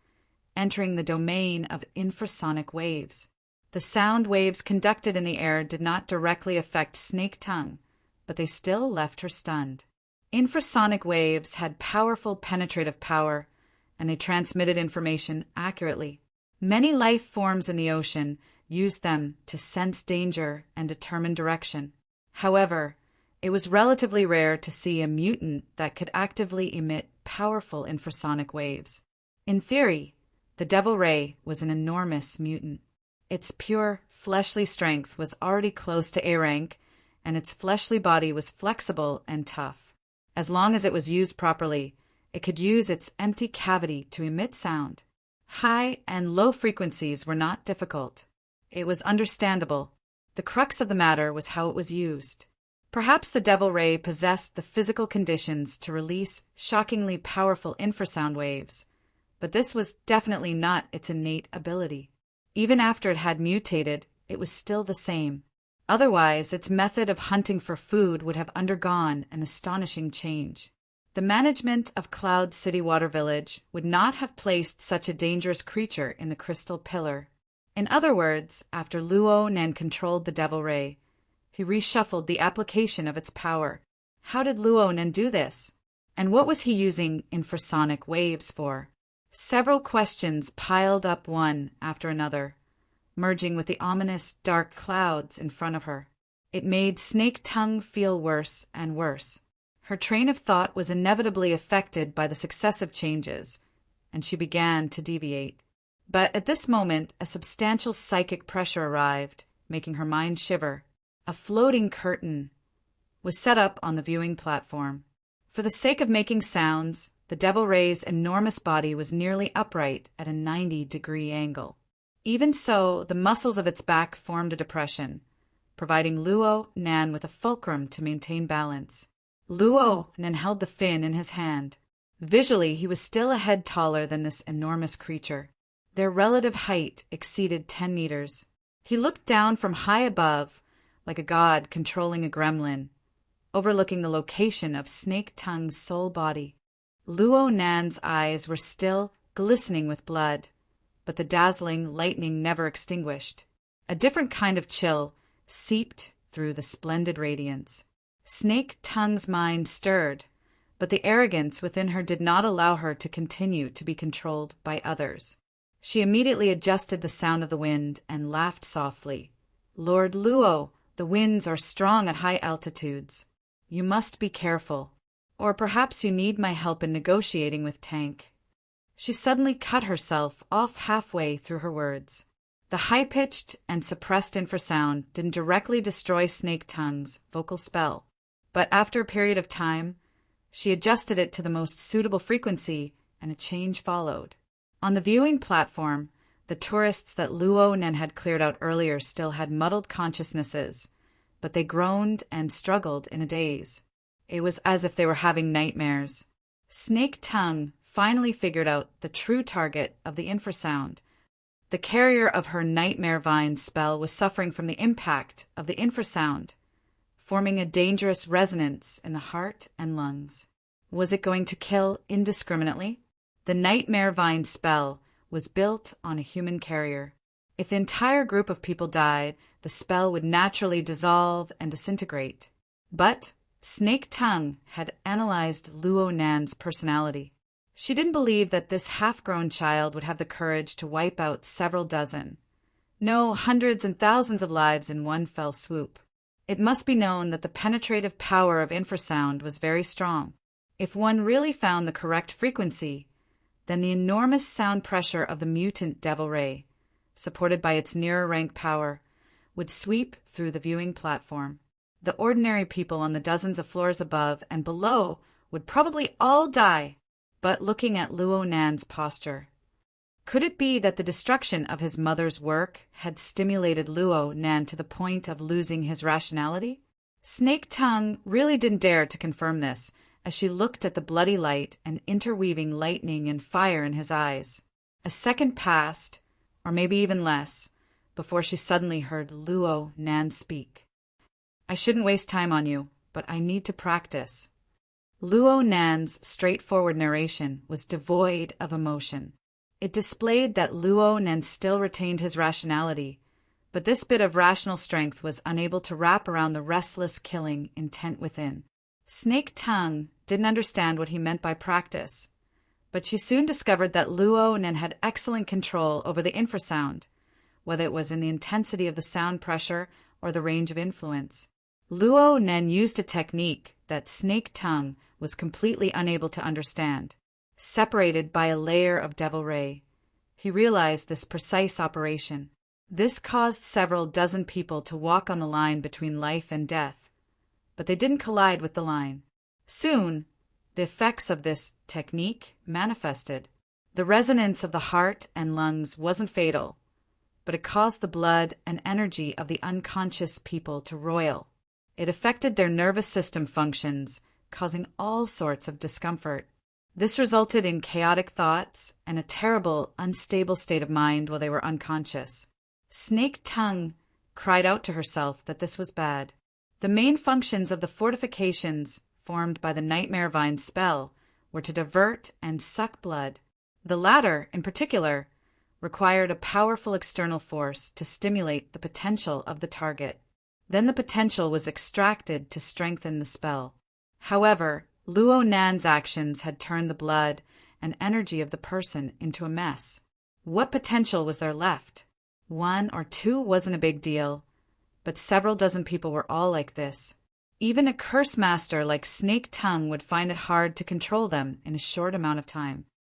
entering the domain of infrasonic waves. The sound waves conducted in the air did not directly affect Snake Tongue, but they still left her stunned. Infrasonic waves had powerful penetrative power, and they transmitted information accurately. Many life forms in the ocean use them to sense danger and determine direction. However, it was relatively rare to see a mutant that could actively emit powerful infrasonic waves. In theory, the Devil Ray was an enormous mutant. Its pure, fleshly strength was already close to A rank, and its fleshly body was flexible and tough. As long as it was used properly, it could use its empty cavity to emit sound. High and low frequencies were not difficult. It was understandable. The crux of the matter was how it was used. Perhaps the Devil Ray possessed the physical conditions to release shockingly powerful infrasound waves, but this was definitely not its innate ability. Even after it had mutated, it was still the same. Otherwise, its method of hunting for food would have undergone an astonishing change. The management of Cloud City Water Village would not have placed such a dangerous creature in the Crystal Pillar. In other words, after Luo Nen controlled the Devil Ray, he reshuffled the application of its power. How did Luo Nen do this? And what was he using infrasonic waves for? Several questions piled up one after another, merging with the ominous dark clouds in front of her. It made Snake Tongue feel worse and worse. Her train of thought was inevitably affected by the successive changes, and she began to deviate. But at this moment, a substantial psychic pressure arrived, making her mind shiver. A floating curtain was set up on the viewing platform. For the sake of making sounds, the Devil Ray's enormous body was nearly upright at a 90-degree angle. Even so, the muscles of its back formed a depression, providing Luo Nan with a fulcrum to maintain balance. Luo Nan held the fin in his hand. Visually, he was still a head taller than this enormous creature. Their relative height exceeded 10 meters. He looked down from high above, like a god controlling a gremlin, overlooking the location of Snake Tongue's soul body. Luo Nan's eyes were still glistening with blood, but the dazzling lightning never extinguished. A different kind of chill seeped through the splendid radiance. Snake Tongue's mind stirred, but the arrogance within her did not allow her to continue to be controlled by others. She immediately adjusted the sound of the wind and laughed softly. "Lord Luo, the winds are strong at high altitudes. You must be careful. Or perhaps you need my help in negotiating with Tank." She suddenly cut herself off halfway through her words. The high-pitched and suppressed infrasound didn't directly destroy Snake Tongue's vocal spell, but after a period of time, she adjusted it to the most suitable frequency, and a change followed. On the viewing platform, the tourists that Luo Nen had cleared out earlier still had muddled consciousnesses, but they groaned and struggled in a daze. It was as if they were having nightmares. Snake Tongue finally figured out the true target of the infrasound. The carrier of her Nightmare Vine spell was suffering from the impact of the infrasound, forming a dangerous resonance in the heart and lungs. Was it going to kill indiscriminately? The Nightmare Vine spell was built on a human carrier. If the entire group of people died, the spell would naturally dissolve and disintegrate. But Snake Tongue had analyzed Luo Nan's personality. She didn't believe that this half-grown child would have the courage to wipe out several dozen. No, hundreds and thousands of lives in one fell swoop. It must be known that the penetrative power of infrasound was very strong. If one really found the correct frequency, then the enormous sound pressure of the mutant Devil Ray, supported by its nearer rank power, would sweep through the viewing platform. The ordinary people on the dozens of floors above and below would probably all die. But looking at Luo Nan's posture, could it be that the destruction of his mother's work had stimulated Luo Nan to the point of losing his rationality? Snake Tongue really didn't dare to confirm this, as she looked at the bloody light and interweaving lightning and fire in his eyes. A second passed, or maybe even less, before she suddenly heard Luo Nan speak. "I shouldn't waste time on you, but I need to practice." Luo Nan's straightforward narration was devoid of emotion. It displayed that Luo Nan still retained his rationality, but this bit of rational strength was unable to wrap around the restless killing intent within. Snake Tongue didn't understand what he meant by practice, But she soon discovered that Luo Nen had excellent control over the infrasound, whether it was in the intensity of the sound pressure or the range of influence. Luo Nen used a technique that Snake Tongue was completely unable to understand. Separated by a layer of devilry, he realized this precise operation. This caused several dozen people to walk on the line between life and death, but they didn't collide with the line. Soon, the effects of this technique manifested. The resonance of the heart and lungs wasn't fatal, but it caused the blood and energy of the unconscious people to roil. It affected their nervous system functions, causing all sorts of discomfort. This resulted in chaotic thoughts and a terrible, unstable state of mind while they were unconscious. Snake Tongue cried out to herself that this was bad. The main functions of the fortifications formed by the Nightmare Vine spell were to divert and suck blood. The latter, in particular, required a powerful external force to stimulate the potential of the target. Then the potential was extracted to strengthen the spell. However, Luo Nan's actions had turned the blood and energy of the person into a mess. What potential was there left? 1 or 2 wasn't a big deal, but several dozen people were all like this. Even a curse master like Snake Tongue would find it hard to control them in a short amount of time.